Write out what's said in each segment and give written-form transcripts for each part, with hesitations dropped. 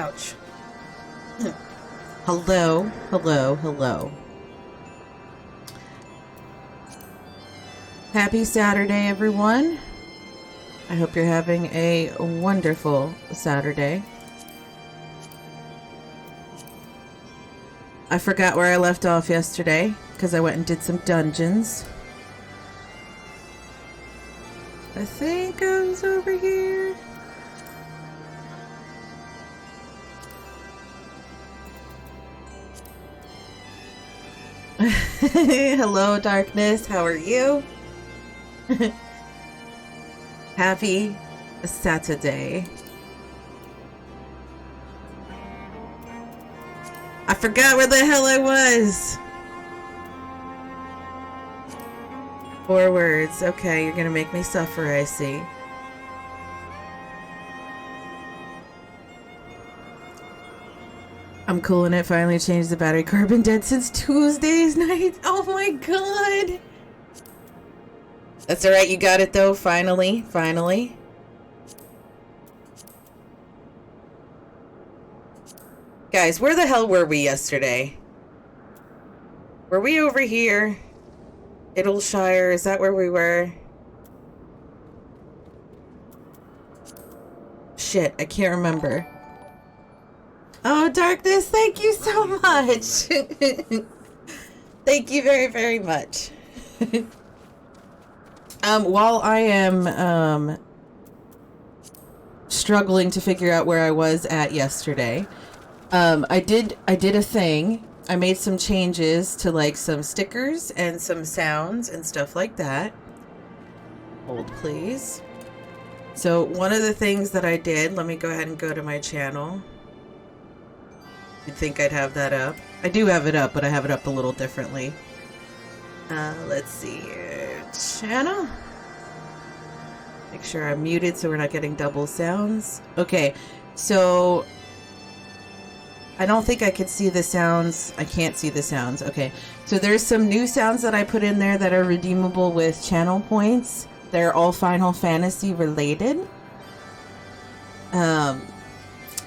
Ouch. Hello, hello, hello. Happy Saturday, everyone. I hope you're having a wonderful Saturday. I forgot where I left off yesterday because I went and did some dungeons. I think I was over here. Hello, darkness. How are you? Happy Saturday. I forgot where the hell I was. 4 words. Okay, you're gonna make me suffer, I see. I'm cool and it finally changed the battery. Carbon dead since Tuesday's night. Oh my god. That's alright, you got it though, finally. Finally. Guys, where the hell were we yesterday? Were we over here? Idleshire, is that where we were? Shit, I can't remember. Oh, Darkness, thank you so much. Thank you very, very much. While I am struggling to figure out where I was at yesterday, I did a thing. I made some changes to like some stickers and some sounds and stuff like that. Hold, please. So one of the things that I did, let me go ahead and go to my channel. You'd think I'd have that up. I do have it up, but I have it up a little differently. Let's see here. Channel. Make sure I'm muted so we're not getting double sounds. Okay, so I don't think I could see the sounds. I can't see the sounds. Okay, so there's some new sounds that I put in there that are redeemable with channel points. They're all Final Fantasy related.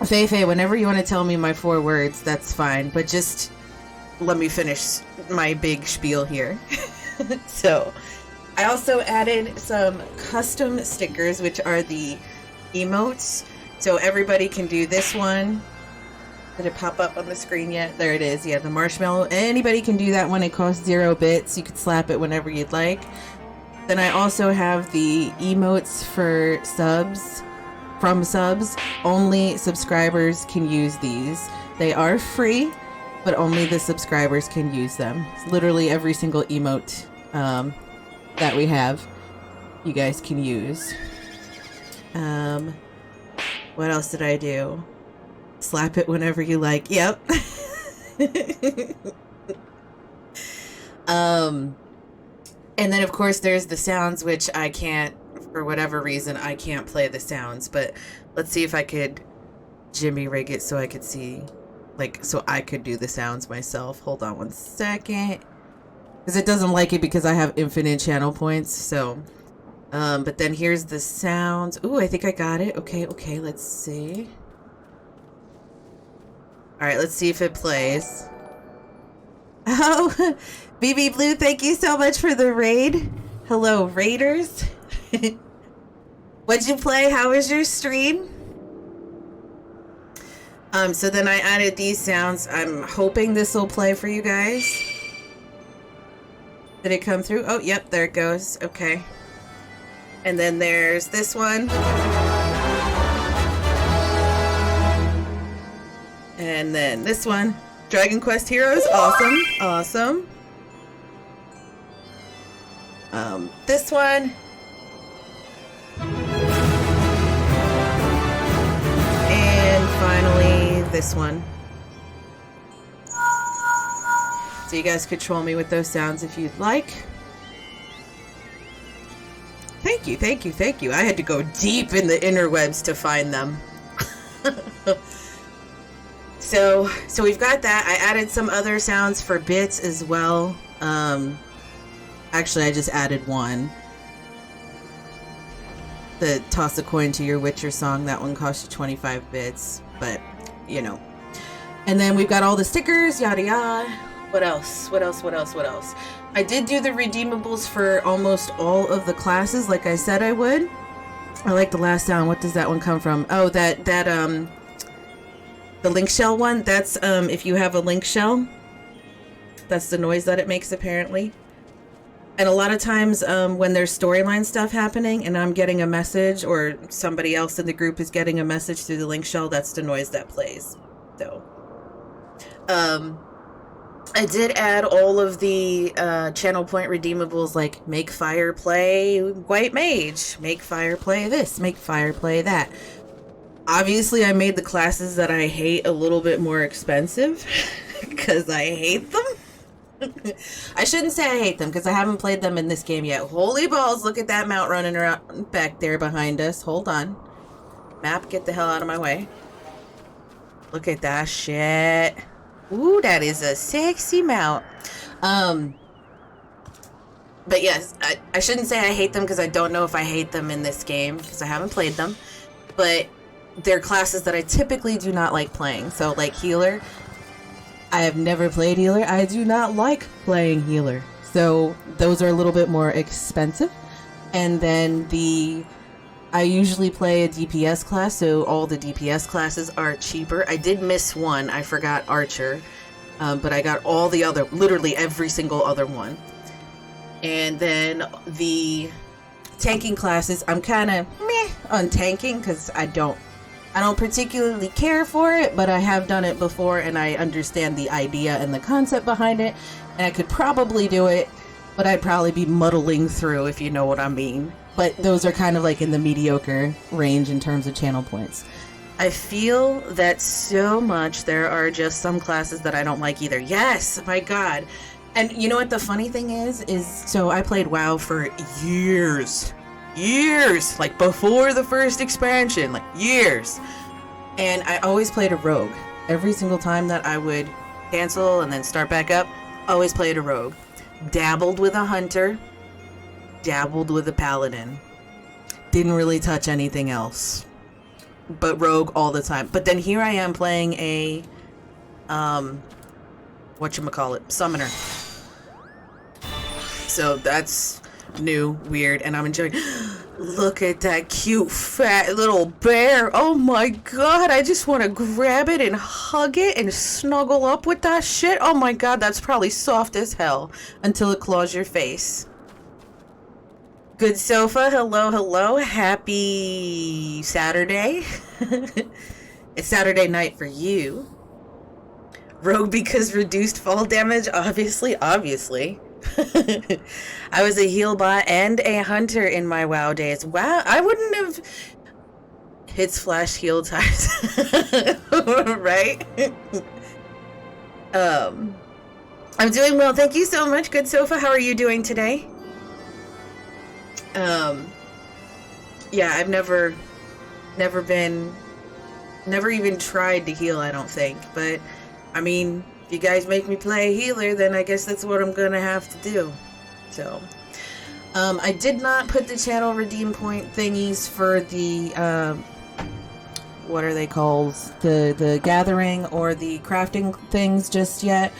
Faye, whenever you want to tell me my 4 words, that's fine. But just let me finish my big spiel here. So, I also added some custom stickers, which are the emotes. So everybody can do this one. Did it pop up on the screen yet? There it is. Yeah, the marshmallow. Anybody can do that one. It costs 0 bits. You could slap it whenever you'd like. Then I also have the emotes for subs. From subs, only subscribers can use these. They are free, but only the subscribers can use them. It's literally every single emote that we have, you guys can use. What else did I do? Slap it whenever you like. Yep. And then of course there's the sounds, which I can't, for whatever reason, I can't play the sounds, but let's see if I could jimmy rig it so I could see, like, so I could do the sounds myself. Hold on 1 second. Because it doesn't like it because I have infinite channel points, so. But then here's the sounds. Ooh, I think I got it. Okay, let's see. Alright, let's see if it plays. Oh, BB Blue, thank you so much for the raid. Hello, raiders. What'd you play? How was your stream? So then I added these sounds. I'm hoping this will play for you guys. Did it come through? Oh, yep, there it goes. Okay. And then there's this one. And then this one. Dragon Quest Heroes. Awesome. Awesome. This one. And finally, this one. So you guys could troll me with those sounds if you'd like. Thank you, thank you, thank you. I had to go deep in the interwebs to find them. So we've got that. I added some other sounds for bits as well. Actually, I just added one. The toss a coin to your Witcher song. That one cost you 25 bits. But you know. And then we've got all the stickers, yada yada. What else? What else? What else? What else? I did do the redeemables for almost all of the classes, like I said I would. I like the last sound. What does that one come from? Oh, the link shell one. That's if you have a link shell, that's the noise that it makes apparently. And a lot of times when there's storyline stuff happening and I'm getting a message or somebody else in the group is getting a message through the link shell, that's the noise that plays. So I did add all of the channel point redeemables, like make fire play white mage, make fire play this, make fire play that. Obviously I made the classes that I hate a little bit more expensive because I hate them. I shouldn't say I hate them because I haven't played them in this game yet. Holy balls, look at that mount running around back there behind us. Hold on. Map, get the hell out of my way. Look at that shit. Ooh, that is a sexy mount. But yes, I shouldn't say I hate them because I don't know if I hate them in this game because I haven't played them. But they're classes that I typically do not like playing. So like healer, I have never played healer. I do not like playing healer. So those are a little bit more expensive. And then I usually play a DPS class, so all the DPS classes are cheaper. I did miss one. I forgot Archer. But I got all the other, literally every single other one. And then the tanking classes, I'm kind of meh on tanking because I don't particularly care for it, but I have done it before and I understand the idea and the concept behind it, and I could probably do it, but I'd probably be muddling through, if you know what I mean. But those are kind of like in the mediocre range in terms of channel points. I feel that so much there are just some classes that I don't like either. Yes, my God. And you know what the funny thing is so I played WoW for years, like before the first expansion, like years. And I always played a rogue. Every single time that I would cancel and then start back up, always played a rogue. Dabbled with a hunter, dabbled with a paladin. Didn't really touch anything else. But rogue all the time. But then here I am playing a whatchamacallit, summoner. So that's new, weird, and I'm enjoying. Look at that cute fat little bear. Oh my God, I just want to grab it and hug it and snuggle up with that shit. Oh my God, that's probably soft as hell until it claws your face. Good sofa, hello, happy Saturday. It's Saturday night for you. Rogue because reduced fall damage, obviously. I was a heal bot and a hunter in my WoW days. Wow, I wouldn't have hits flash heal times. Right? I'm doing well. Thank you so much, good sofa. How are you doing today? Yeah, I've never even tried to heal, I don't think. But I mean, if you guys make me play a healer, then I guess that's what I'm gonna have to do. So, I did not put the channel redeem point thingies for the, what are they called? The gathering or the crafting things just yet.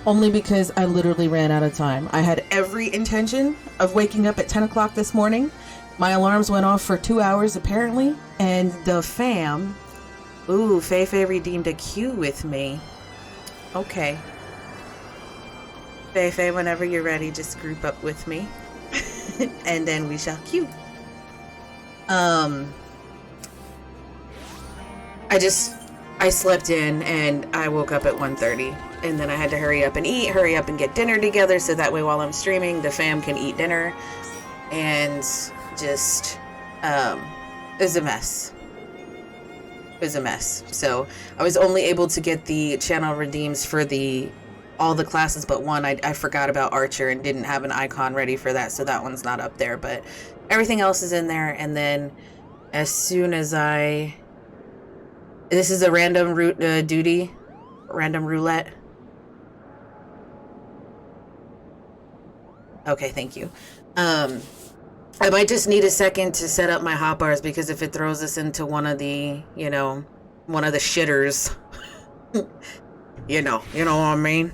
Only because I literally ran out of time. I had every intention of waking up at 10 o'clock this morning. My alarms went off for 2 hours apparently. And the fam, ooh, Faye redeemed a queue with me. Okay. Faye, whenever you're ready, just group up with me. And then we shall queue. I slept in and I woke up at 1:30. And then I had to hurry up and eat, hurry up and get dinner together so that way while I'm streaming, the fam can eat dinner. And just, it was a mess. It was a mess. So I was only able to get the channel redeems for all the classes but one. I forgot about Archer and didn't have an icon ready for that, so that one's not up there. But everything else is in there. And then as soon as this is a random duty, random roulette. Okay, thank you. I might just need a second to set up my hotbars because if it throws us into one of the shitters, You know what I mean?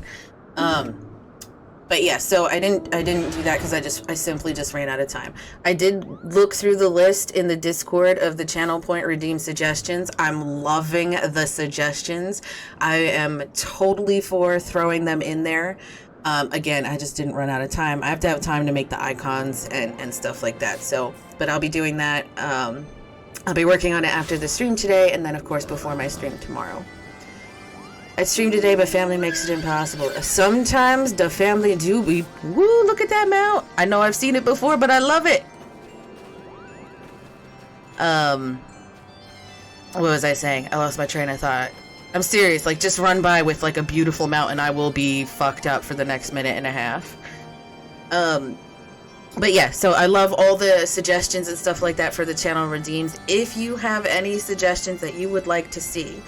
But yeah, so I didn't do that because I simply just ran out of time. I did look through the list in the Discord of the channel point redeem suggestions. I'm loving the suggestions. I am totally for throwing them in there. Again, I just didn't run out of time. I have to have time to make the icons and stuff like that. So, but I'll be doing that. I'll be working on it after the stream today, and then of course before my stream tomorrow. I streamed today, but family makes it impossible. Sometimes the family do. Woo, look at that mount. I know I've seen it before, but I love it. What was I saying? I lost my train of thought. I'm serious. Like, just run by with like a beautiful mount and I will be fucked up for the next minute and a half. But yeah, so I love all the suggestions and stuff like that for the channel redeems. If you have any suggestions that you would like to see,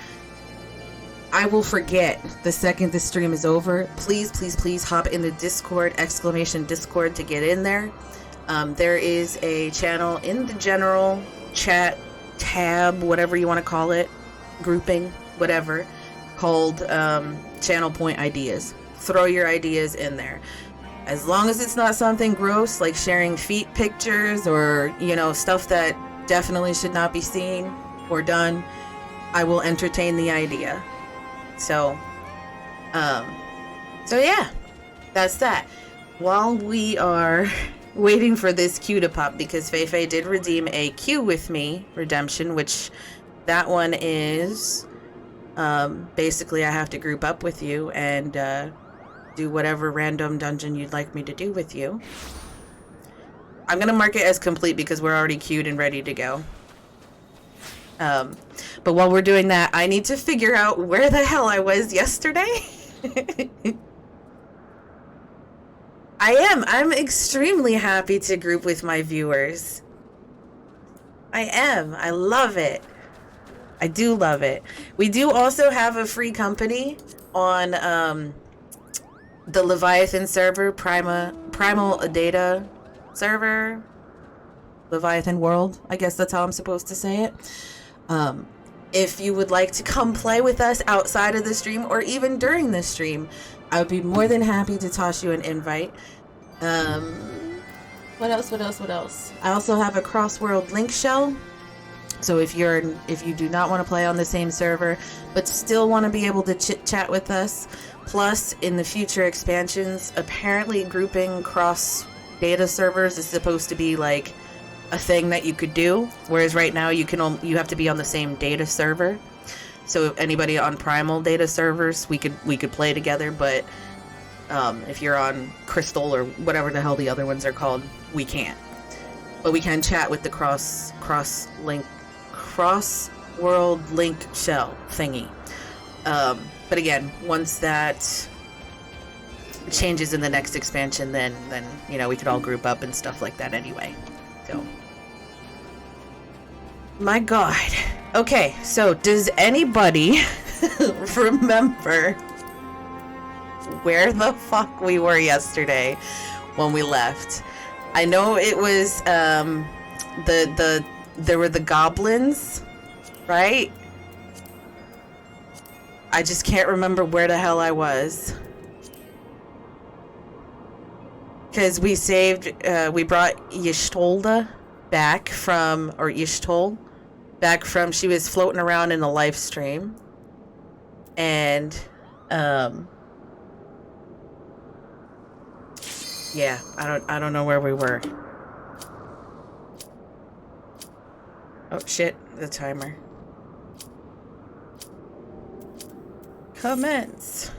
I will forget the second the stream is over. Please, please, please hop in the Discord, !Discord to get in there. There is a channel in the general chat tab, whatever you want to call it, grouping, whatever, called Channel Point Ideas. Throw your ideas in there. As long as it's not something gross like sharing feet pictures or, you know, stuff that definitely should not be seen or done, I will entertain the idea. So yeah, that's that. While we are waiting for this queue to pop, because Feifei did redeem a queue with me redemption, which that one is basically I have to group up with you and do whatever random dungeon you'd like me to do with you. I'm gonna mark it as complete because we're already queued and ready to go. But while we're doing that, I need to figure out where the hell I was yesterday. I'm extremely happy to group with my viewers. I am. I love it. I do love it. We do also have a free company on the Leviathan server, Primal Data server, Leviathan World. I guess that's how I'm supposed to say it. If you would like to come play with us outside of the stream or even during the stream, I would be more than happy to toss you an invite. What else? I also have a cross-world link shell. So if you do not want to play on the same server, but still want to be able to chit-chat with us, plus in the future expansions, apparently grouping cross data servers is supposed to be like a thing that you could do, whereas right now you have to be on the same data server. So if anybody on Primal data servers, we could play together, but if you're on Crystal or whatever the hell the other ones are called, we can't. But we can chat with the cross-world link shell thingy. But again, once that changes in the next expansion, then you know, we could all group up and stuff like that anyway. So, my God. Okay, so does anybody remember where the fuck we were yesterday when we left? I know it was there were the goblins, right? I just can't remember where the hell I was. Because we brought Y'shtolda back from, she was floating around in the live stream. And, yeah, I don't know where we were. Oh shit, the timer. Commence.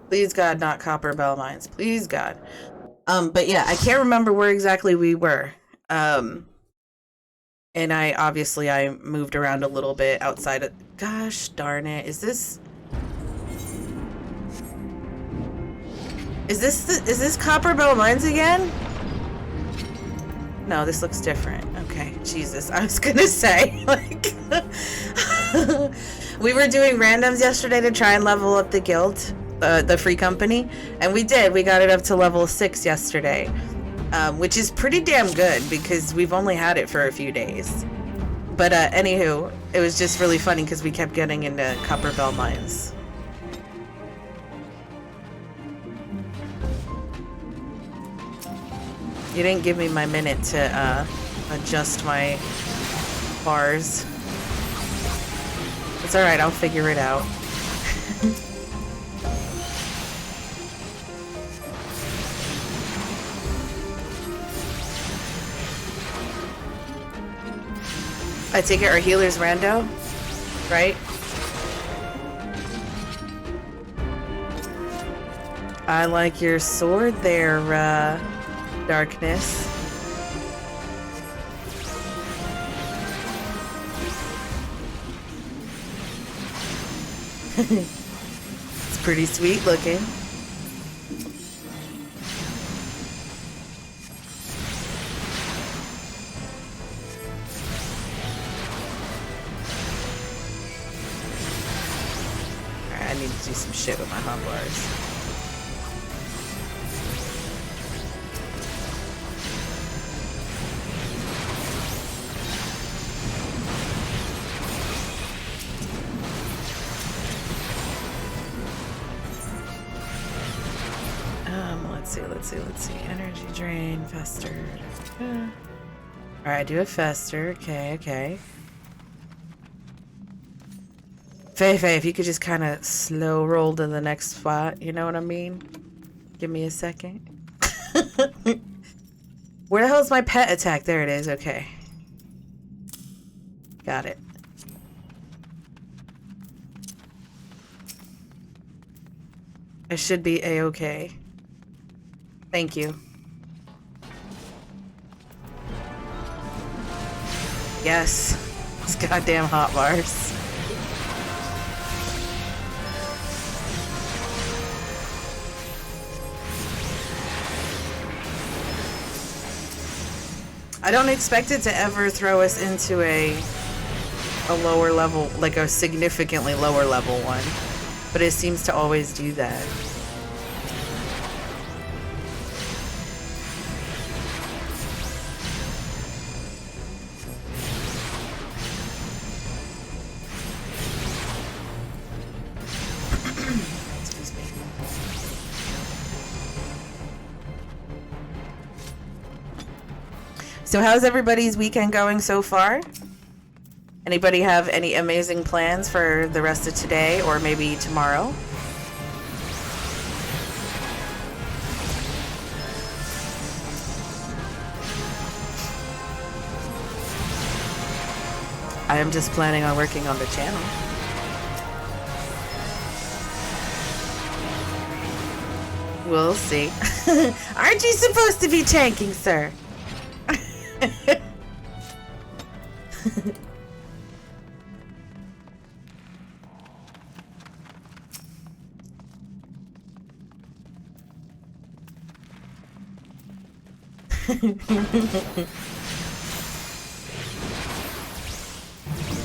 Please God, not copper bell mines. Please God. But yeah, I can't remember where exactly we were. And I moved around a little bit outside of, gosh darn it. Is this Copper Bell Mines again? No, this looks different. Okay, Jesus. I was gonna say, like, we were doing randoms yesterday to try and level up the guild, the free company, and we did. We got it up to level 6 yesterday, which is pretty damn good because we've only had it for a few days. But anywho, it was just really funny because we kept getting into Copper Bell Mines. You didn't give me my minute to adjust my bars. It's alright, I'll figure it out. I take it our healer's rando, right? I like your sword there, Darkness. It's pretty sweet looking. Alright, I need to do some shit with my hotbars. Let's see. Energy drain, fester. Alright, do a fester. Okay. Faye, if you could just kind of slow roll to the next spot, you know what I mean? Give me a second. Where the hell is my pet attack? There it is, okay. Got it. I should be a-okay. Thank you. Yes. These goddamn hot bars. I don't expect it to ever throw us into a lower level, like a significantly lower level one. But it seems to always do that. So how's everybody's weekend going so far? Anybody have any amazing plans for the rest of today or maybe tomorrow? I am just planning on working on the channel. We'll see. Aren't you supposed to be tanking, sir?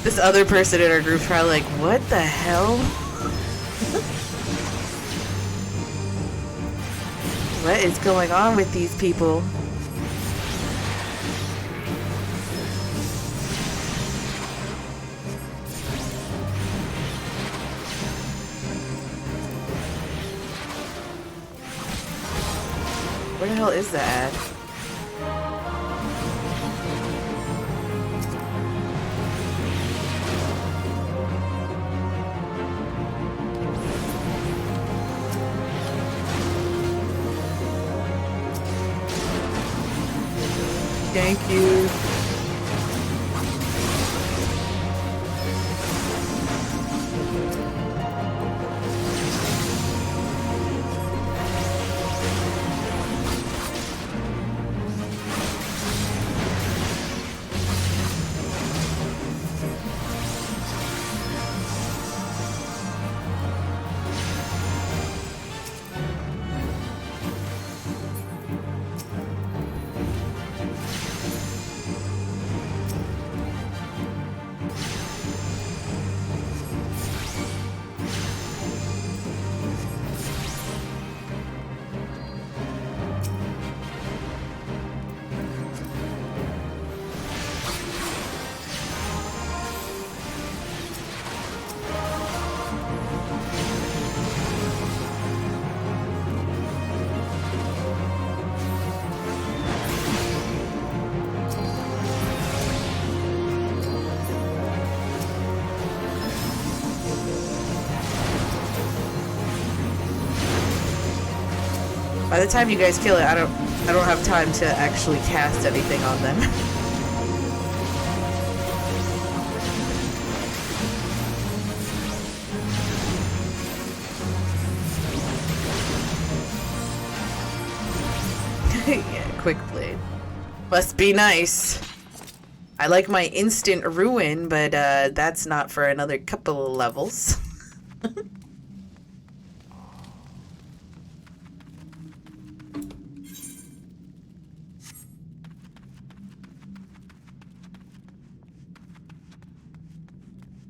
This other person in our group probably like, what the hell? What is going on with these people? Where the hell is that? Thank you. By the time you guys kill it, I don't have time to actually cast anything on them. Yeah, quick blade. Must be nice. I like my instant ruin, but that's not for another couple of levels.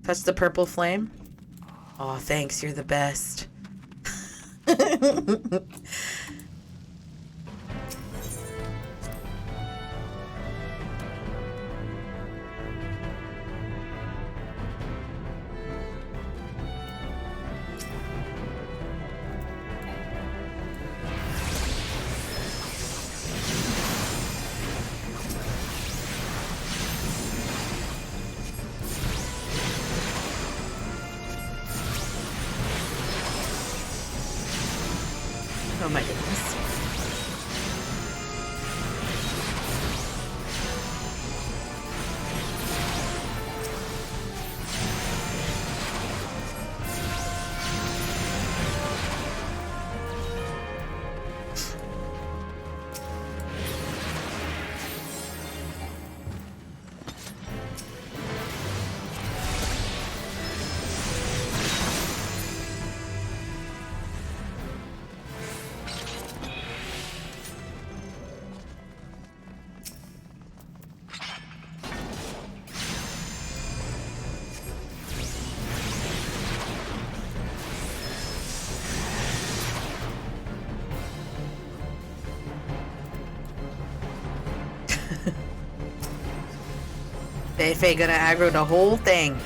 Touch the purple flame. Oh, thanks. You're the best. Oh my goodness. They gonna aggro the whole thing.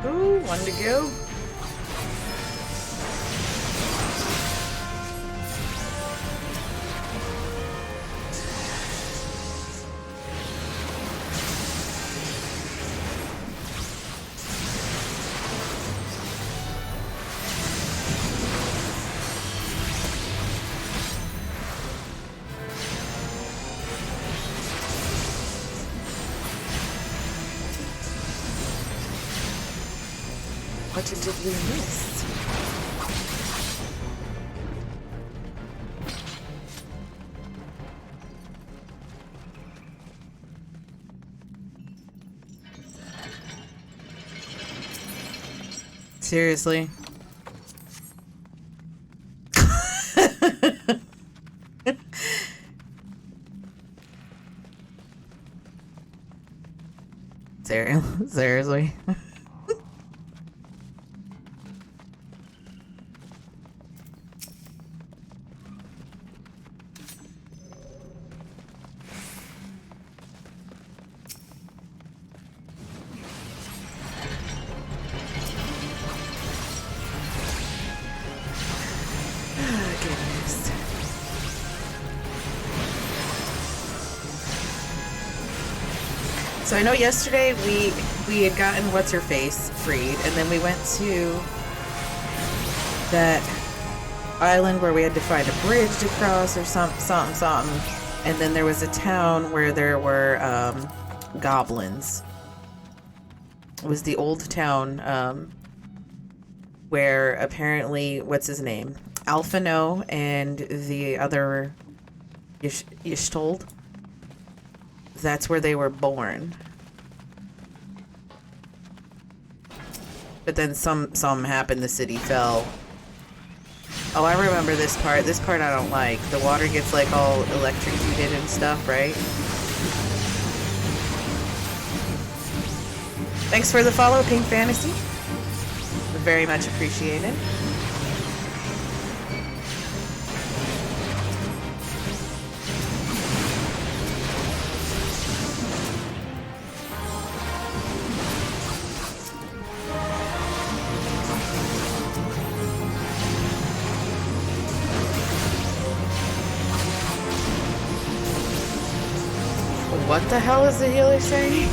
Ooh, one to go. What did we miss? Seriously? Seriously? So I know yesterday we had gotten what's her face freed, and then we went to that island where we had to find a bridge to cross or something, and then there was a town where there were goblins. It was the old town where apparently what's his name, Alphino and the other Yshtold. That's where they were born. But then some happened, the city fell. Oh, I remember this part. This part I don't like. The water gets like all electrocuted and stuff, right? Thanks for the follow, Pink Fantasy. Very much appreciated. What the hell is the healer saying?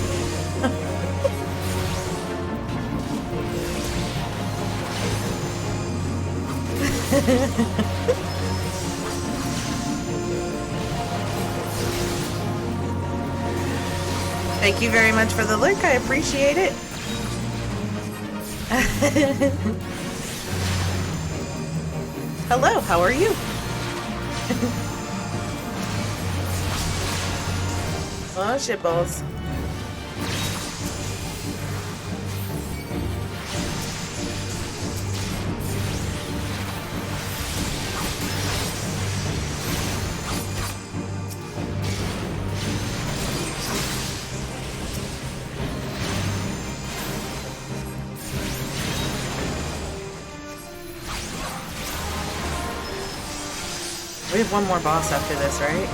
Thank you very much for the lurk. I appreciate it. Hello, how are you? Oh, shitballs. We have one more boss after this, right?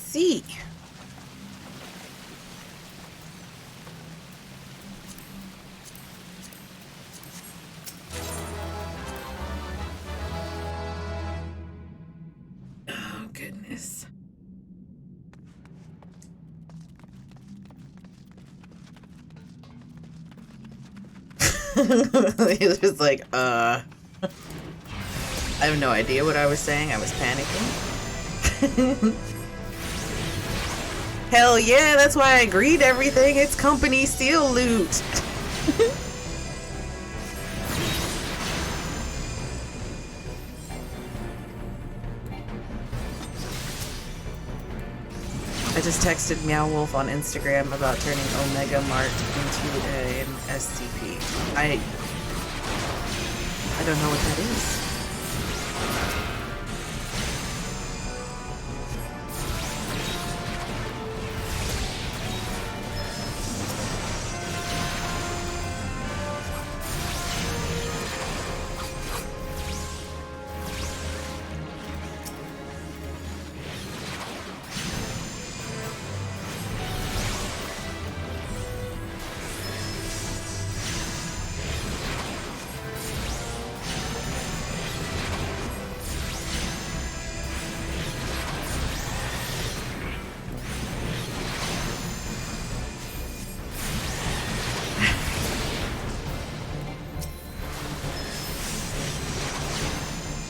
See. Oh, goodness. He was just like, I have no idea what I was saying. I was panicking. Hell yeah, that's why I agreed everything. It's company seal loot. I just texted Meow Wolf on Instagram about turning Omega Mart into an SCP. I don't know what that is.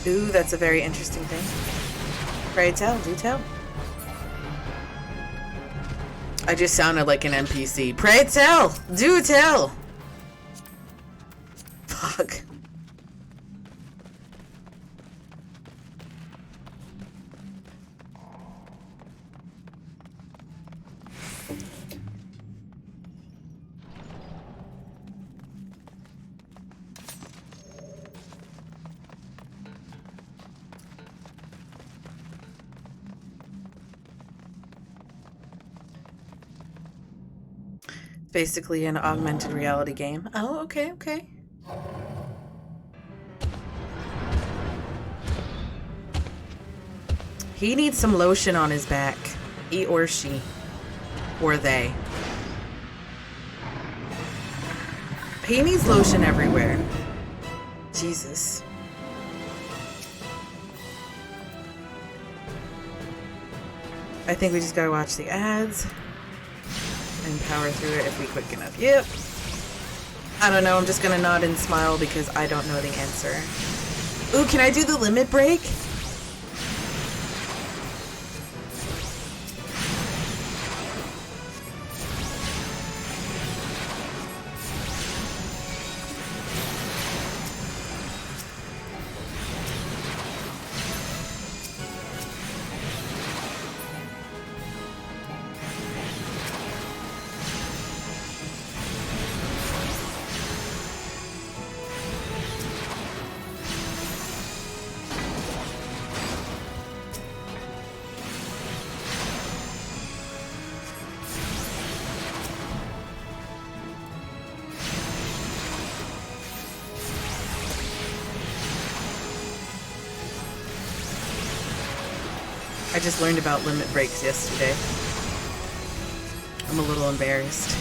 Ooh, that's a very interesting thing. Pray tell, do tell. I just sounded like an NPC. Pray tell, do tell. Fuck. Basically an augmented reality game. Oh, okay, okay. He needs some lotion on his back. He or she. Or they. He needs lotion everywhere. Jesus. I think we just gotta watch the ads. And power through it if we quick enough. Yep. I don't know. I'm just gonna nod and smile because I don't know the answer. Ooh, can I do the limit break? I just learned about limit breaks yesterday. I'm a little embarrassed.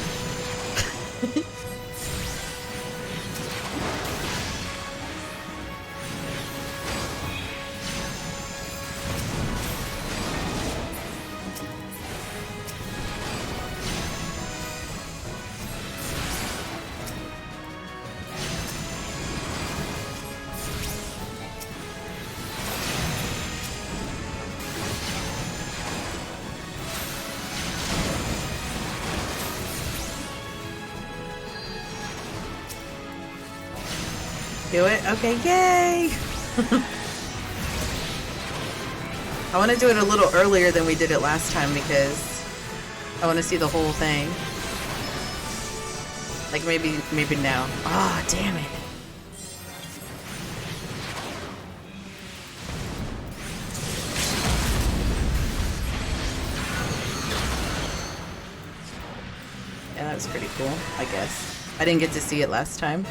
Do it? Okay, yay! I want to do it a little earlier than we did it last time because I want to see the whole thing. Like maybe now. Ah, oh, damn it. Yeah, that was pretty cool, I guess. I didn't get to see it last time.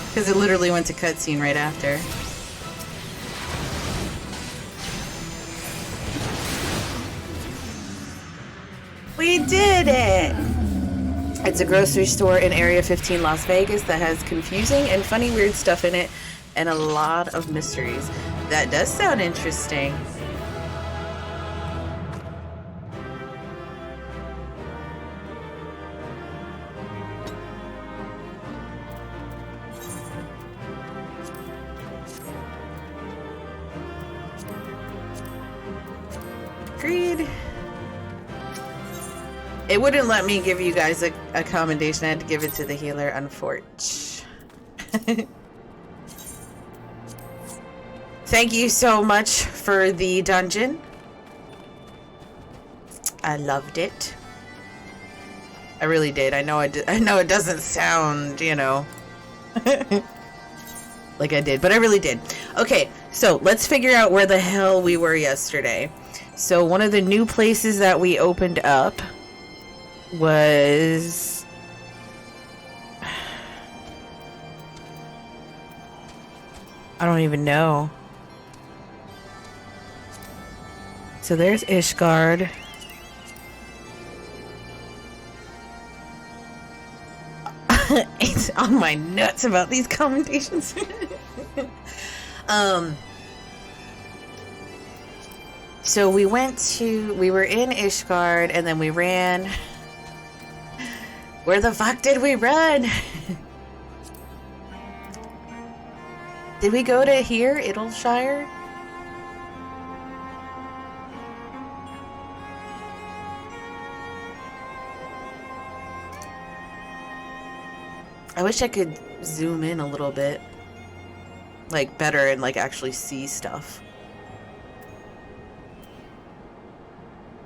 Because it literally went to cutscene right after. We did it! It's a grocery store in Area 15 Las Vegas that has confusing and funny weird stuff in it and a lot of mysteries. That does sound interesting. Agreed. It wouldn't let me give you guys a commendation. I had to give it to the healer, unfortunately. Thank you so much for the dungeon. I loved it. I really did. I know it doesn't sound, you know, like I did, but I really did. Okay, so let's figure out where the hell we were yesterday. So one of the new places that we opened up was I don't even know. So there's Ishgard. It's on my nuts about these commentations. So we were in Ishgard and then we ran. Where the fuck did we run? Did we go to here, Idleshire? I wish I could zoom in a little bit. Like better and like actually see stuff.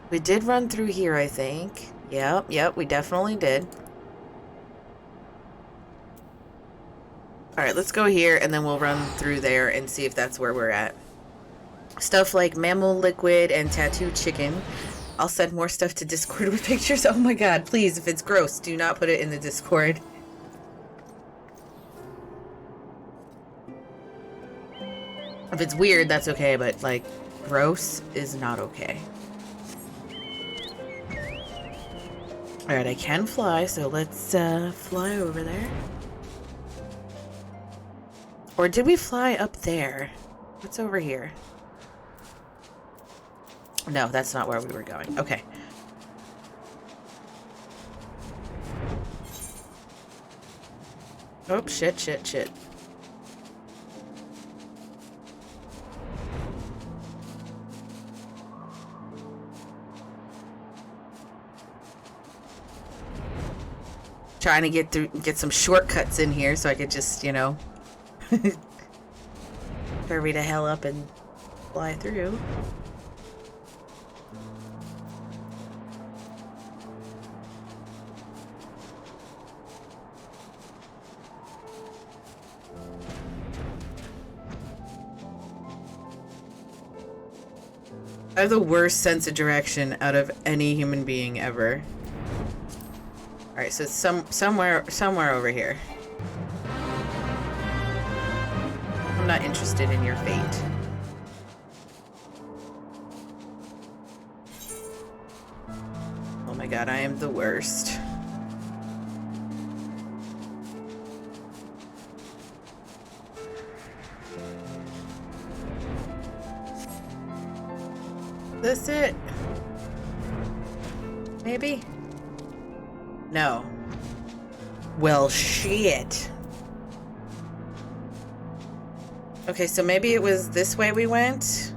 We did run through here, I think. Yep, we definitely did. Alright, let's go here and then we'll run through there and see if that's where we're at. Stuff like mammal liquid and tattooed chicken. I'll send more stuff to Discord with pictures. Oh my god, please, if it's gross, do not put it in the Discord. If it's weird, that's okay, but like, gross is not okay. Alright, I can fly, so let's fly over there. Or did we fly up there? What's over here? No, that's not where we were going. Okay. Oh, shit. Trying to get some shortcuts in here so I could just, you know, hurry the hell up and fly through. I have the worst sense of direction out of any human being ever. Alright, so it's somewhere over here. I'm not interested in your fate. god, I am the worst. This it? Maybe? No. Well, shit. Okay, so maybe it was this way we went?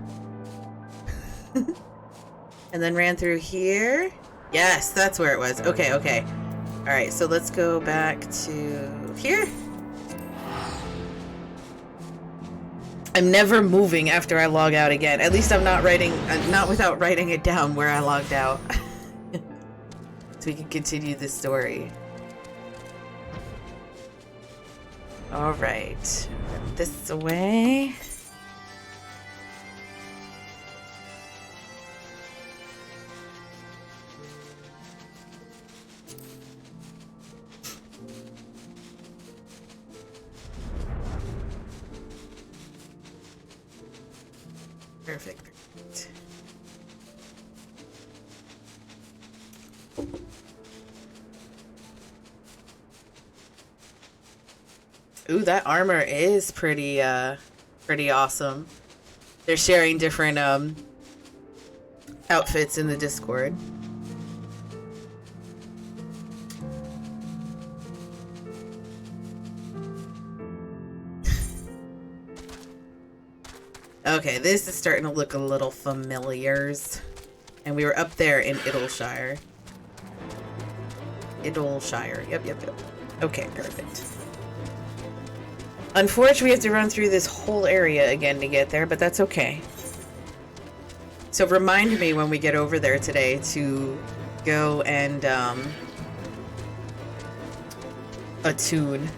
And then ran through here? Yes, that's where it was. Okay, okay. Alright, so let's go back to here. I'm never moving after I log out again. At least I'm not writing, not without writing it down where I logged out. So we can continue the story. Alright. This away. Perfect. Ooh, that armor is pretty awesome. They're sharing different outfits in the Discord. Okay, this is starting to look a little familiar. And we were up there in Idleshire. Idleshire. Yep. Okay, perfect. Unfortunately, we have to run through this whole area again to get there, but that's okay. So remind me when we get over there today to go and attune.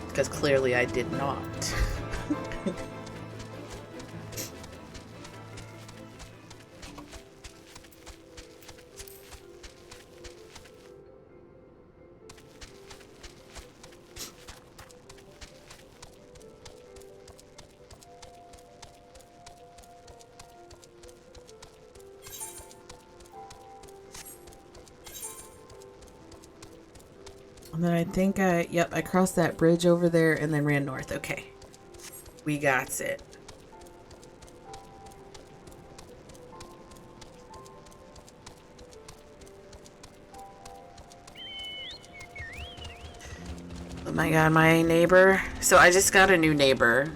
Because clearly I did not. And then I think yep, I crossed that bridge over there and then ran north. Okay. We got it. Oh my god, my neighbor. So I just got a new neighbor.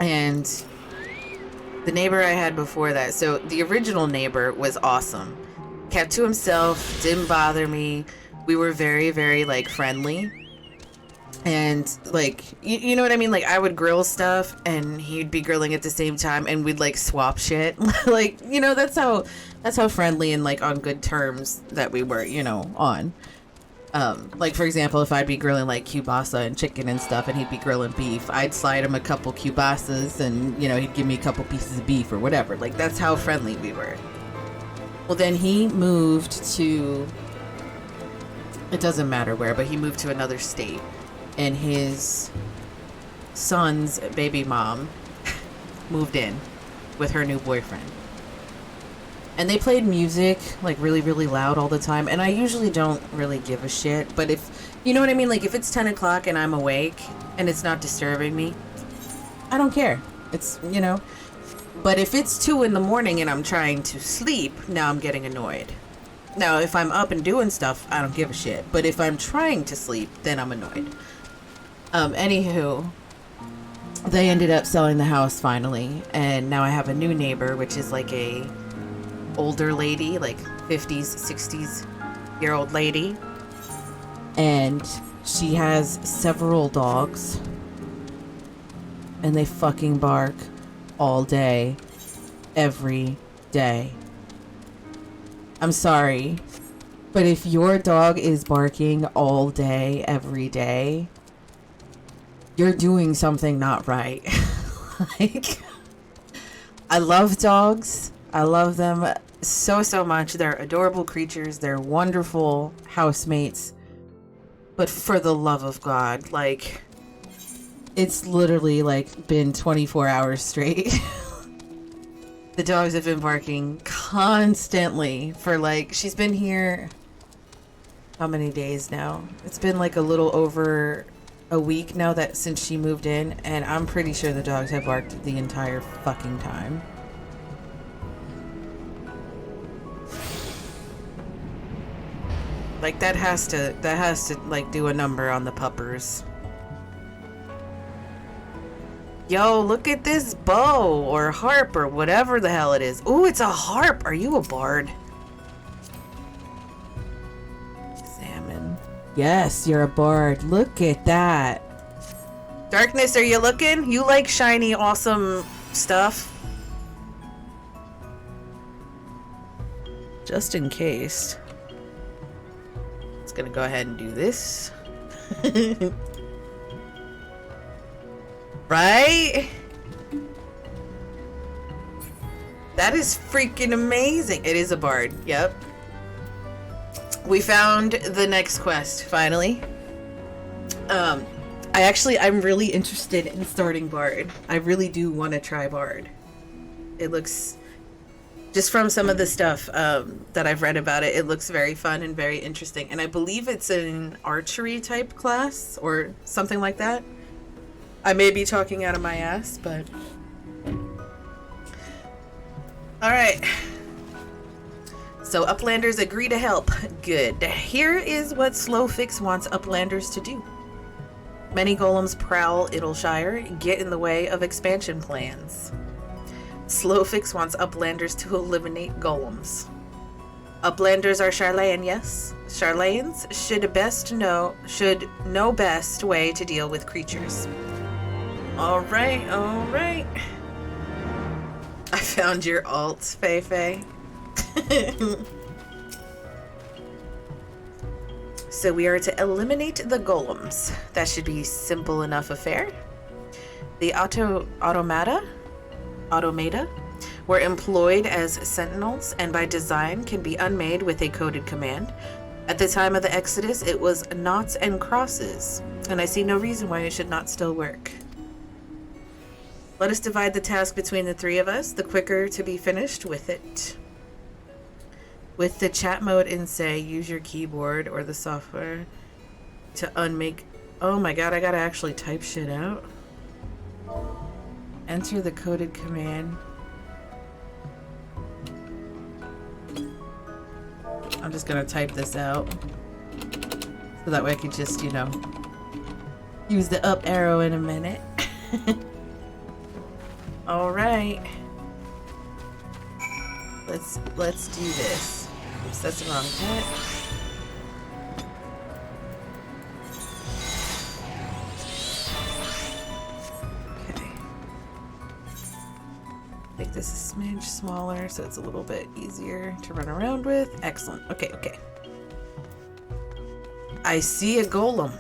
And the neighbor I had before that, so the original neighbor was awesome. Kept to himself, didn't bother me. We were very, very, like, friendly. And, like, you know what I mean? Like, I would grill stuff, and he'd be grilling at the same time, and we'd, like, swap shit. Like, you know, that's how friendly and, like, on good terms that we were, you know, on. Like, for example, if I'd be grilling, like, kielbasa and chicken and stuff, and he'd be grilling beef, I'd slide him a couple kielbasas, and, you know, he'd give me a couple pieces of beef or whatever. Like, that's how friendly we were. Well, then he moved to... It doesn't matter where, but he moved to another state. And his son's baby mom moved in with her new boyfriend. And they played music, like, really, really loud all the time. And I usually don't really give a shit. But if, you know what I mean? Like, if it's 10 o'clock and I'm awake and it's not disturbing me, I don't care. It's, you know. But if it's 2 in the morning and I'm trying to sleep, now I'm getting annoyed. Now, if I'm up and doing stuff, I don't give a shit. But if I'm trying to sleep, then I'm annoyed. Anywho, they ended up selling the house finally. And now I have a new neighbor, which is like a older lady, like 50s, 60s year old lady. And she has several dogs. And they fucking bark all day, every day. I'm sorry, but if your dog is barking all day, every day, you're doing something not right. Like, I love dogs. I love them so, so much. They're adorable creatures. They're wonderful housemates. But for the love of God, like, It's literally like been 24 hours straight. The dogs have been barking constantly for like, she's been here how many days now? It's been like a little over a week now that since she moved in, and I'm pretty sure the dogs have barked the entire fucking time. Like that has to like do a number on the puppers. Yo, look at this bow or harp or whatever the hell it is. Ooh, it's a harp. Are you a bard? Salmon. Yes, you're a bard. Look at that. Darkness, are you looking? You like shiny, awesome stuff? Just in case. It's gonna go ahead and do this. Right? That is freaking amazing. It is a bard. Yep. We found the next quest, finally. I'm really interested in starting bard. I really do want to try bard. It looks, just from some of the stuff that I've read about it, it looks very fun and very interesting. And I believe it's an archery type class or something like that. I may be talking out of my ass, but... Alright. So Uplanders agree to help. Good. Here is what Slowfix wants Uplanders to do. Many golems prowl Idleshire, get in the way of expansion plans. Slowfix wants Uplanders to eliminate golems. Uplanders are Charlayan, yes. Charlayans should know best way to deal with creatures. Alright, alright. I found your alt, Fei. So we are to eliminate the golems. That should be simple enough affair. The automata were employed as sentinels and by design can be unmade with a coded command. At the time of the Exodus, it was knots and crosses, and I see no reason why it should not still work. Let us divide the task between the three of us, the quicker to be finished with it. With the chat mode in, say, use your keyboard or the software to unmake... Oh my god, I gotta actually type shit out. Enter the coded command. I'm just gonna type this out. So that way I can just, you know, use the up arrow in a minute. Alright. Let's do this. Oops, that's the wrong pet. Okay. Make this a smidge smaller so it's a little bit easier to run around with. Excellent. Okay, okay. I see a golem.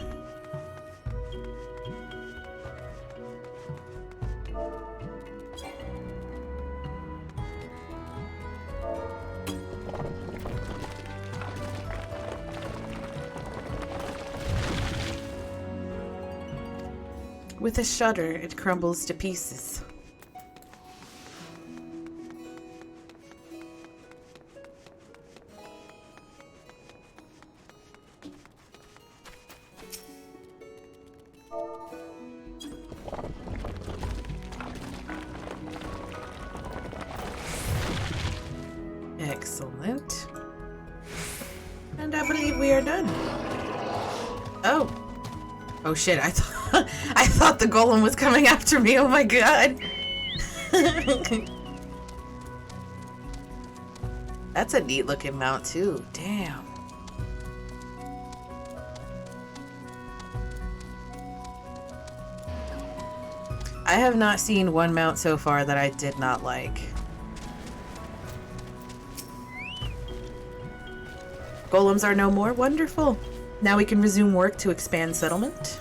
With a shudder, it crumbles to pieces. Excellent. And I believe we are done. Oh. Oh shit, I thought the golem was coming after me. Oh my god. That's a neat looking mount too. Damn. I have not seen one mount so far that I did not like. Golems are no more. Wonderful. Now we can resume work to expand settlement.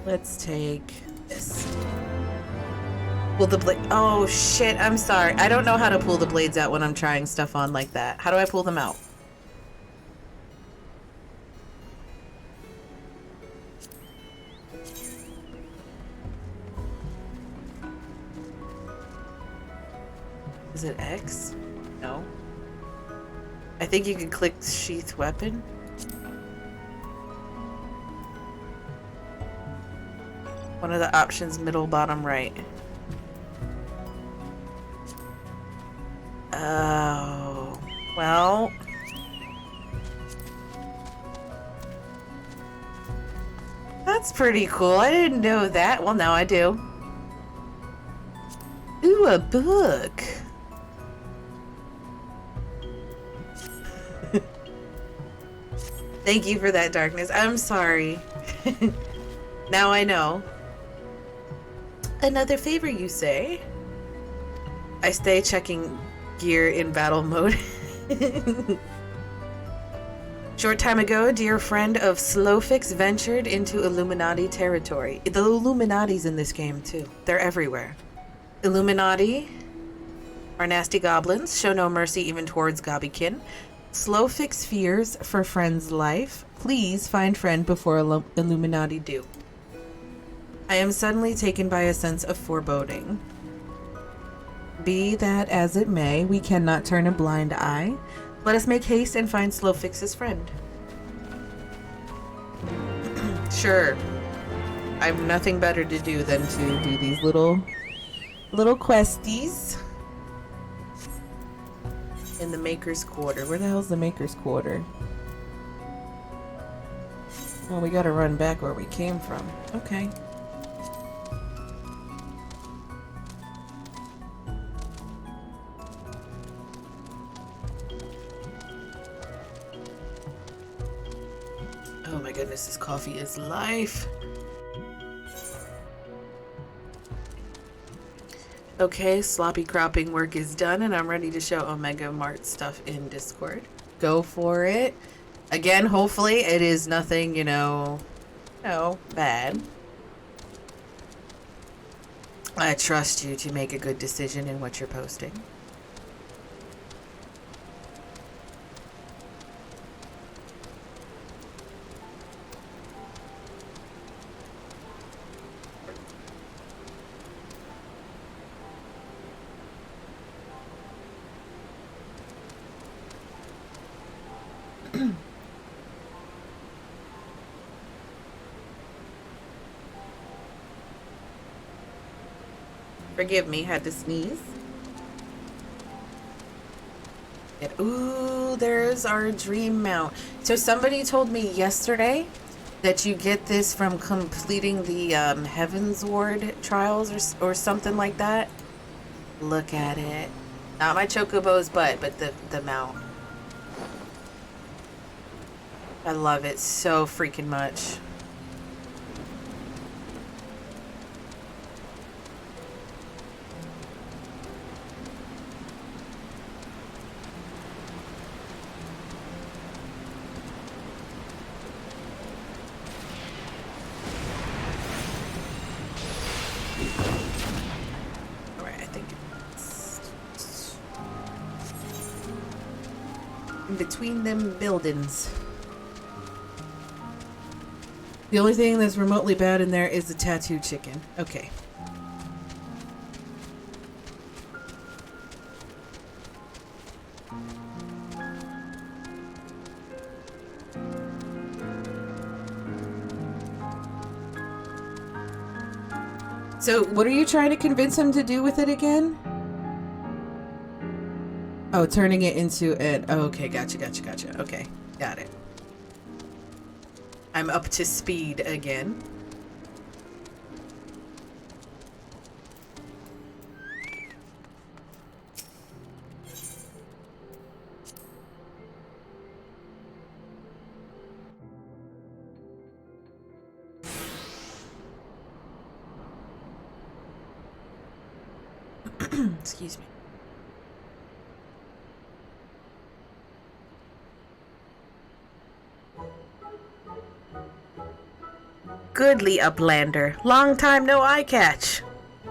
Let's take this. Pull the blade. Oh shit, I'm sorry. I don't know how to pull the blades out when I'm trying stuff on like that. How do I pull them out? Is it X? No. I think you can click sheath weapon. One of the options, middle, bottom, right. Oh, well. That's pretty cool. I didn't know that. Well, now I do. Ooh, a book. Thank you for that, Darkness. I'm sorry. Now I know. Another favor, you say? I stay checking gear in battle mode. Short time ago, dear friend of Slowfix ventured into Illuminati territory. The Illuminati's in this game, too. They're everywhere. Illuminati are nasty goblins, show no mercy even towards Gobbykin. Slowfix fears for friend's life. Please find friend before Illuminati do. I am suddenly taken by a sense of foreboding. Be that as it may, we cannot turn a blind eye. Let us make haste and find Slowfix's friend. Sure. I've nothing better to do than to do these little questies. In the Maker's Quarter. Where the hell's the Maker's Quarter? Well, we gotta run back where we came from. Okay. Oh my goodness, this coffee is life. Okay, sloppy cropping work is done and I'm ready to show Omega Mart stuff in Discord. Go for it. Again, hopefully it is nothing, you know, bad. I trust you to make a good decision in what you're posting. Forgive me, had to sneeze. And, ooh, there's our dream mount. So somebody told me yesterday that you get this from completing the Heaven's Ward trials or something like that. Look at it. Not my Chocobo's butt, but the mount. I love it so freaking much. Between them buildings. The only thing that's remotely bad in there is the tattooed chicken. Okay. So, what are you trying to convince him to do with it again? Oh, turning it into an... Oh, okay, gotcha. Okay, got it. I'm up to speed again. Excuse me. Goodly Uplander. Long time no eye catch.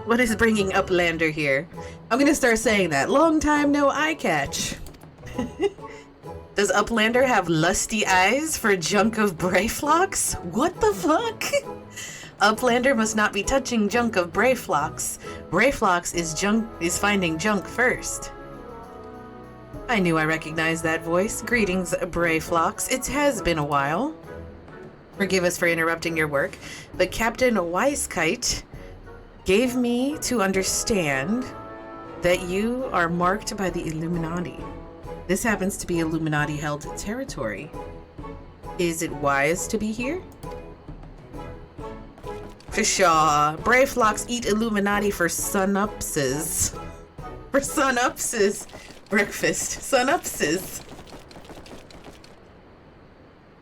What is bringing Uplander here? I'm gonna start saying that. Long time no eye catch. Does Uplander have lusty eyes for junk of Brayflox? What the fuck? Uplander must not be touching junk of Brayflox. Brayflox is finding junk first. I knew I recognized that voice. Greetings, Brayflox. It has been a while. Forgive us for interrupting your work, but Captain Weiskite gave me to understand that you are marked by the Illuminati. This happens to be Illuminati-held territory. Is it wise to be here? Pshaw. Brayflox eat Illuminati for sunupses. For sunupses. Breakfast. Sunupses.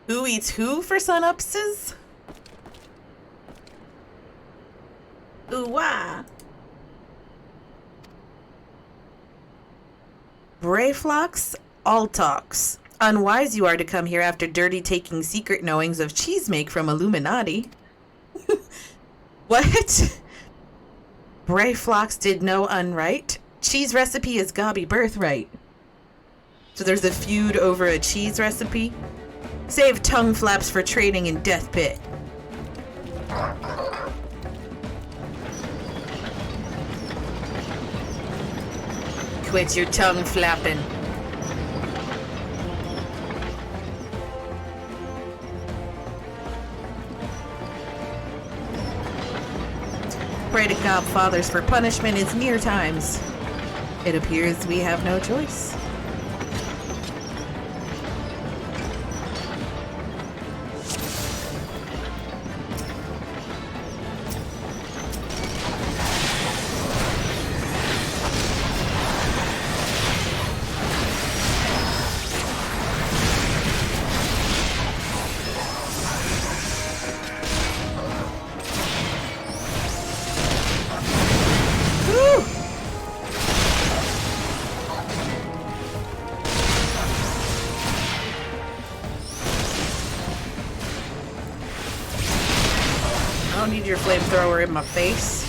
Who eats who for sunupses? Ooh-wah. Brayflox, Altox. Unwise you are to come here after dirty taking secret knowings of cheese make from Illuminati. What? Brayflox did no unright. Cheese recipe is gobby birthright. So there's a feud over a cheese recipe? Save tongue flaps for trading in Death Pit. Quit your tongue flapping. Pray to Godfathers for punishment is near times. It appears we have no choice. I don't need your flamethrower in my face.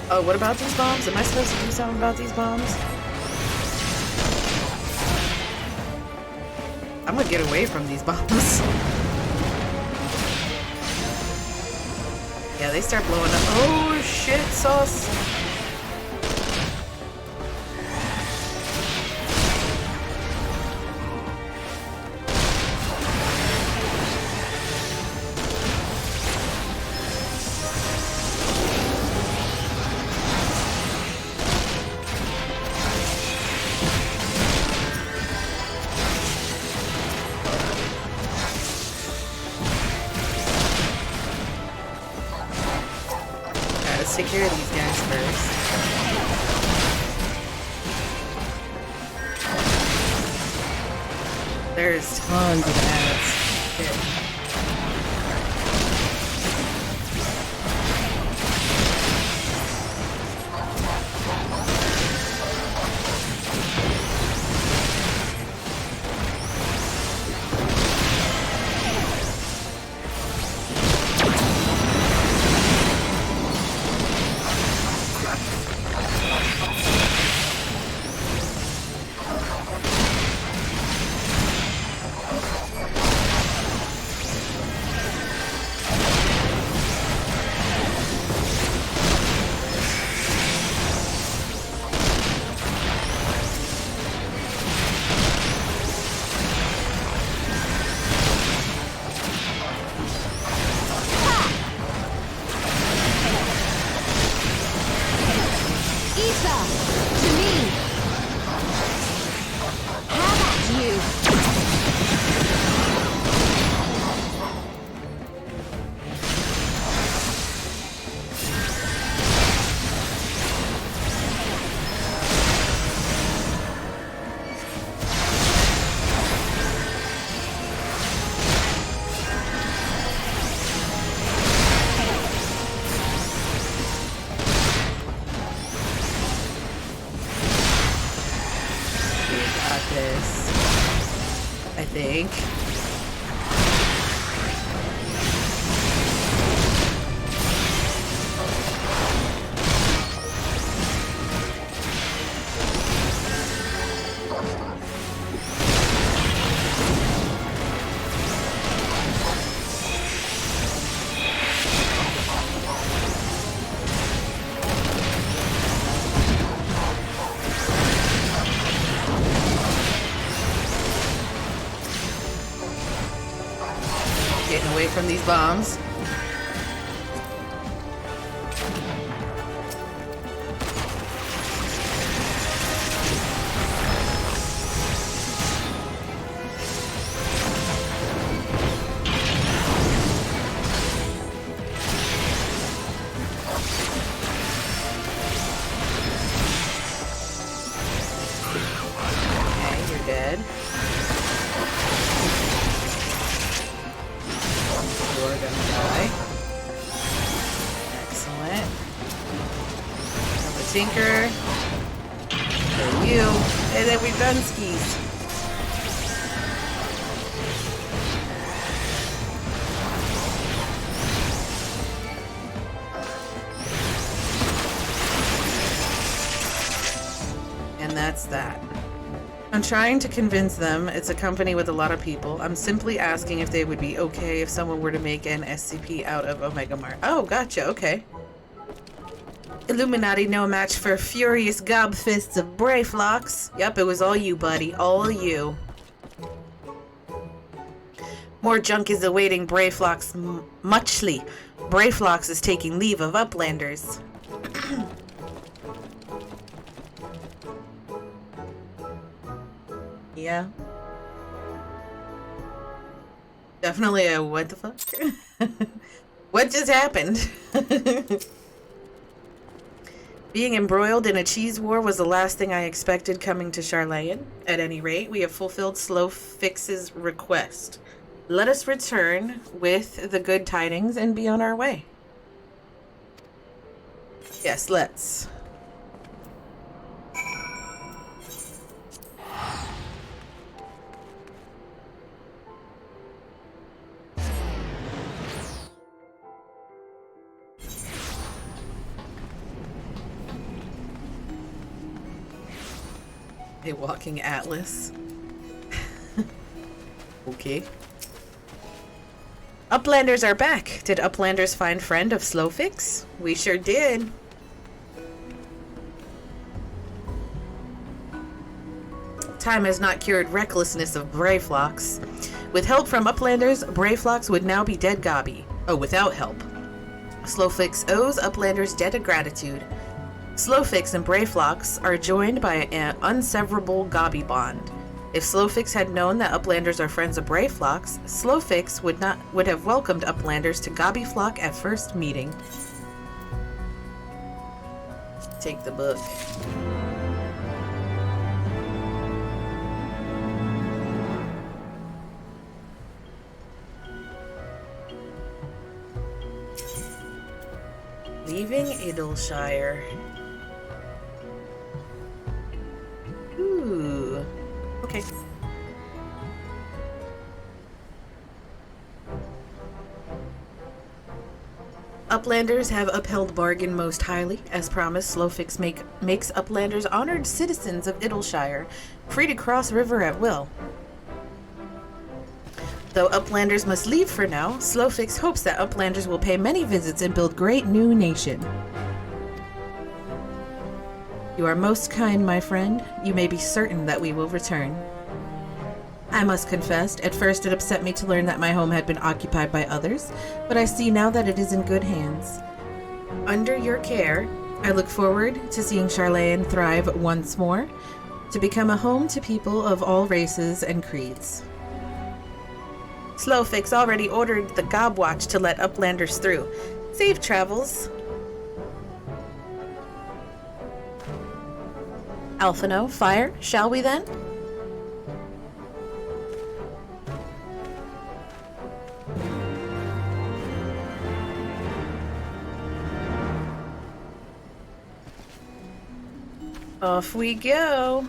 Oh, what about these bombs? Am I supposed to do something about these bombs? I'm gonna get away from these bombs. Yeah, they start blowing up. Oh shit, sauce. Take care of these guys first. There's tons of ads. Shit. think. Getting away from these bombs. Okay, you're dead. You're gonna die. Excellent. Have a tinker. For you. And then we've done skis. And that's that. I'm trying to convince them it's a company with a lot of people. I'm simply asking if they would be okay if someone were to make an SCP out of Omega Mart. Oh, gotcha, okay. Illuminati no match for furious gob fists of Brayflox. Yep, it was all you, buddy. All you. More junk is awaiting Brayflox muchly. Brayflox is taking leave of Uplanders. Yeah. Definitely a what the fuck? What just happened? Being embroiled in a cheese war was the last thing I expected coming to Charlayan. At any rate, we have fulfilled Slowfix's request. Let us return with the good tidings and be on our way. Yes, let's. A walking atlas. Okay. Uplanders are back. Did Uplanders find friend of Slowfix? We sure did. Time has not cured recklessness of Brayflox. With help from Uplanders, Brayflox would now be dead gobby. Oh, without help. Slowfix owes Uplanders debt of gratitude. Slowfix and Brayflox are joined by an unseverable gobby bond. If Slowfix had known that Uplanders are friends of Brayflox, Slowfix would have welcomed Uplanders to Gobbyflock at first meeting. Take the book. Leaving Idleshire. Ooh. Okay. Uplanders have upheld bargain most highly. As promised, Slowfix makes Uplanders honored citizens of Idleshire, free to cross river at will. Though Uplanders must leave for now, Slowfix hopes that Uplanders will pay many visits and build great new nation. You are most kind, my friend. You may be certain that we will return. I must confess, at first it upset me to learn that my home had been occupied by others, but I see now that it is in good hands. Under your care, I look forward to seeing Charlayan thrive once more, to become a home to people of all races and creeds. Slowfix already ordered the Gobwatch to let Uplanders through. Safe travels. Alphino, fire, shall we then? Off we go.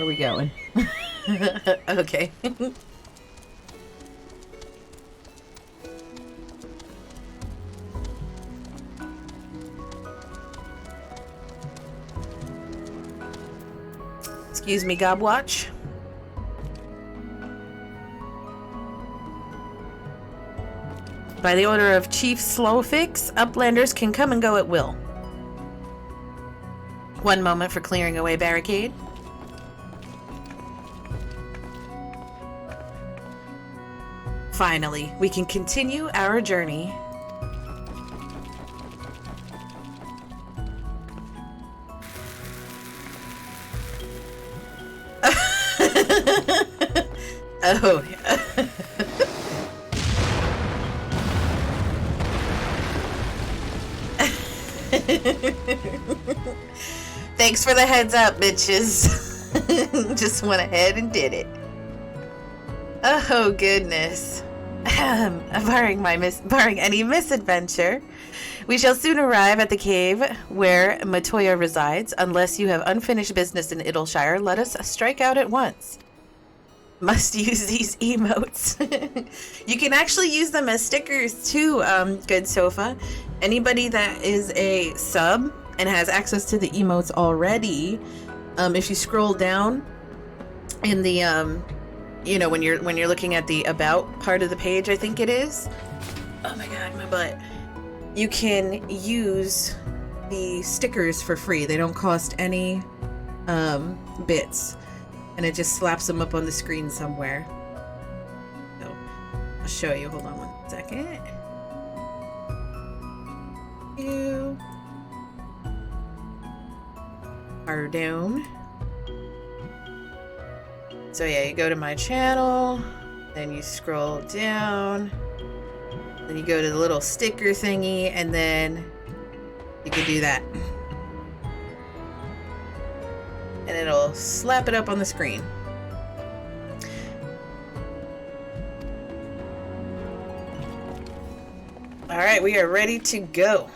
Where are we going? Okay. Excuse me, Gobwatch. By the order of Chief Slowfix, Uplanders can come and go at will. 1 moment for clearing away barricade. Finally, we can continue our journey. Oh, yeah. Thanks for the heads up, bitches. Just went ahead and did it. Oh, goodness. Barring any misadventure, we shall soon arrive at the cave where Matoya resides. Unless you have unfinished business in Idleshire, let us strike out at once. Must use these emotes. You can actually use them as stickers too, good Sofa. Anybody that is a sub and has access to the emotes already, if you scroll down in the you know, when you're looking at the about part of the page, I think it is. Oh my god, my butt. You can use the stickers for free. They don't cost any bits. And it just slaps them up on the screen somewhere. So, I'll show you. Hold on 1 second. You are down. So yeah, you go to my channel, then you scroll down, then you go to the little sticker thingy, and then you can do that. And it'll slap it up on the screen. All right, we are ready to go.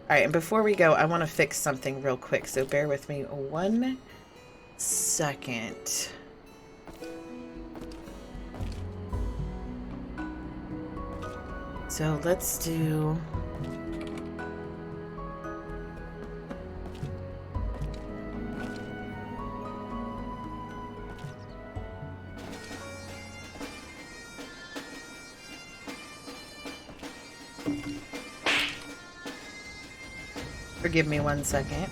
All right, and before we go, I want to fix something real quick, so bear with me 1 second. So let's do... Forgive me 1 second.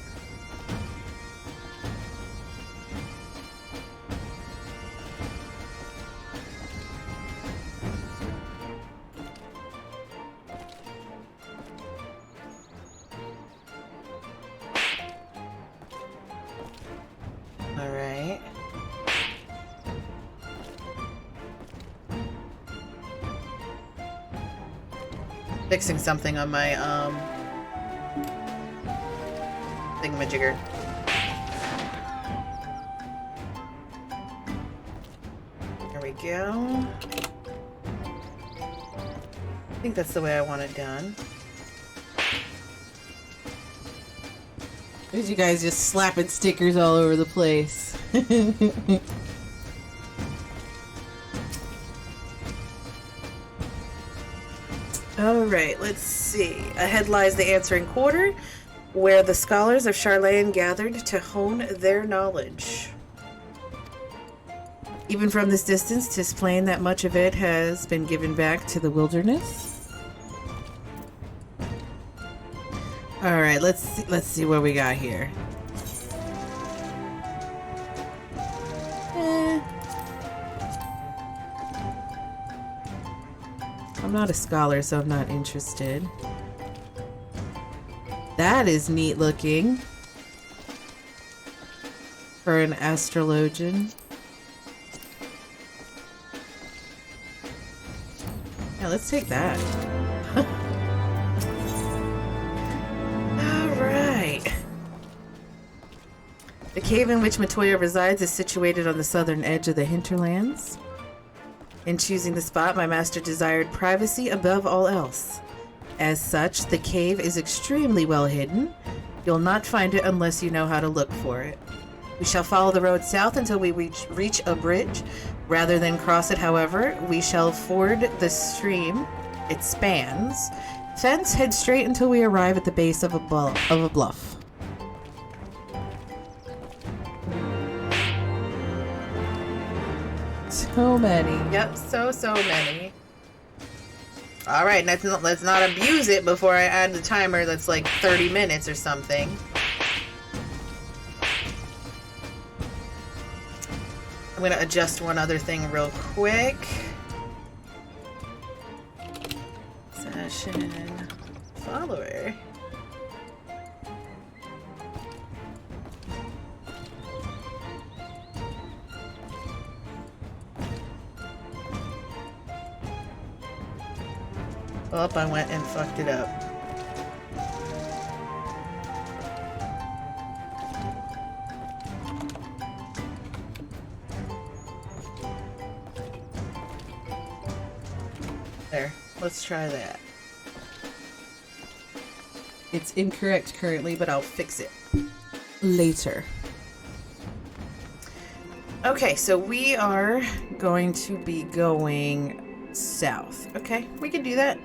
All right. Fixing something on my thingamajigger. There we go. I think that's the way I want it done. There's you guys just slapping stickers all over the place. Alright, let's see. Ahead lies the answering quarter, where the scholars of Charlayan gathered to hone their knowledge. Even from this distance, 'tis plain that much of it has been given back to the wilderness. All right, let's see what we got here. I'm not a scholar, so I'm not interested. That is neat looking for an astrologian. Yeah, let's take that. Alright. The cave in which Matoya resides is situated on the southern edge of the hinterlands. In choosing the spot, my master desired privacy above all else. As such, the cave is extremely well hidden. You'll not find it unless you know how to look for it. We shall follow the road south until we reach a bridge. Rather than cross it, however, we shall ford the stream it spans. Thence head straight until we arrive at the base of a bluff. So many. Yep, so many. Alright, let's not abuse it before I add the timer that's like 30 minutes or something. I'm gonna adjust one other thing real quick. Session follower. Oh, I went and fucked it up. There. Let's try that. It's incorrect currently, but I'll fix it later. Okay, so we are going to be going south. Okay, we can do that.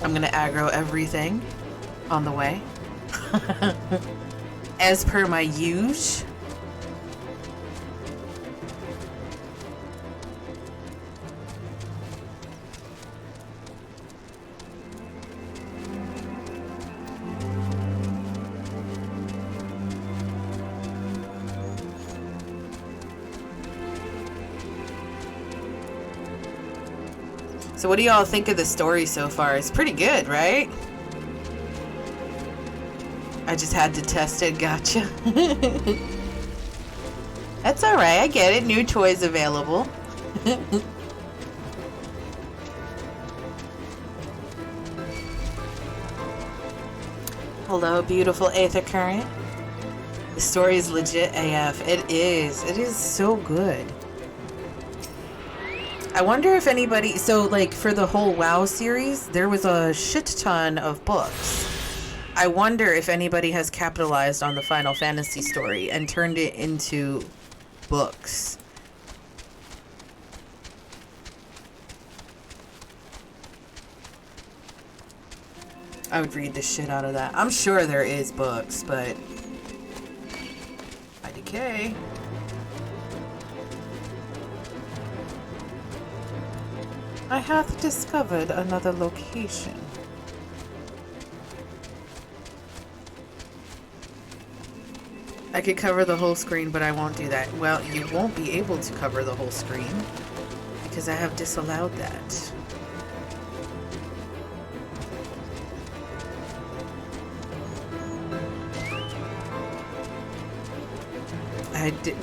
I'm gonna aggro everything on the way. As per my use. So what do y'all think of the story so far? It's pretty good, right? I just had to test it, gotcha. That's alright, I get it. New toys available. Hello, beautiful Aether Current. The story is legit AF. It is. It is so good. I wonder if anybody... So, like, for the whole WoW series, there was a shit ton of books. I wonder if anybody has capitalized on the Final Fantasy story and turned it into books. I would read the shit out of that. I'm sure there is books, but... I decay. I hath discovered another location. I could cover the whole screen, but I won't do that. Well, you won't be able to cover the whole screen because I have disallowed that.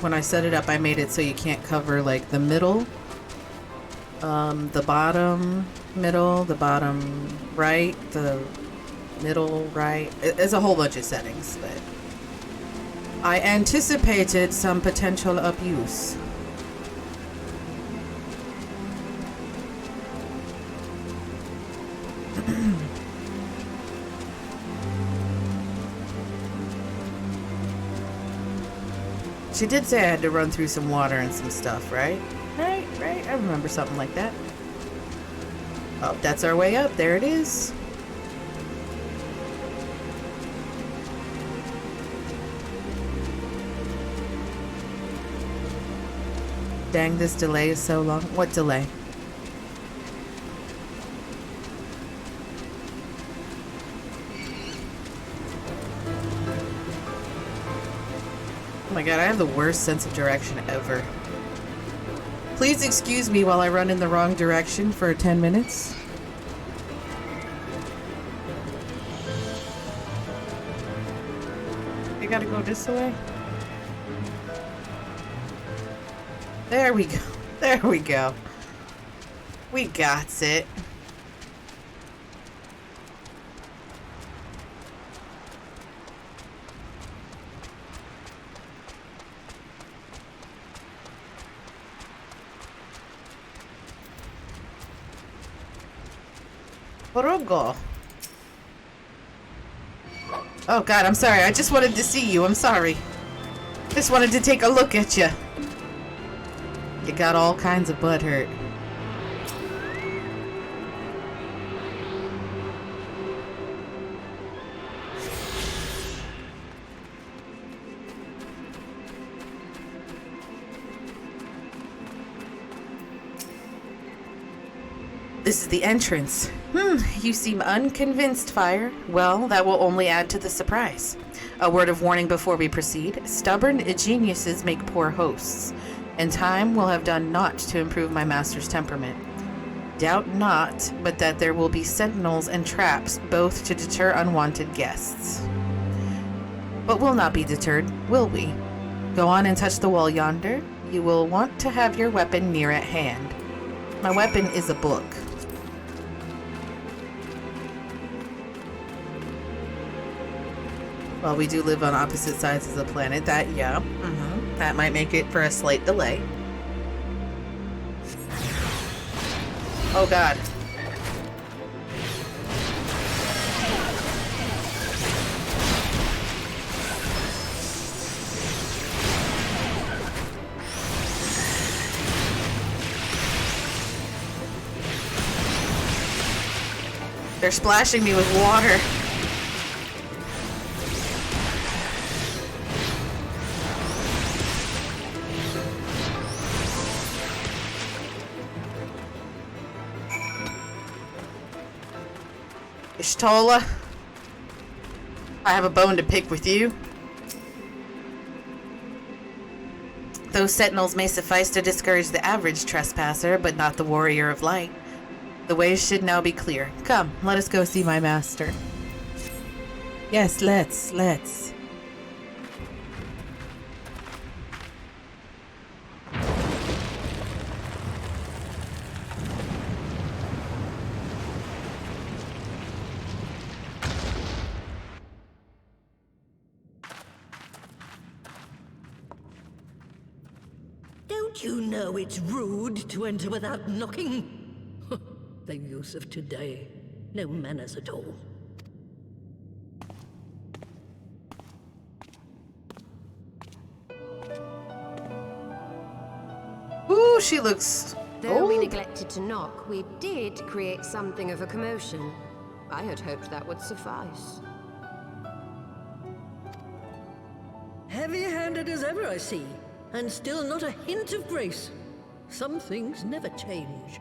When I set it up, I made it so you can't cover like the middle. The bottom middle, the bottom right, the middle right. It's a whole bunch of settings, but I anticipated some potential abuse. She did say I had to run through some water and some stuff, right? Right. I remember something like that. Oh, that's our way up. There it is. Dang, this delay is so long. What delay? Oh my god, I have the worst sense of direction ever. Please excuse me while I run in the wrong direction for 10 minutes. I gotta go this way. There we go. There we go. We got it. Porogo. Oh god, I'm sorry. I just wanted to see you. I'm sorry. Just wanted to take a look at you. You got all kinds of butt hurt. This is the entrance. You seem unconvinced, Fire. Well, that will only add to the surprise. A word of warning before we proceed. Stubborn geniuses make poor hosts, and time will have done naught to improve my master's temperament. Doubt not, but that there will be sentinels and traps, both to deter unwanted guests. But we'll not be deterred, will we? Go on and touch the wall yonder. You will want to have your weapon near at hand. My weapon is a book. Well, we do live on opposite sides of the planet. That might make it for a slight delay. Oh god. They're splashing me with water. Ishtola, I have a bone to pick with you. Those sentinels may suffice to discourage the average trespasser, but not the warrior of light. The ways should now be clear. Come, let us go see my master. Yes, let's. Don't you know it's rude to enter without knocking? The youth of today. No manners at all. Ooh, she looks Though we old. neglected to knock, we did create something of a commotion. I had hoped that would suffice. Heavy-handed as ever, I see. And still not a hint of grace. Some things never change.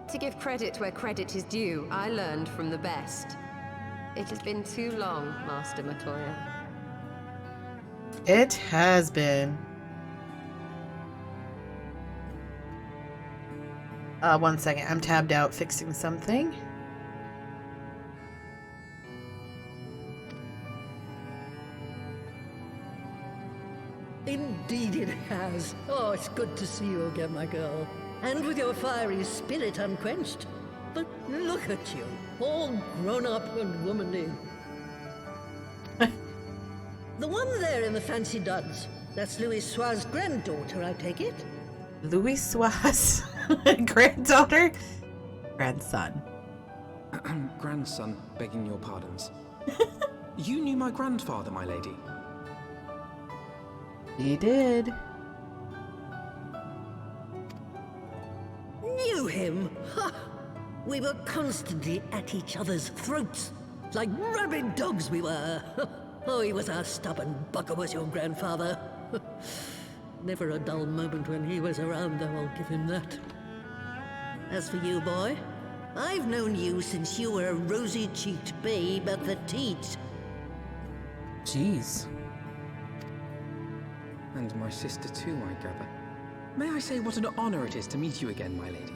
To give credit where credit is due, I learned from the best. It has been too long, Master Matoya. It has been. One second. I'm tabbed out fixing something. Indeed it has. Oh, it's good to see you again, my girl. And with your fiery spirit unquenched. But look at you, all grown up and womanly. The one there in the fancy duds, that's Louis Soir's granddaughter, I take it? Louis Soir's granddaughter? Grandson. Grandson, begging your pardons. You knew my grandfather, my lady. He did. Knew him? Ha! We were constantly at each other's throats. Like rabid dogs we were. Oh, he was a stubborn bugger, was your grandfather. Never a dull moment when he was around, though, I'll give him that. As for you, boy, I've known you since you were a rosy-cheeked babe at the teat. Jeez. And my sister too, I gather. May I say what an honor it is to meet you again, my lady?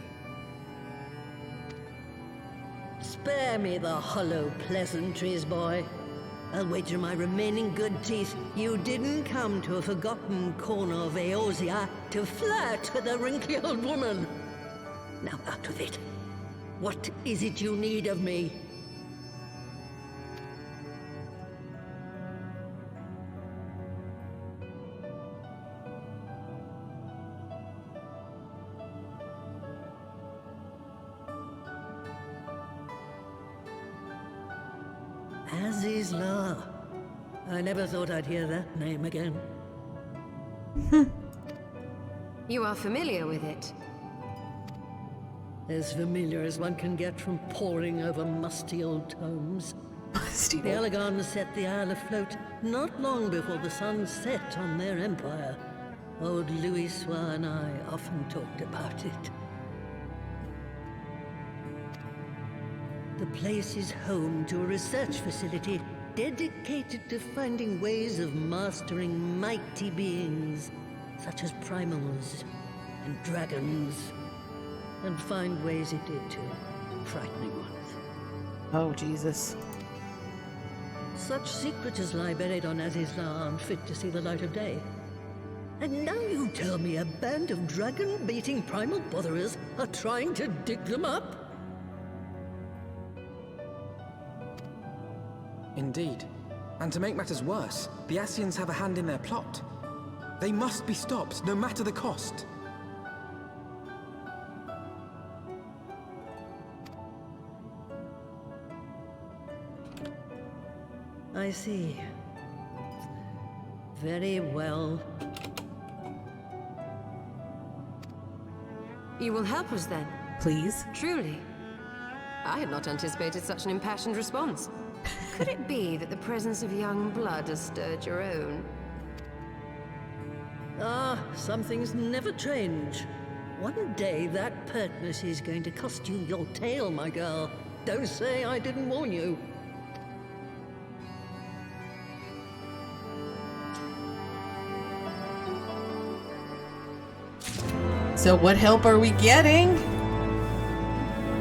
Spare me the hollow pleasantries, boy. I'll wager my remaining good teeth you didn't come to a forgotten corner of Eorzea to flirt with a wrinkly old woman. Now out with it. What is it you need of me? Azys Lla. I never thought I'd hear that name again. You are familiar with it? As familiar as one can get from poring over musty old tomes. The Alagons set the Isle afloat not long before the sun set on their empire. Old Louis and I often talked about it. The place is home to a research facility dedicated to finding ways of mastering mighty beings, such as primals and dragons, and find ways it did too, frightening ones. Oh, Jesus. Such secrets as lie buried on Azys Lla aren't fit to see the light of day. And now you tell me a band of dragon-baiting primal botherers are trying to dig them up? Indeed. And to make matters worse, the Ascians have a hand in their plot. They must be stopped, no matter the cost. I see. Very well. You will help us then? Please. Truly. I had not anticipated such an impassioned response. Could it be that the presence of young blood has stirred your own? Ah, some things never change. One day that pertness is going to cost you your tail, my girl. Don't say I didn't warn you. So what help are we getting?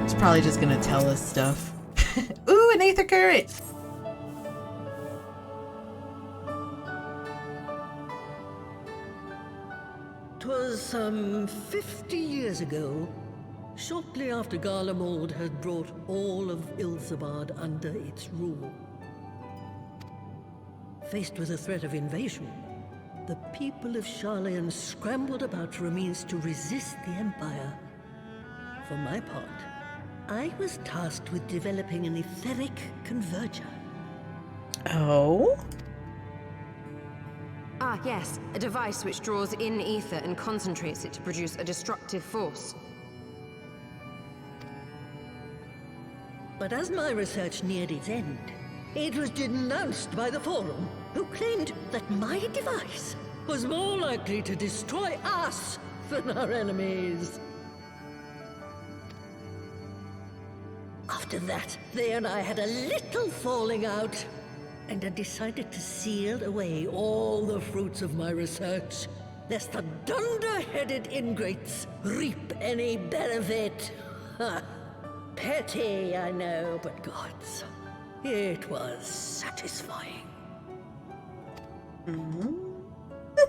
It's probably just gonna tell us stuff. Ooh, an aether current! 'Twas some 50 years ago, shortly after Garlemald had brought all of Ilzabad under its rule. Faced with the threat of invasion, the people of Sharlayan scrambled about for a means to resist the Empire. For my part, I was tasked with developing an etheric converger. Oh? Ah, yes. A device which draws in ether and concentrates it to produce a destructive force. But as my research neared its end, it was denounced by the Forum, who claimed that my device was more likely to destroy us than our enemies. After that, they and I had a little falling out, and I decided to seal away all the fruits of my research, lest the dunder-headed ingrates reap any benefit. Ha! Petty, I know, but gods, it was satisfying.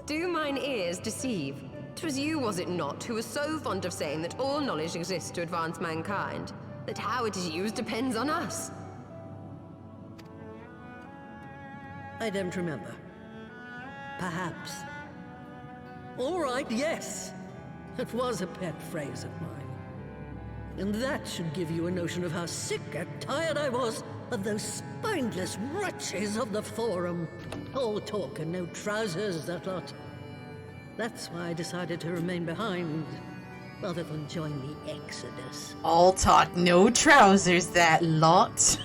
Do mine ears deceive? 'Twas you, was it not, who was so fond of saying that all knowledge exists to advance mankind? That how it is used depends on us? I don't remember. Perhaps. All right, yes. It was a pet phrase of mine. And that should give you a notion of how sick and tired I was of those spineless wretches of the Forum. All talk and no trousers, that lot. That's why I decided to remain behind, rather than join the Exodus. All talk, no trousers, that lot.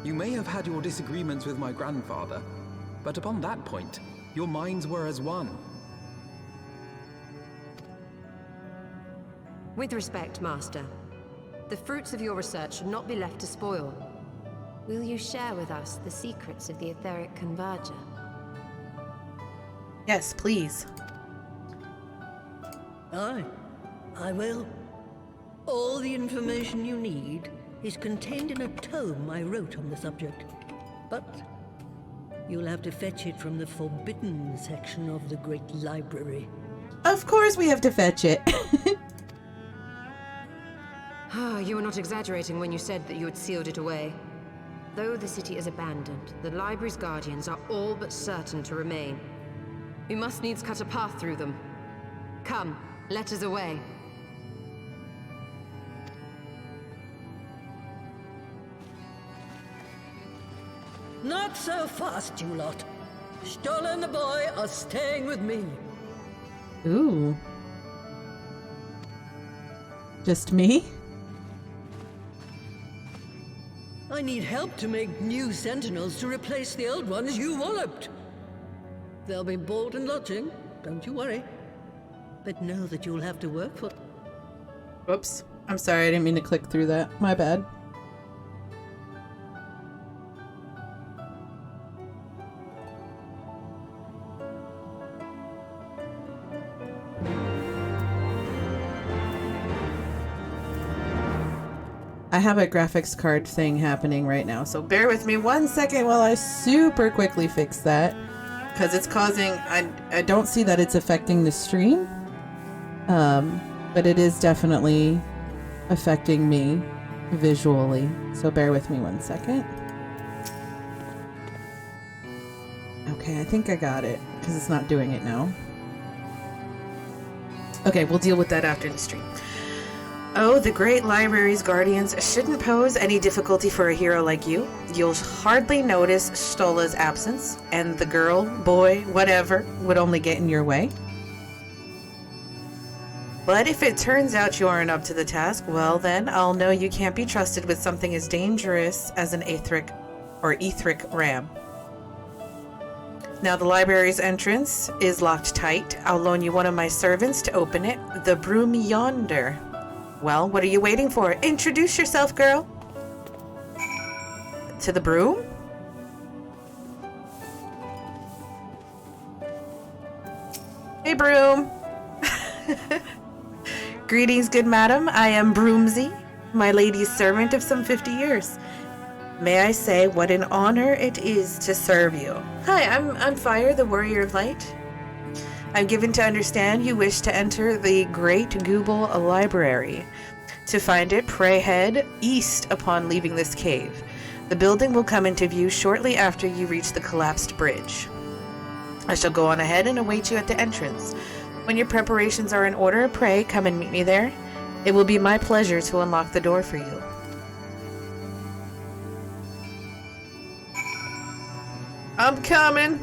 You may have had your disagreements with my grandfather, but upon that point, your minds were as one. With respect, Master, the fruits of your research should not be left to spoil. Will you share with us the secrets of the etheric converger? Yes, please. Aye, I will. All the information you need, is contained in a tome I wrote on the subject. But you'll have to fetch it from the forbidden section of the Great Library. Of course we have to fetch it. You were not exaggerating when you said that you had sealed it away. Though the city is abandoned, the library's guardians are all but certain to remain. We must needs cut a path through them. Come, let us away. Not so fast, you lot. Stola and the boy are staying with me. Ooh. Just me? I need help to make new sentinels to replace the old ones you walloped. They'll be board and lodging, don't you worry. But know that you'll have to work for... Whoops. I'm sorry, I didn't mean to click through that. My bad. I have a graphics card thing happening right now, so bear with me 1 second while I super quickly fix that. Because it's causing... I don't see that it's affecting the stream. But it is definitely affecting me visually. So bear with me 1 second. Okay, I think I got it. Because it's not doing it now. Okay, we'll deal with that after the stream. Oh, the Great Library's guardians shouldn't pose any difficulty for a hero like you. You'll hardly notice Stola's absence, and the girl, boy, whatever, would only get in your way. But if it turns out you aren't up to the task, well then, I'll know you can't be trusted with something as dangerous as an etheric ram. Now the library's entrance is locked tight. I'll loan you one of my servants to open it. The broom yonder. Well, what are you waiting for? Introduce yourself, girl. To the broom? Hey, broom. Greetings, good madam. I am Broomsy, my lady's servant of some 50 years. May I say what an honor it is to serve you. Hi, I'm Fire, the Warrior of Light. I'm given to understand you wish to enter the Great Gubal Library. To find it, pray head east upon leaving this cave. The building will come into view shortly after you reach the collapsed bridge. I shall go on ahead and await you at the entrance. When your preparations are in order, pray come and meet me there. It will be my pleasure to unlock the door for you. I'm coming.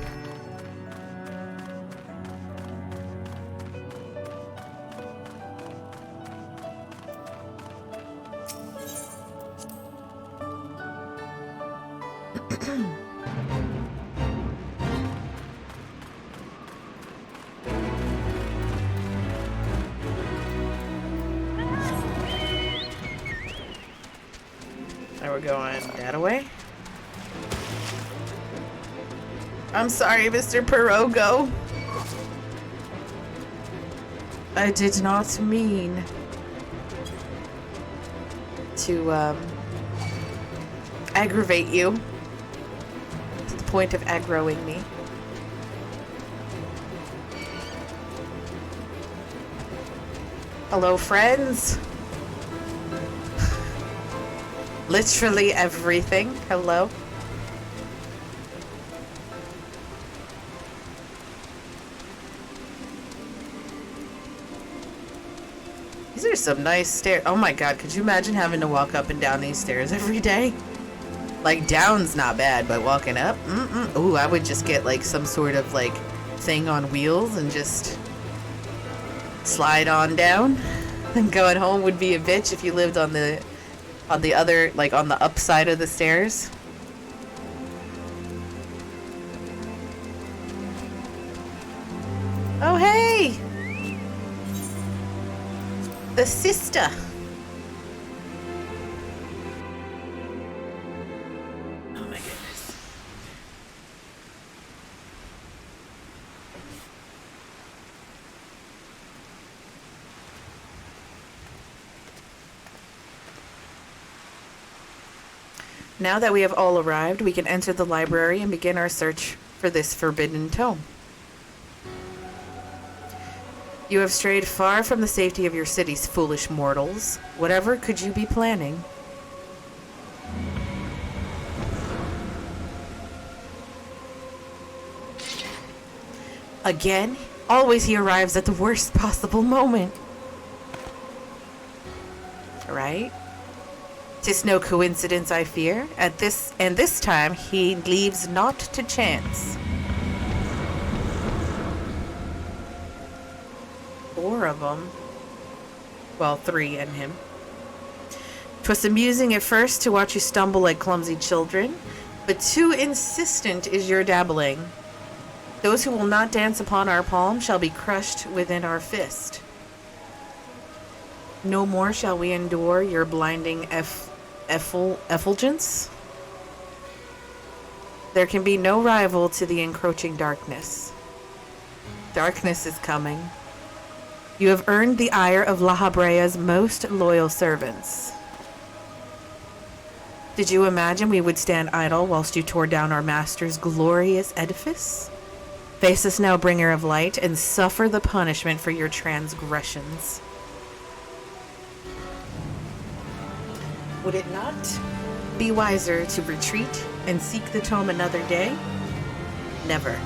Now we're going that way. I'm sorry, Mr. Pirogo. I did not mean to aggravate you to the point of aggroing me. Hello, friends. Literally everything. Hello. These are some nice stairs. Oh my god, could you imagine having to walk up and down these stairs every day? Like, down's not bad, but walking up? Ooh, I would just get like some sort of like thing on wheels and just slide on down. And going home would be a bitch if you lived on the other, like on the up side of the stairs. Oh hey! The sister! Oh my goodness. Now that we have all arrived, we can enter the library and begin our search for this forbidden tome. You have strayed far from the safety of your cities, foolish mortals. Whatever could you be planning? Again? Always he arrives at the worst possible moment. Right? 'Tis no coincidence, I fear. This time he leaves naught to chance. 4 of them. Well, 3 and him. 'Twas amusing at first to watch you stumble like clumsy children, but too insistent is your dabbling. Those who will not dance upon our palm shall be crushed within our fist. No more shall we endure your blinding effulgence. There can be no rival to the encroaching darkness. Darkness is coming. You have earned the ire of La Habrea's most loyal servants. Did you imagine we would stand idle whilst you tore down our master's glorious edifice? Face us now, bringer of light, and suffer the punishment for your transgressions. Would it not be wiser to retreat and seek the tome another day? Never.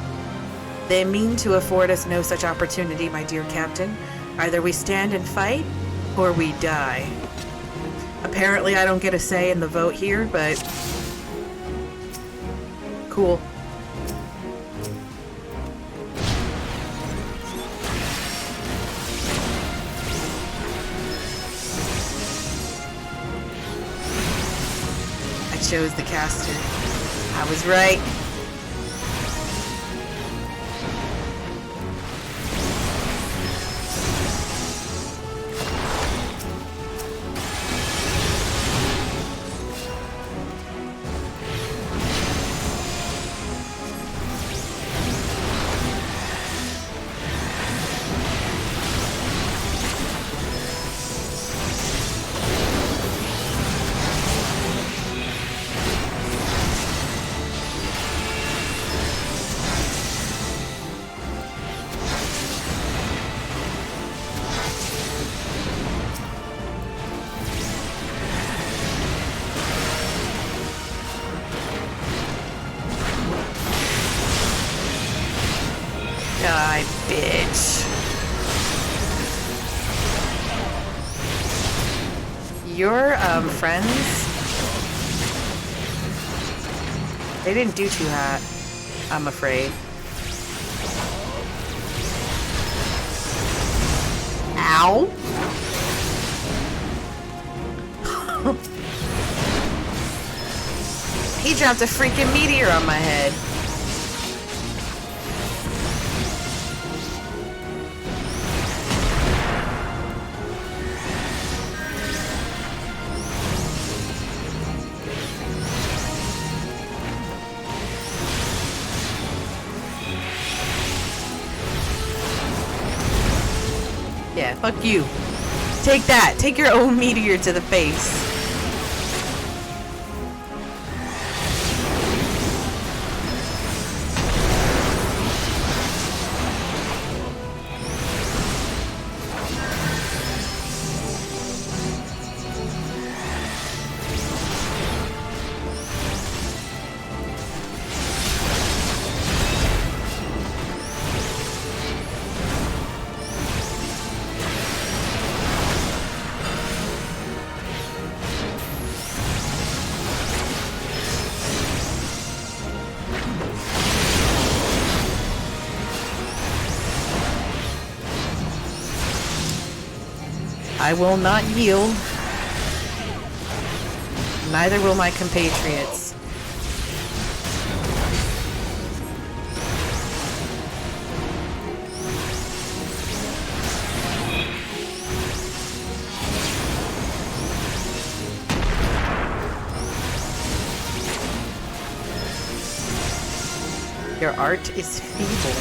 They mean to afford us no such opportunity, my dear captain. Either we stand and fight, or we die. Apparently I don't get a say in the vote here, but... cool. I chose the caster. I was right. Die, bitch. Your, friends, they didn't do too hot, I'm afraid. Ow. He dropped a freaking meteor on my head. Yeah, fuck you. Take that. Take your own meteor to the face. I will not yield. Neither will my compatriots. Your art is feeble.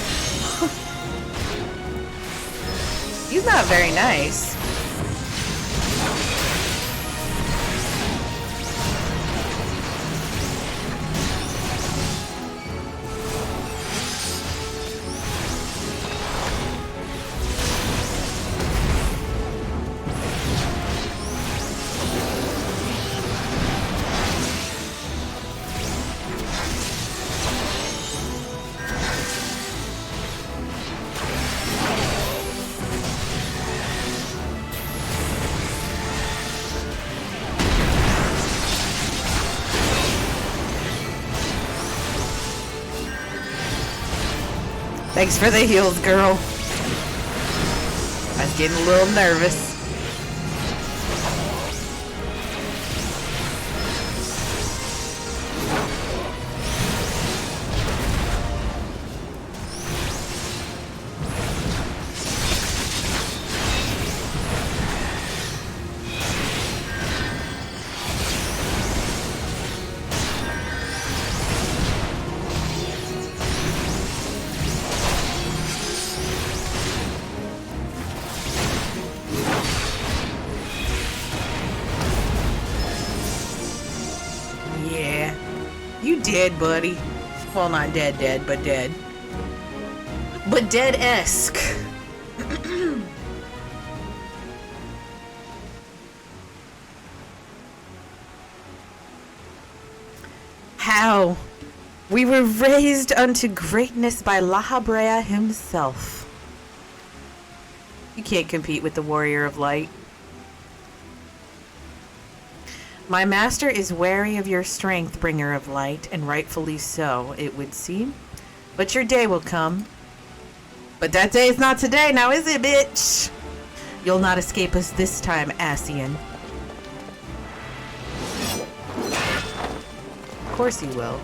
He's not very nice. Thanks for the heals, girl. I was getting a little nervous. Dead, buddy. Well, not dead, but dead. But dead-esque. How? We were raised unto greatness by Lahabrea himself. You can't compete with the Warrior of Light. My master is wary of your strength, Bringer of Light, and rightfully so, it would seem. But your day will come. But that day is not today, now is it, bitch? You'll not escape us this time, Ascian. Of course you will.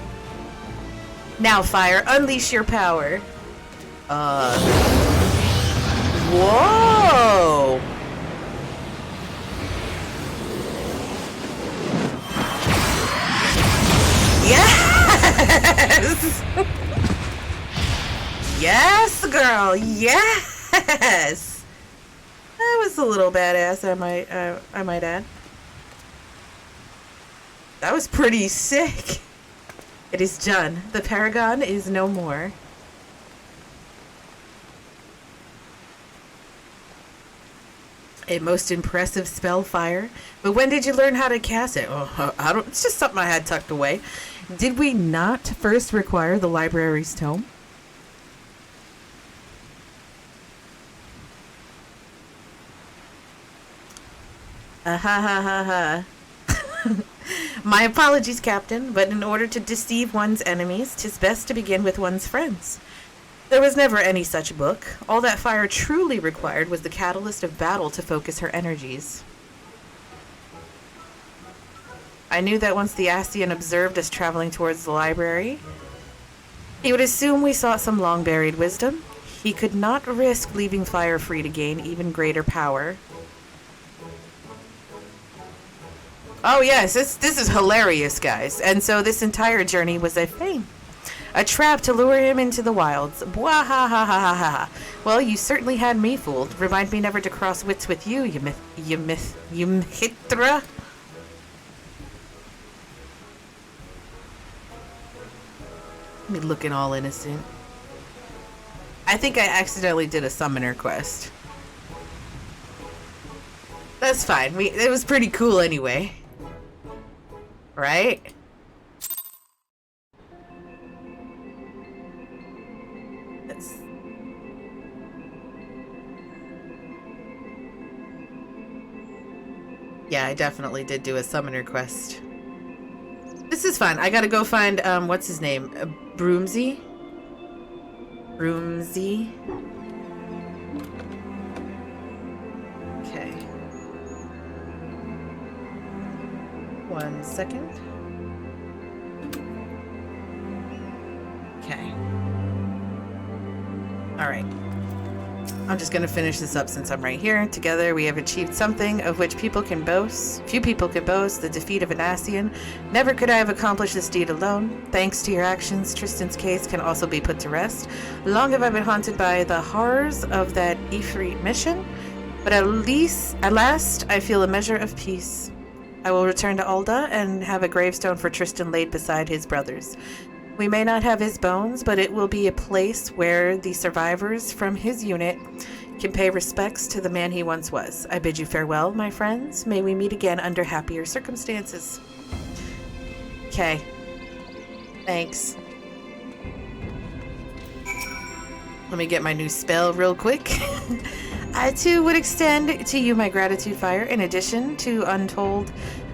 Now, Fire, unleash your power. Whoa! Yes! Yes, girl. Yes. That was a little badass. I might add. That was pretty sick. It is done. The Paragon is no more. A most impressive spell, Fire. But when did you learn how to cast it? Oh, I don't. It's just something I had tucked away. Did we not first require the library's tome? Ha ha ha ha. My apologies, Captain, but in order to deceive one's enemies, 'tis best to begin with one's friends. There was never any such book. All that Fire truly required was the catalyst of battle to focus her energies. I knew that once the Ascian observed us traveling towards the library, he would assume we sought some long-buried wisdom. He could not risk leaving Fire free to gain even greater power. Oh yes, this is hilarious, guys. And so this entire journey was a feint. A trap to lure him into the wilds. Bwah ha ha ha ha ha. Well, you certainly had me fooled. Remind me never to cross wits with you, you Mithra. Me looking all innocent. I think I accidentally did a summoner quest. That's fine. It was pretty cool anyway. Right? Yeah, I definitely did do a summoner quest. This is fun. I gotta go find, what's his name? Broomsy? Broomsy? Okay. 1 second. Okay. Alright. I'm just going to finish this up since I'm right here. Together we have achieved something of which people can boast. Few people can boast, the defeat of an Ascian. Never could I have accomplished this deed alone. Thanks to your actions, Tristan's case can also be put to rest. Long have I been haunted by the horrors of that Ifrit mission, but at last, I feel a measure of peace. I will return to Ul'dah and have a gravestone for Tristan laid beside his brothers. We may not have his bones, but it will be a place where the survivors from his unit can pay respects to the man he once was. I bid you farewell, my friends. May we meet again under happier circumstances. Okay. Thanks. Let me get my new spell real quick. I too would extend to you my gratitude, Fire, in addition to untold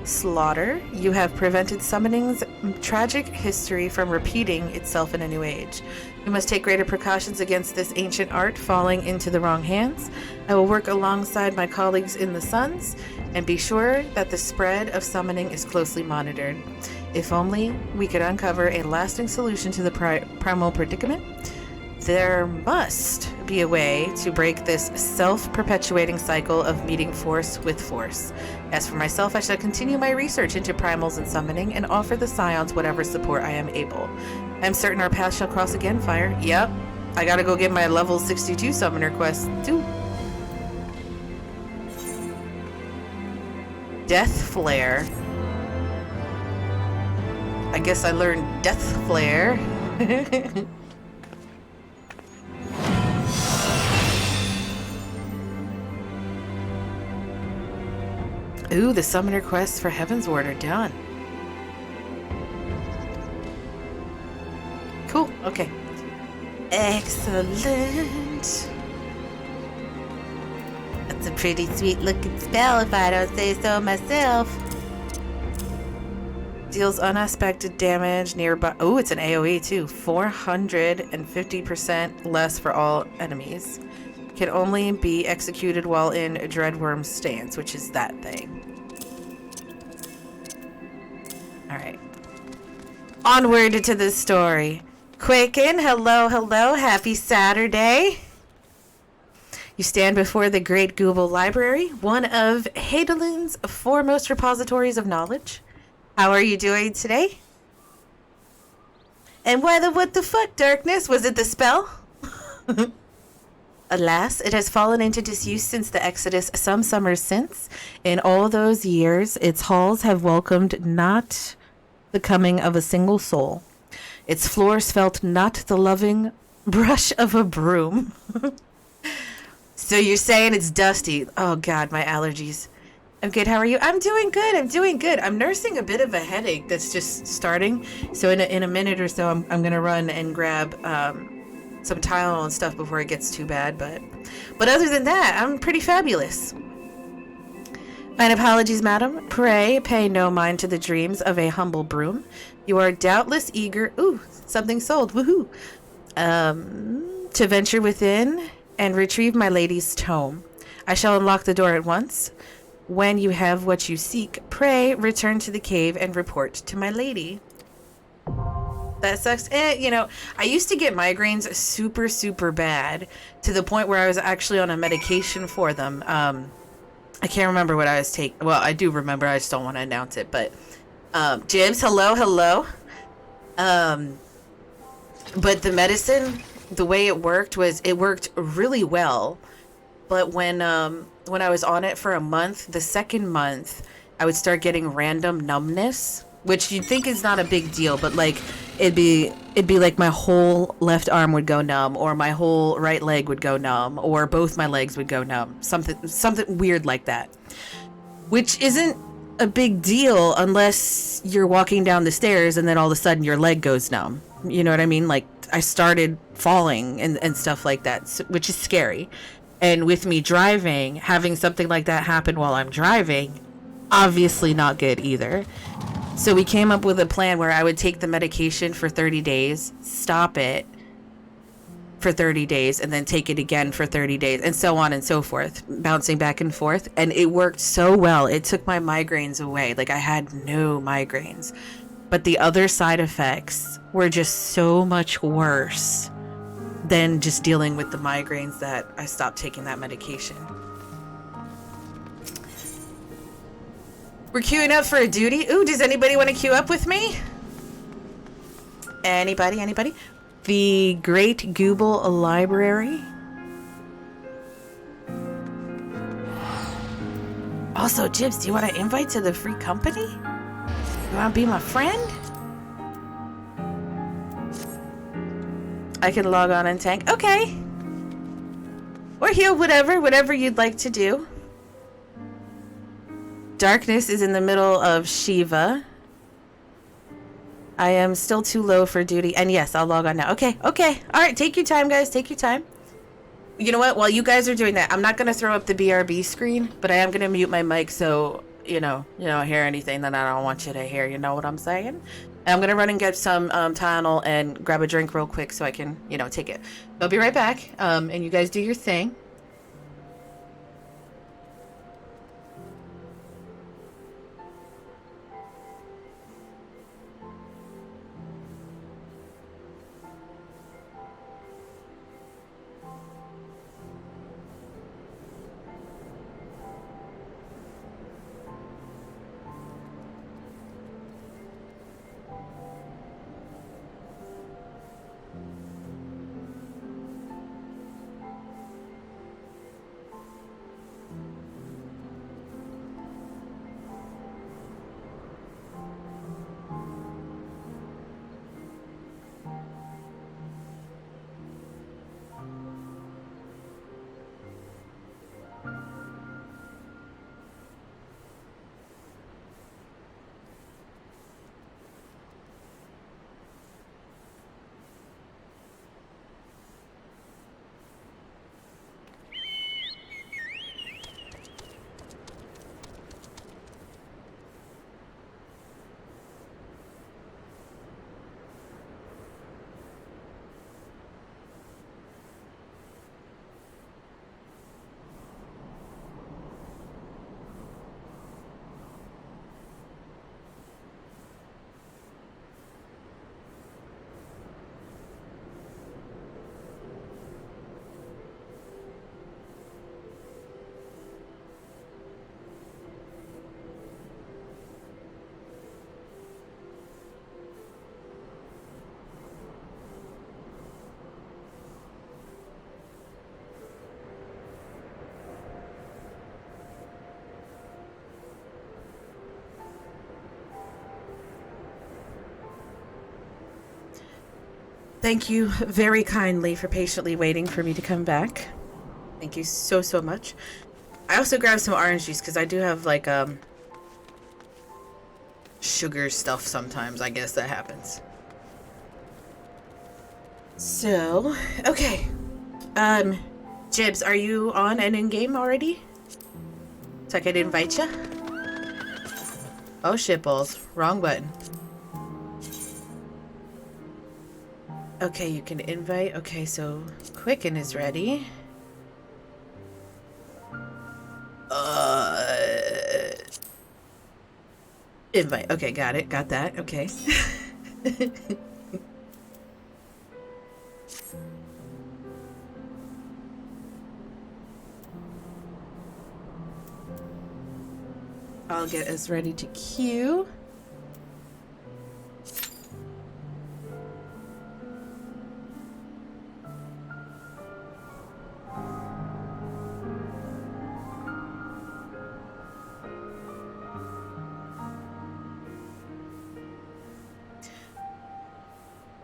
slaughter. You have prevented summoning's tragic history from repeating itself in a new age. You must take greater precautions against this ancient art falling into the wrong hands. I will work alongside my colleagues in the Suns and be sure that the spread of summoning is closely monitored. If only we could uncover a lasting solution to the primal predicament. There must be a way to break this self-perpetuating cycle of meeting force with force. As for myself, I shall continue my research into primals and summoning and offer the Scions whatever support I am able. I'm certain our paths shall cross again, Fire. Yep, I gotta go get my level 62 summoner quest too. Death Flare. I guess I learned Death Flare. Ooh, the summoner quest for Heaven's Ward are done. Cool, okay. Excellent. That's a pretty sweet looking spell if I don't say so myself. Deals unexpected damage nearby. Oh, it's an AoE too. 450% less for all enemies. Can only be executed while in Dreadworm stance, which is that thing. Alright. Onward to the story. Quicken, hello, hello, happy Saturday. You stand before the Great Gubal Library, one of Hadelin's foremost repositories of knowledge. How are you doing today? And what the fuck, darkness? Was it the spell? Alas, it has fallen into disuse since the Exodus some summers since. In all those years, its halls have welcomed not the coming of a single soul. Its floors felt not the loving brush of a broom. So you're saying it's dusty. Oh God, my allergies. I'm good, how are you? I'm doing good, I'm doing good. I'm nursing a bit of a headache that's just starting. So in a minute or so, I'm gonna run and grab some Tylenol and stuff before it gets too bad, but other than that, I'm pretty fabulous. Mine apologies, madam. Pray pay no mind to the dreams of a humble broom. You are doubtless eager, ooh, something sold, woohoo, to venture within and retrieve my lady's tome. I shall unlock the door at once. When you have what you seek, pray return to the cave and report to my lady. That sucks. You know, I used to get migraines super, super bad to the point where I was actually on a medication for them. I can't remember what I was taking. Well, I do remember. I just don't want to announce it. But, Jibs, hello, hello. But the medicine, the way it worked was it worked really well. But when I was on it for a month, the second month, I would start getting random numbness, which you'd think is not a big deal, but like it'd be like my whole left arm would go numb, or my whole right leg would go numb, or both my legs would go numb, something weird like that, which isn't a big deal unless you're walking down the stairs and then all of a sudden your leg goes numb. You know what I mean? Like I started falling and stuff like that, which is scary. And with me driving, having something like that happen while I'm driving, obviously not good either. So we came up with a plan where I would take the medication for 30 days, stop it for 30 days, and then take it again for 30 days, and so on and so forth, bouncing back and forth. And it worked so well. It took my migraines away. Like I had no migraines. But the other side effects were just so much worse than just dealing with the migraines that I stopped taking that medication. We're queuing up for a duty. Ooh, does anybody want to queue up with me? Anybody? The Great Gubal Library. Also, Jibs, do you want to invite to the free company? You want to be my friend? I can log on and tank. Okay. Or heal, whatever you'd like to do. Darkness is in the middle of Shiva. I am still too low for duty. And yes, I'll log on now. Okay. All right, take your time, guys. Take your time. You know what? While you guys are doing that, I'm not going to throw up the BRB screen, but I am going to mute my mic so you don't hear anything that I don't want you to hear. You know what I'm saying? And I'm gonna run and get some Tylenol and grab a drink real quick so I can, take it. I'll be right back. And you guys do your thing. Thank you very kindly for patiently waiting for me to come back. Thank you so, so much. I also grabbed some orange juice because I do have like sugar stuff sometimes. I guess that happens. So, okay. Jibs, are you on and in game already? So I could invite you? Oh shit balls. Wrong button. Okay, you can invite. Okay, so Quicken is ready. Invite. Okay, got it. Got that. Okay. I'll get us ready to queue.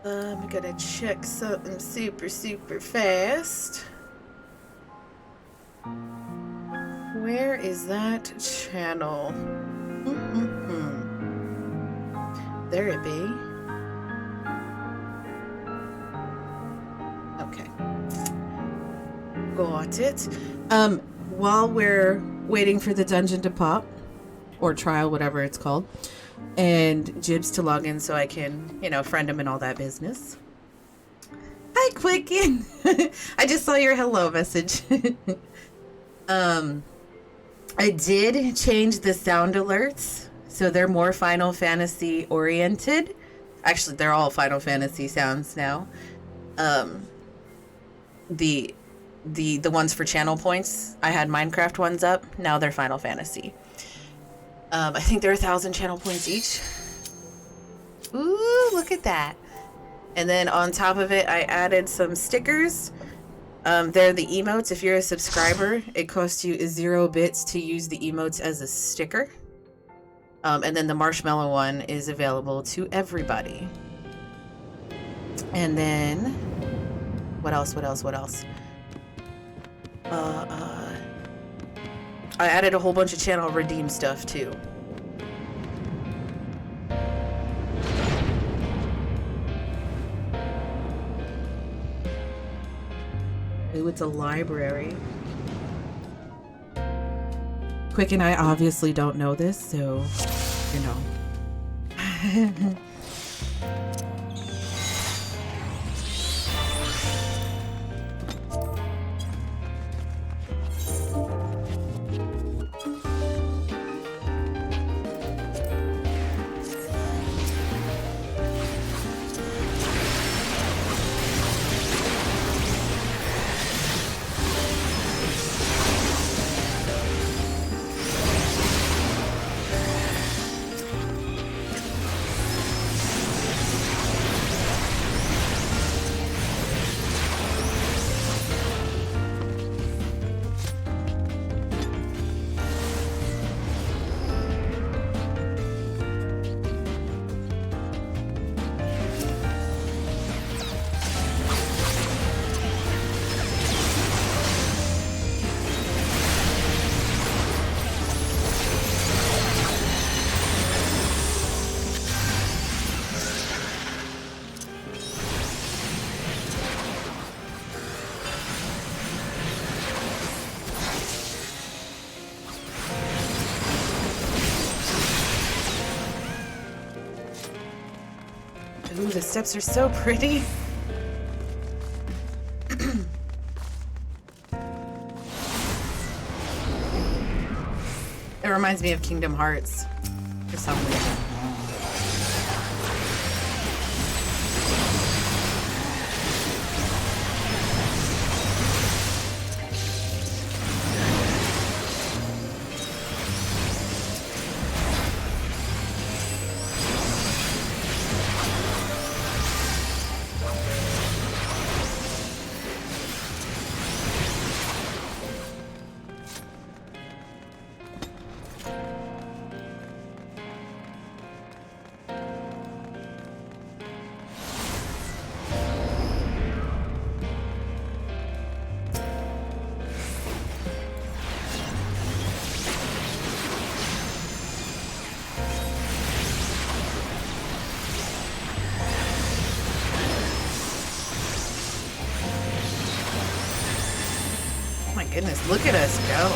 I'm gonna check something super, super fast. Where is that channel? There it be. Okay. Got it. While we're waiting for the dungeon to pop, or trial, whatever it's called, and Jibs to log in so I can, friend him and all that business. Hi, Quicken! I just saw your hello message. I did change the sound alerts, so they're more Final Fantasy oriented. Actually, they're all Final Fantasy sounds now. The ones for channel points, I had Minecraft ones up. Now they're Final Fantasy. I think they're 1,000 channel points each. Ooh, look at that. And then on top of it, I added some stickers. They're the emotes. If you're a subscriber, it costs you 0 bits to use the emotes as a sticker. And then the marshmallow one is available to everybody. And then, what else? I added a whole bunch of channel redeem stuff too. Ooh, it's a library. Quick and I obviously don't know this, so, you know. Ooh, the steps are so pretty. It reminds me of Kingdom Hearts for some reason. Goodness, look at us go.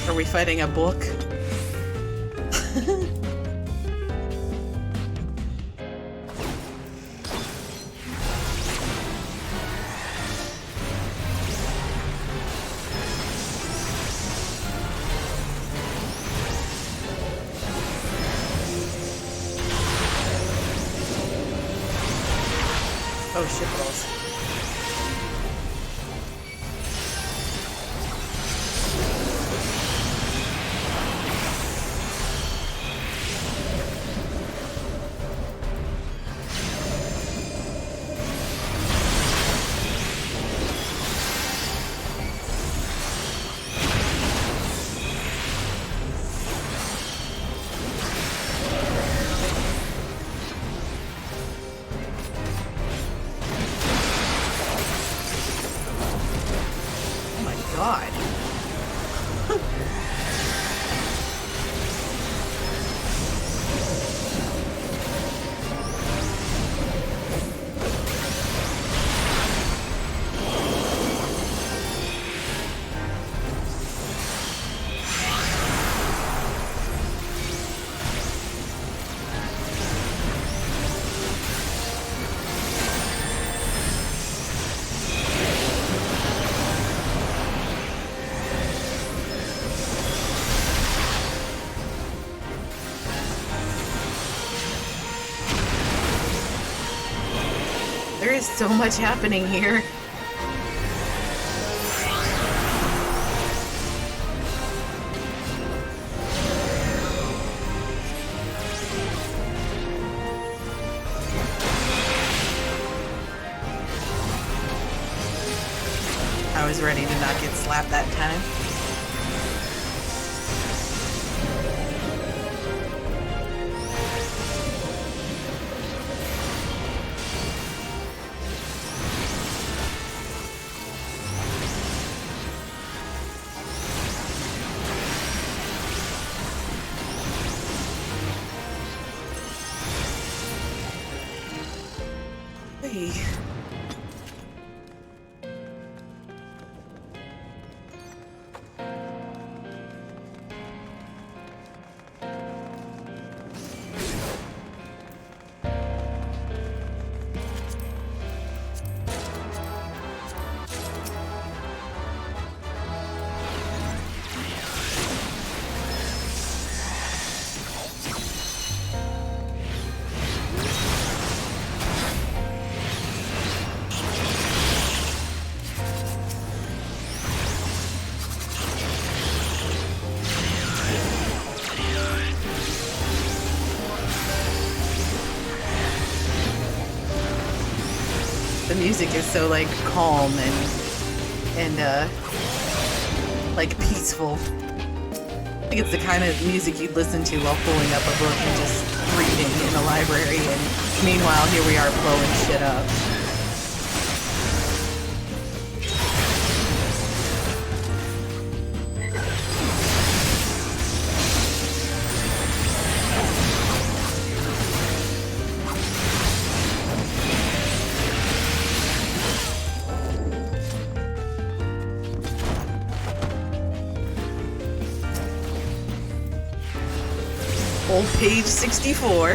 Are we fighting a book? Oh, shit balls. God. There is so much happening here. was ready to not get slapped that time. Hey. The music is so like calm and like peaceful. I think it's the kind of music you'd listen to while pulling up a book and just reading in the library, and meanwhile here we are blowing shit up. Old page 64.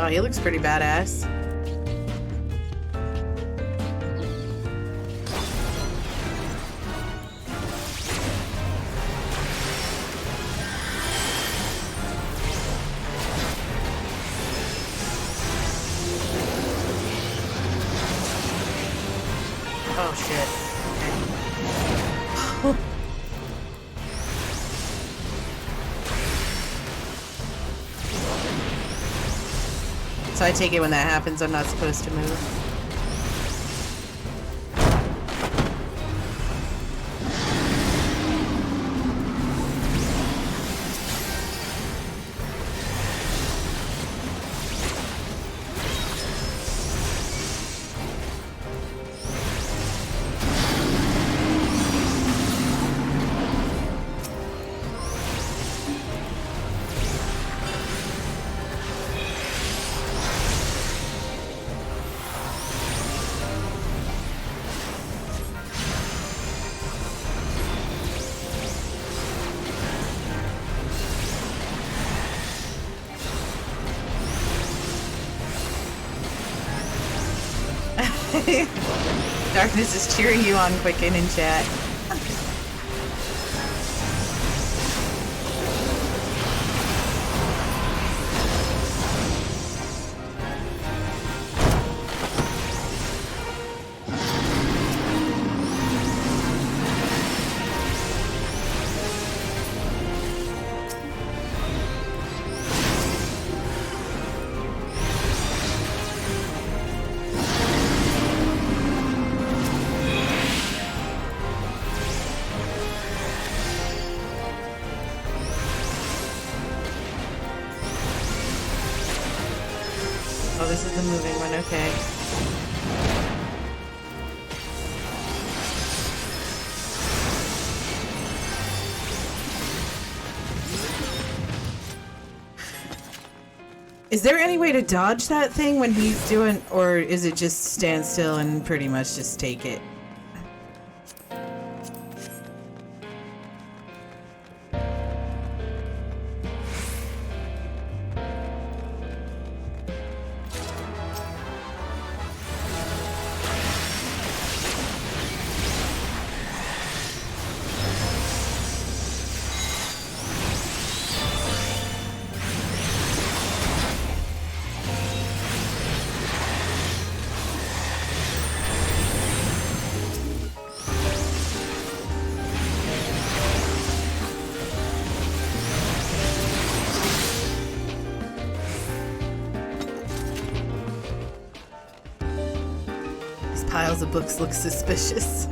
Oh, he looks pretty badass. Oh shit. Okay. So I take it when that happens, I'm not supposed to move. Darkness is cheering you on, Quicken, in chat. This is the moving one, okay. Is there any way to dodge that thing when he's doing, or is it just stand still and pretty much just take it? Piles of books look suspicious.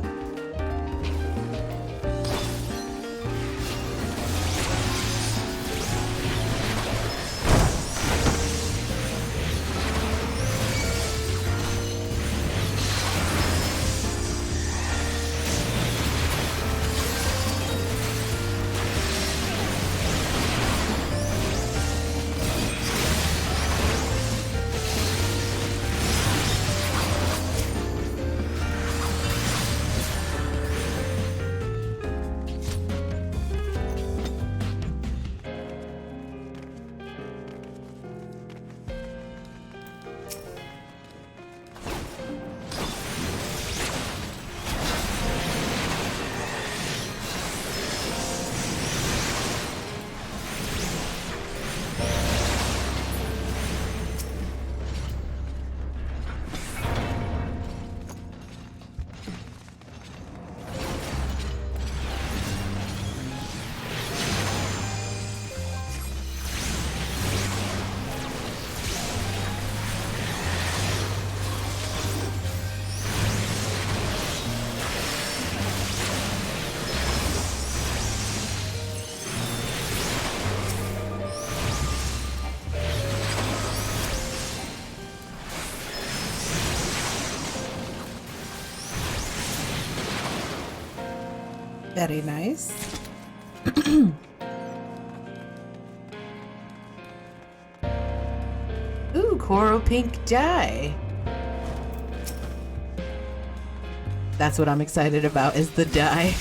Very nice. Ooh, coral pink dye. That's what I'm excited about, is the dye.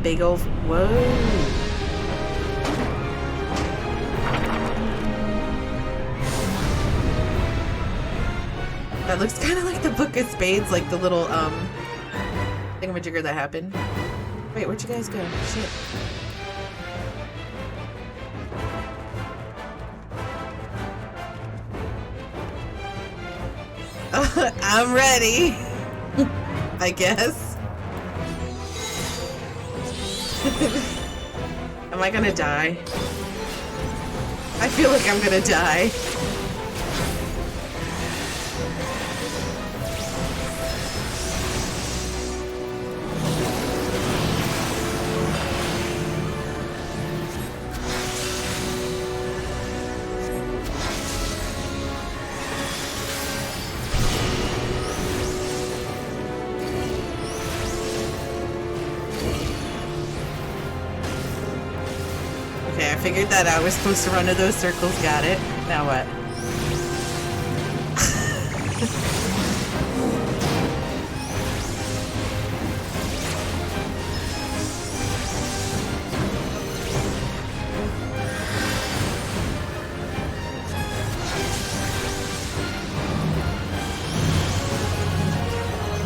Big old, whoa. That looks kind of like the Book of Spades, like the little, thingamajigger that happened. Wait, where'd you guys go? Shit. I'm ready. I guess. Am I gonna die? I feel like I'm gonna die. figured that out. We're supposed to run to those circles. Got it. Now what?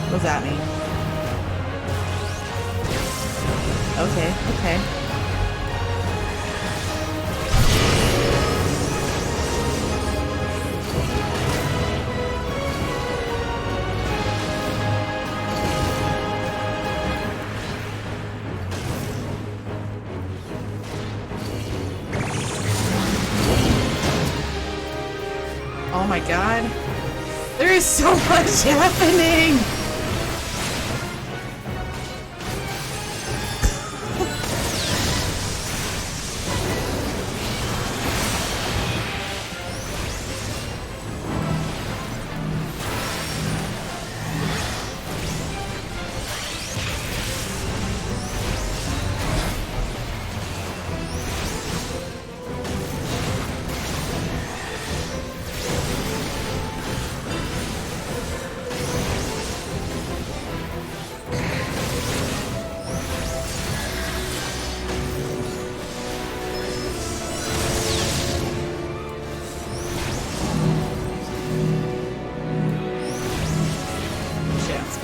What does that mean? Okay, okay. Oh my god. There is so much happening!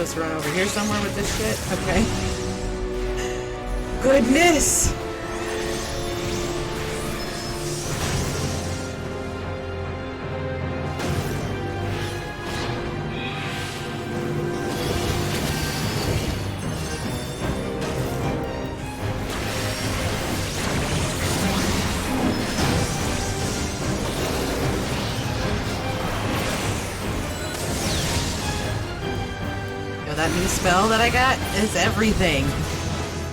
To run over here somewhere with this shit? Okay. Goodness! That new spell that I got is everything.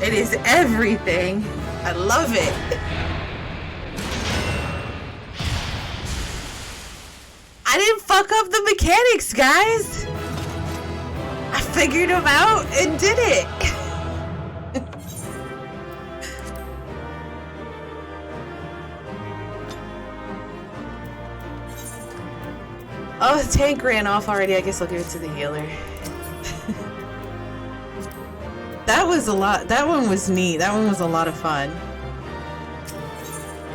It is everything. I love it. I didn't fuck up the mechanics, guys. I figured them out and did it. Oh, the tank ran off already. I guess I'll give it to the healer. That was a lot. That one was neat. That one was a lot of fun.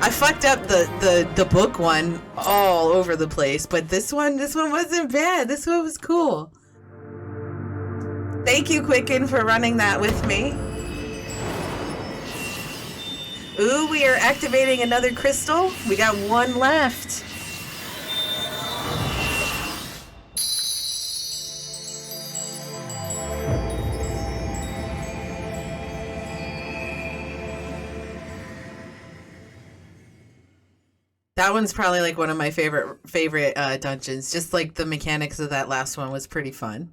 I fucked up the book one all over the place, but this one wasn't bad. This one was cool. Thank you, Quicken, for running that with me. Ooh, we are activating another crystal. We got one left. That one's probably like one of my favorite dungeons. Just like the mechanics of that last one was pretty fun.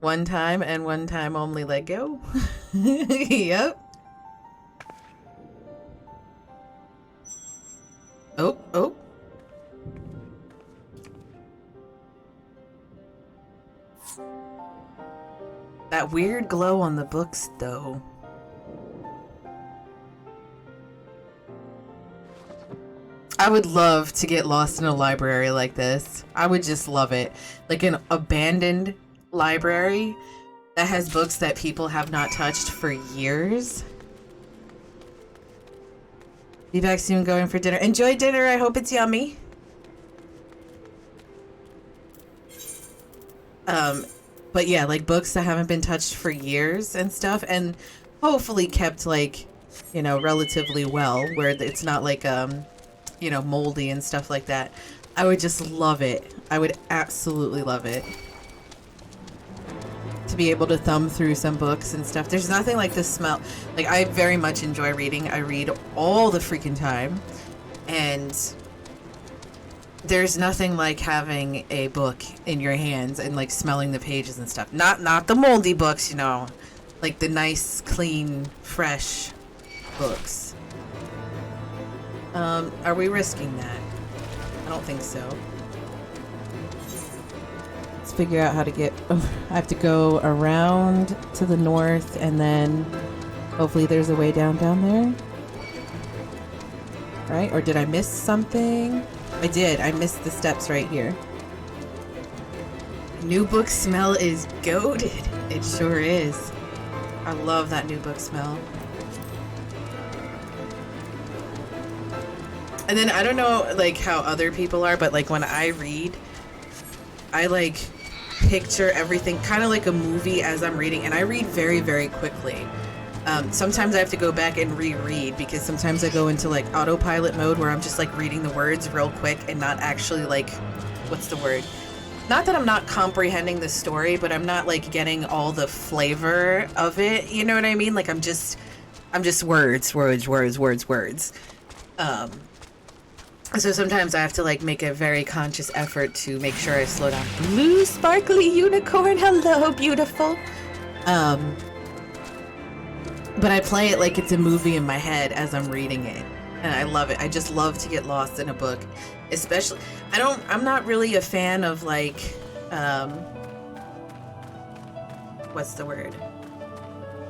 One time and one time only, let go. Yep. Oh, oh. That weird glow on the books, though. I would love to get lost in a library like this. I would just love it. Like an abandoned library that has books that people have not touched for years. Be back soon, going for dinner. Enjoy dinner. I hope it's yummy. But yeah, like books that haven't been touched for years and stuff, and hopefully kept like, you know, relatively well, where it's not like you know, moldy and stuff like that. I would just love it. I would absolutely love it. To be able to thumb through some books and stuff. There's nothing like the smell. Like, I very much enjoy reading. I read all the freaking time. And there's nothing like having a book in your hands and like smelling the pages and stuff. Not the moldy books, you know. Like the nice, clean, fresh books. Are we risking that? I don't think so. Let's figure out how to get... Oh, I have to go around to the north and then Hopefully there's a way down there. Right? Or did I miss something? I did. I missed the steps right here. New book smell is goated. It sure is. I love that new book smell. And then I don't know like how other people are, but like when I read, I like picture everything kind of like a movie as I'm reading, and I read very, very quickly. Sometimes I have to go back and reread because sometimes I go into like autopilot mode where I'm just like reading the words real quick and not actually like, what's the word? Not that I'm not comprehending the story, but I'm not like getting all the flavor of it. You know what I mean? Like I'm just words. So sometimes I have to like make a very conscious effort to make sure I slow down. Blue sparkly unicorn, hello beautiful. But I play it like it's a movie in my head as I'm reading it. And I love it. I just love to get lost in a book. Especially, I'm not really a fan of like, what's the word?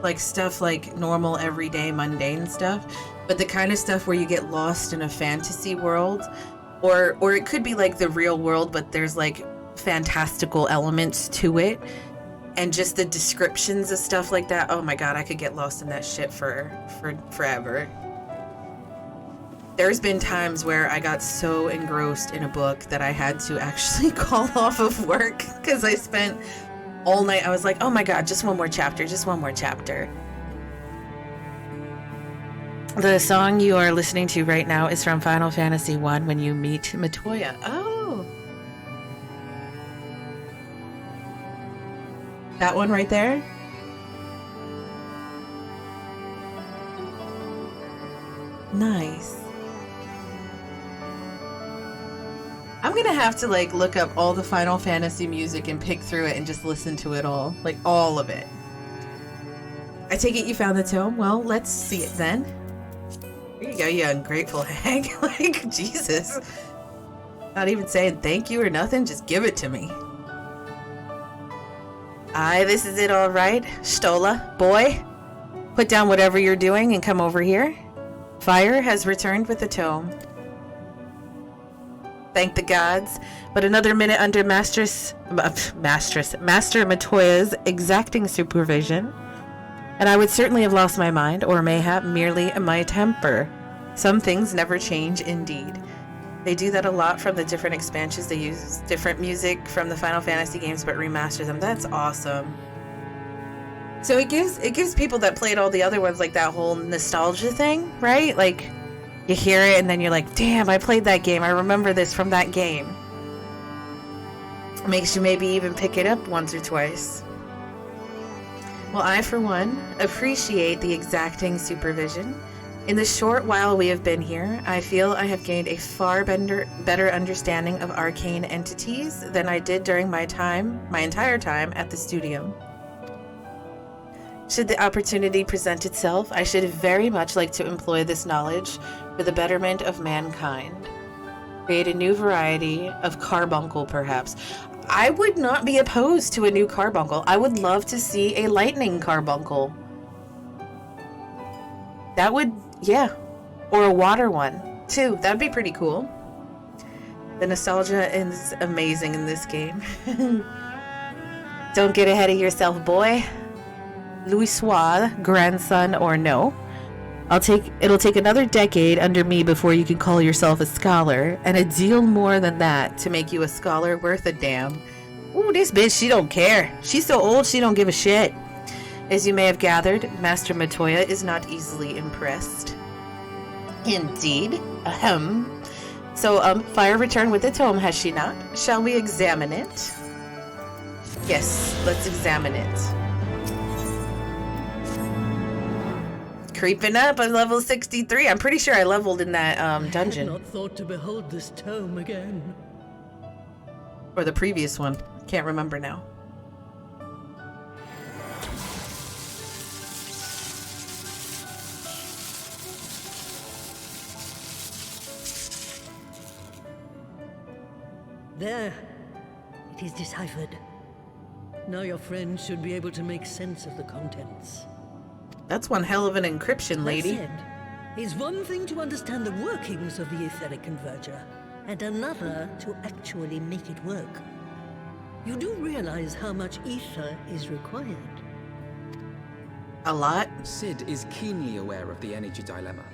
Like stuff like normal, everyday, mundane stuff. But the kind of stuff where you get lost in a fantasy world, or it could be like the real world, but there's like fantastical elements to it. And just the descriptions of stuff like that. Oh my God, I could get lost in that shit for forever. There's been times where I got so engrossed in a book that I had to actually call off of work because I spent all night. I was like, oh my God, just one more chapter, just one more chapter. The song you are listening to right now is from Final Fantasy I, When You Meet Matoya. Oh. That one right there? Nice. I'm gonna have to like look up all the Final Fantasy music and pick through it and just listen to it all. Like all of it. I take it you found the tome? Well, let's see it then. Here you go, you ungrateful hag. Like, Jesus. Not even saying thank you or nothing, just give it to me. Aye, this is it, all right. Stola, boy, put down whatever you're doing and come over here. Fire has returned with the tome. Thank the gods. But another minute under Master Matoya's exacting supervision, and I would certainly have lost my mind, or mayhap merely my temper. Some things never change, indeed. They do that a lot from the different expansions. They use different music from the Final Fantasy games, but remaster them. That's awesome. So it gives people that played all the other ones like that whole nostalgia thing, right? Like you hear it and then you're like, damn, I played that game. I remember this from that game. It makes you maybe even pick it up once or twice. Well, I, for one, appreciate the exacting supervision. In the short while we have been here, I feel I have gained a far better understanding of arcane entities than I did during my entire time at the studio. Should the opportunity present itself, I should very much like to employ this knowledge for the betterment of mankind. Create a new variety of carbuncle, perhaps. I would not be opposed to a new carbuncle. I would love to see a lightning carbuncle. That would, yeah. Or a water one, too. That'd be pretty cool. The nostalgia is amazing in this game. Don't get ahead of yourself, boy. Louis Suave, grandson or no. It'll take another decade under me before you can call yourself a scholar, and a deal more than that to make you a scholar worth a damn. Ooh, this bitch, she don't care. She's so old, she don't give a shit. As you may have gathered, Master Matoya is not easily impressed. Indeed. Ahem. So, Fire returned with the tome, has she not? Shall we examine it? Yes, let's examine it. Creeping up on level 63. I'm pretty sure I leveled in that dungeon. I had not thought to behold this tome again. Or the previous one. Can't remember now. There. It is deciphered. Now your friend should be able to make sense of the contents. That's one hell of an encryption, lady. That said, it's one thing to understand the workings of the etheric converger, and another to actually make it work. You do realize how much ether is required? A lot. Sid is keenly aware of the energy dilemma.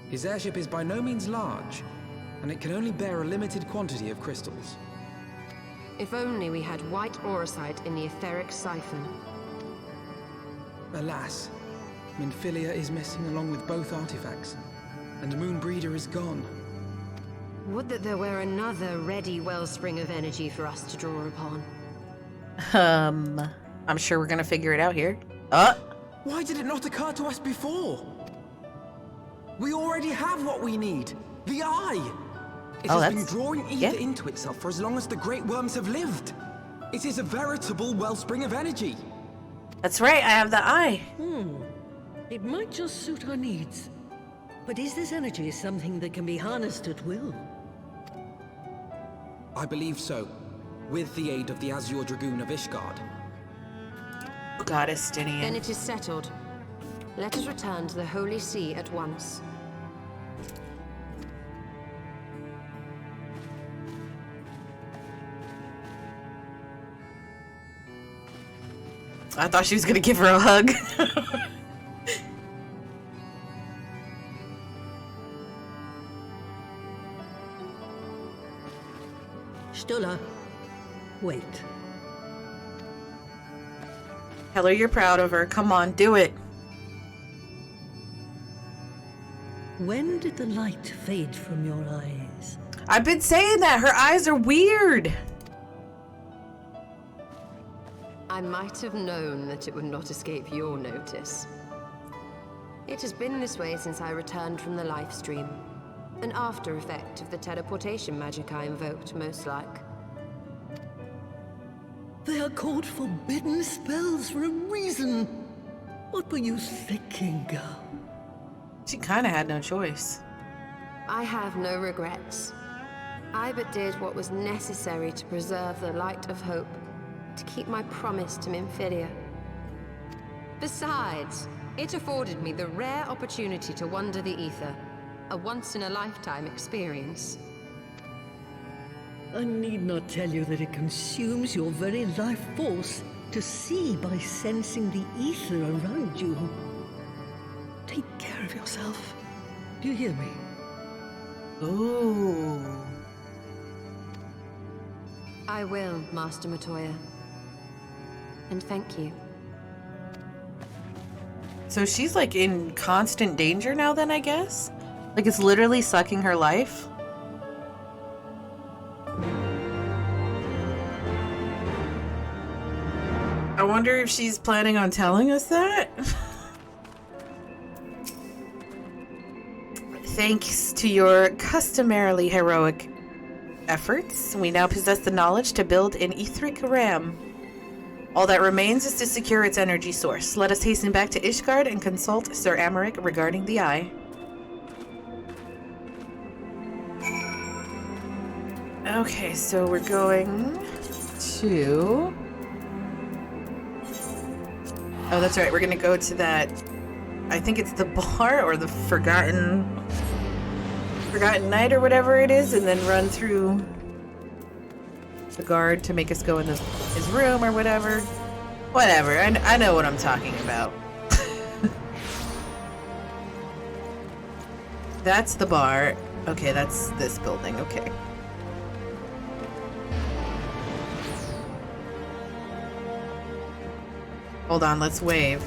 His airship is by no means large, and it can only bear a limited quantity of crystals. If only we had white aurosite in the etheric siphon. Alas, Minfilia is missing along with both artifacts, and Moonbreeder is gone. Would that there were another ready wellspring of energy for us to draw upon. I'm sure we're gonna figure it out here. Why did it not occur to us before? We already have what we need. The Eye! It has been drawing ether into itself for as long as the Great Worms have lived. It is a veritable wellspring of energy. That's right, I have the Eye. It might just suit our needs. But is this energy something that can be harnessed at will? I believe so, with the aid of the Azure Dragoon of Ishgard. Goddess Then Stinian. it is settled. Let us return to the Holy See at once. I thought she was gonna give her a hug. Stola, wait. Tell her you're proud of her. Come on, do it. When did the light fade from your eyes? I've been saying that. Her eyes are weird. I might have known that it would not escape your notice. It has been this way since I returned from the life stream. An after effect of the teleportation magic I invoked, most like. They are called forbidden spells for a reason. What were you thinking, girl? She kind of had no choice. I have no regrets. I but did what was necessary to preserve the light of hope, to keep my promise to Minfilia. Besides, it afforded me the rare opportunity to wander the ether, a once-in-a-lifetime experience. I need not tell you that it consumes your very life force to see by sensing the ether around you. Take care of yourself. Do you hear me? Ooh. I will, Master Matoya. And thank you. So she's like in constant danger now then, I guess? Like it's literally sucking her life? I wonder if she's planning on telling us that? Thanks to your customarily heroic efforts, we now possess the knowledge to build an etheric ram. All that remains is to secure its energy source. Let us hasten back to Ishgard and consult Sir Amaric regarding the Eye. Okay, so we're going to... Oh, that's right. We're going to go to that... I think it's the bar or the Forgotten Night or whatever it is, and then run through the guard to make us go in his room or whatever. Whatever. I know what I'm talking about. That's the bar. Okay, that's this building. Okay. Hold on, let's wave.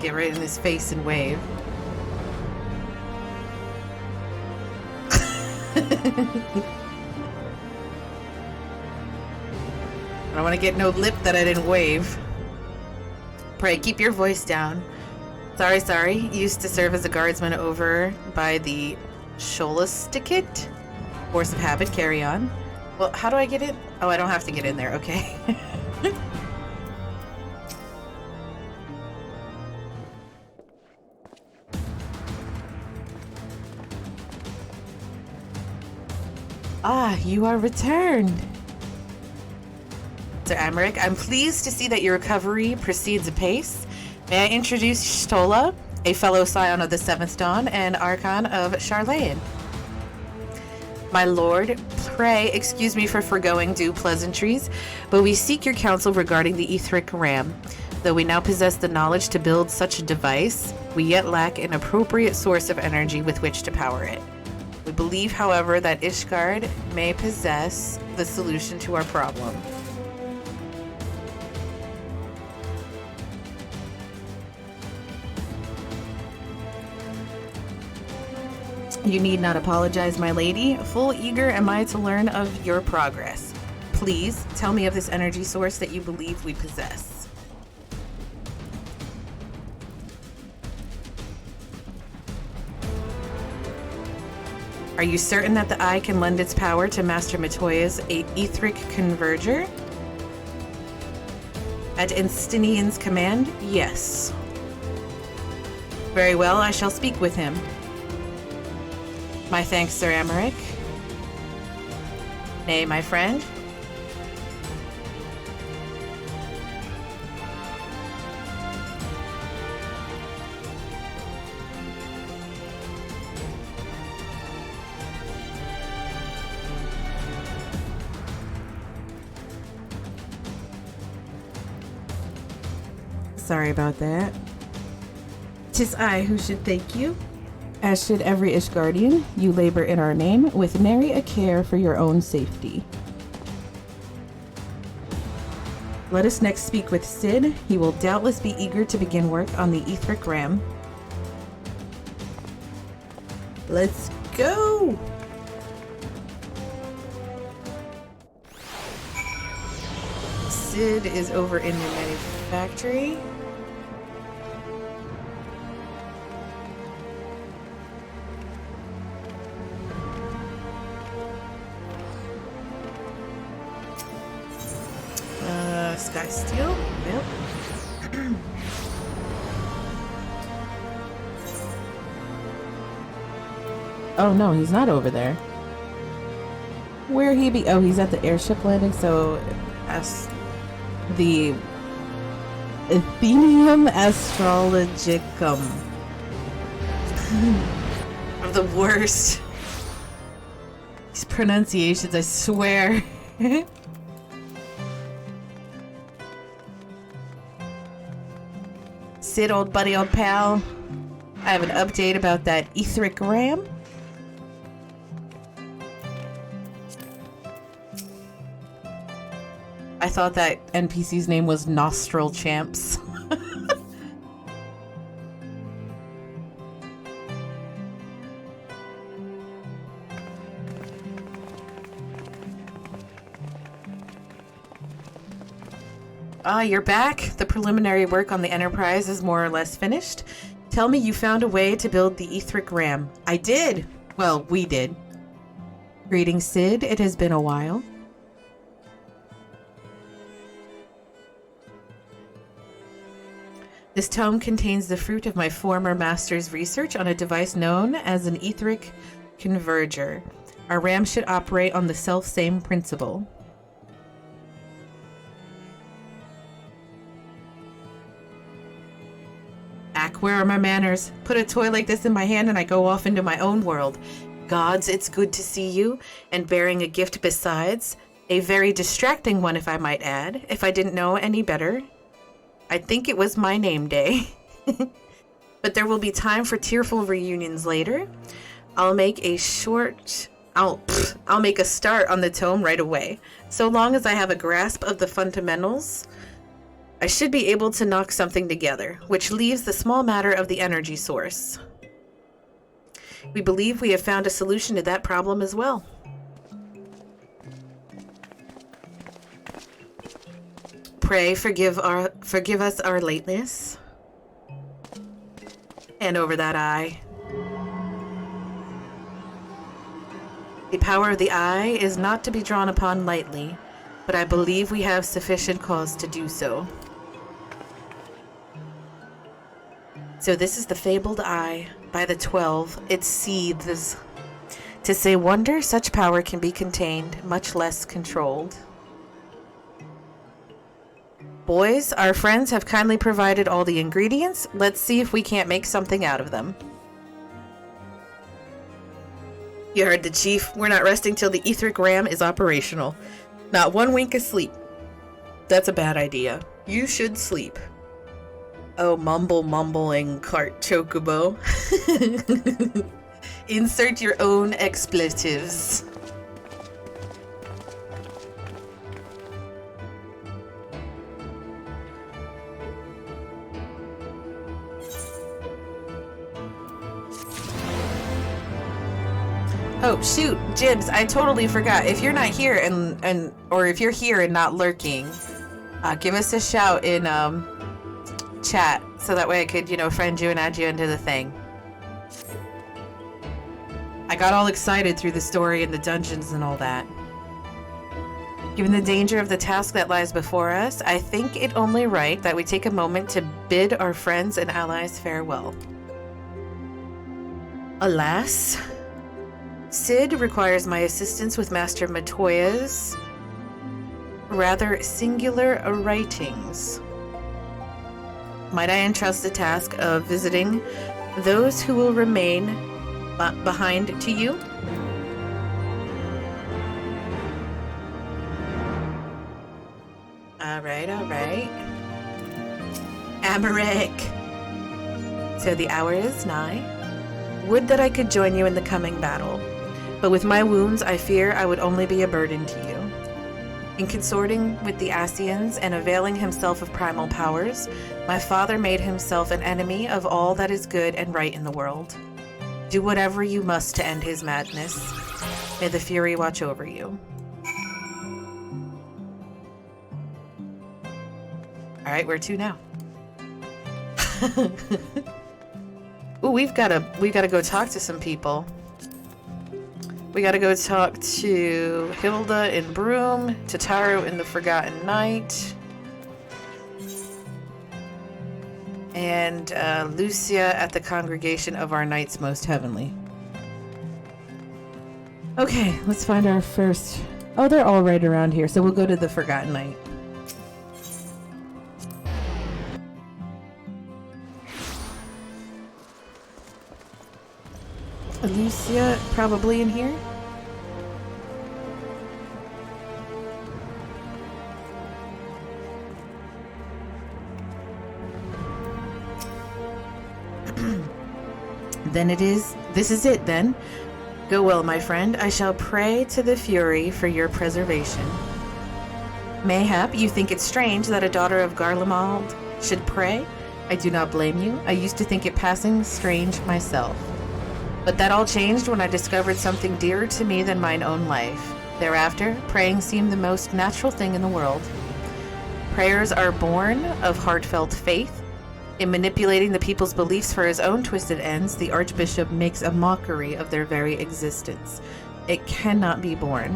Get right in his face and wave. I don't want to get no lip that I didn't wave. Pray, keep your voice down. Sorry. Used to serve as a guardsman over by the Sholastikit. Force of habit, carry on. Well, how do I get in? Oh, I don't have to get in there, okay. Ah, you are returned. Sir Amaric, I'm pleased to see that your recovery proceeds apace. May I introduce Stola, a fellow scion of the Seventh Dawn and Archon of Charlayan. My lord, pray excuse me for foregoing due pleasantries, but we seek your counsel regarding the etheric ram. Though we now possess the knowledge to build such a device, we yet lack an appropriate source of energy with which to power it. We believe, however, that Ishgard may possess the solution to our problem. You need not apologize, my lady. Full eager am I to learn of your progress. Please, tell me of this energy source that you believe we possess. Are you certain that the eye can lend its power to Master Matoya's etheric converger? At Instinian's command, yes. Very well, I shall speak with him. My thanks, Sir Amaric. Nay, my friend. Sorry about that. 'Tis I who should thank you. As should every Ishgardian, you labor in our name with nary a care for your own safety. Let us next speak with Sid. He will doubtless be eager to begin work on the etheric ram. Let's go! Sid is over in the manufactory. Sky Steel? Yep. Oh no, he's not over there. Where he be? Oh, he's at the airship landing, so as the Athenium Astrologicum. Of the worst. These pronunciations, I swear. Sid, old buddy, old pal. I have an update about that etheric ram. I thought that NPC's name was Nostril Champs. Ah, you're back. The preliminary work on the Enterprise is more or less finished. Tell me you found a way to build the etheric ram. I did. Well, we did. Greetings, Sid. It has been a while. This tome contains the fruit of my former master's research on a device known as an etheric converger. Our ram should operate on the self-same principle. Ack, where are my manners? Put a toy like this in my hand and I go off into my own world. Gods, it's good to see you, and bearing a gift besides. A very distracting one, if I might add, if I didn't know any better. I think it was my name day. But there will be time for tearful reunions later. I'll make a start on the tome right away. So long as I have a grasp of the fundamentals, I should be able to knock something together, which leaves the small matter of the energy source. We believe we have found a solution to that problem as well. Pray forgive us our lateness. Hand over that eye. The power of the eye is not to be drawn upon lightly, but I believe we have sufficient cause to do so. So this is the fabled eye. By the 12, it seethes. To say wonder, such power can be contained, much less controlled. Boys, our friends have kindly provided all the ingredients. Let's see if we can't make something out of them. You heard the chief. We're not resting till the etheric ram is operational. Not one wink of sleep. That's a bad idea. You should sleep. Oh, mumbling cart chocobo. Insert your own expletives. Oh shoot, Jibs, I totally forgot. If you're not here or if you're here and not lurking, give us a shout in chat so that way I could, friend you and add you into the thing. I got all excited through the story and the dungeons and all that. Given the danger of the task that lies before us, I think it only right that we take a moment to bid our friends and allies farewell. Alas, Sid requires my assistance with Master Matoya's rather singular writings. Might I entrust the task of visiting those who will remain behind to you? Alright. Amaric! So the hour is nigh. Would that I could join you in the coming battle. But with my wounds, I fear I would only be a burden to you. In consorting with the Ascians and availing himself of primal powers, my father made himself an enemy of all that is good and right in the world. Do whatever you must to end his madness. May the Fury watch over you. Alright, where to now? Ooh, we gotta go talk to some people. We gotta go talk to Hilda in Broom, Tataru in the Forgotten Night, and Lucia at the Congregation of Our Knights Most Heavenly. Okay, let's find our first... Oh, they're all right around here, so we'll go to the Forgotten Night. Lucia probably in here. Then it is. This is it then. Go well, my friend. I shall pray to the Fury for your preservation. Mayhap you think it strange that a daughter of Garlemald should pray. I do not blame you. I used to think it passing strange myself. But that all changed when I discovered something dearer to me than mine own life. Thereafter, praying seemed the most natural thing in the world. Prayers are born of heartfelt faith. In manipulating the people's beliefs for his own twisted ends, the Archbishop makes a mockery of their very existence. It cannot be borne.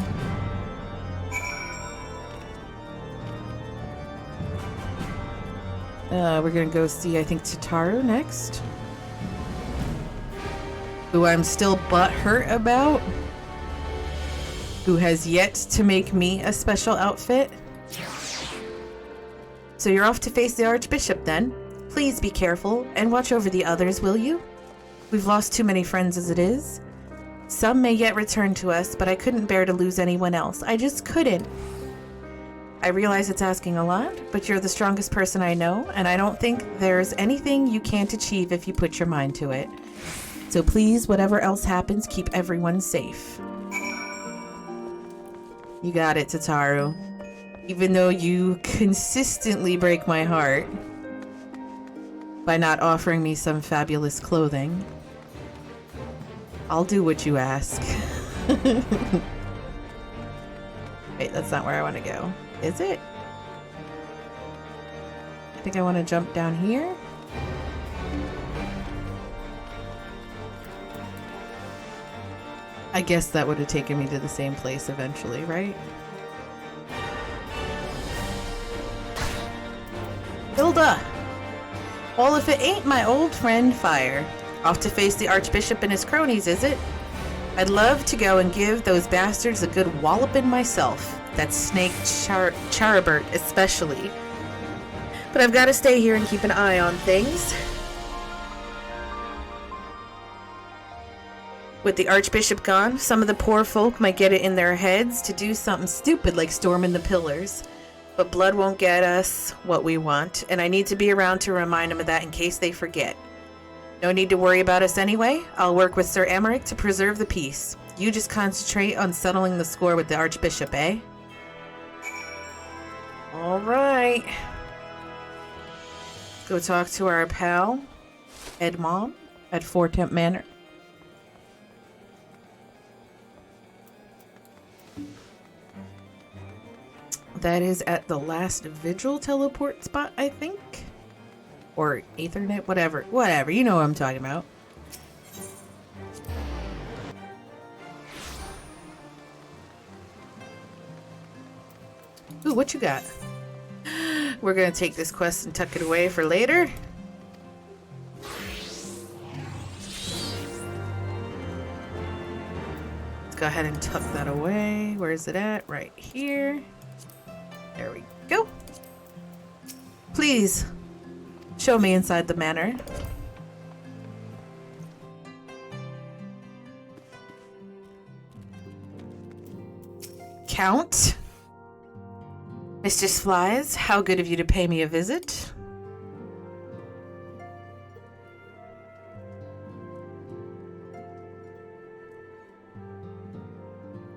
We're gonna go see, I think, Tataru next. Who I'm still butthurt about. Who has yet to make me a special outfit. So you're off to face the Archbishop then. Please be careful and watch over the others, will you? We've lost too many friends as it is. Some may yet return to us, but I couldn't bear to lose anyone else. I just couldn't. I realize it's asking a lot, but you're the strongest person I know, and I don't think there's anything you can't achieve if you put your mind to it. So please, whatever else happens, keep everyone safe. You got it, Tataru. Even though you consistently break my heart by not offering me some fabulous clothing, I'll do what you ask. Wait, that's not where I want to go. Is it? I think I want to jump down here. I guess that would have taken me to the same place eventually, right? Hilda! Well, if it ain't my old friend Fire. Off to face the Archbishop and his cronies, is it? I'd love to go and give those bastards a good walloping myself. That snake Charibert especially. But I've got to stay here and keep an eye on things. With the Archbishop gone, some of the poor folk might get it in their heads to do something stupid like storming the pillars. But blood won't get us what we want, and I need to be around to remind them of that in case they forget. No need to worry about us anyway. I'll work with Sir Emmerich to preserve the peace. You just concentrate on settling the score with the Archbishop, eh? Alright. Go talk to our pal, Edmond, at Fortemps Manor. That is at the last Vigil teleport spot, I think. Or Ethernet, whatever. Whatever, you know what I'm talking about. Ooh, what you got? We're gonna take this quest and tuck it away for later. Let's go ahead and tuck that away. Where is it at? Right here. There we go. Please, show me inside the manor. Count? Mistress FFXIV, how good of you to pay me a visit.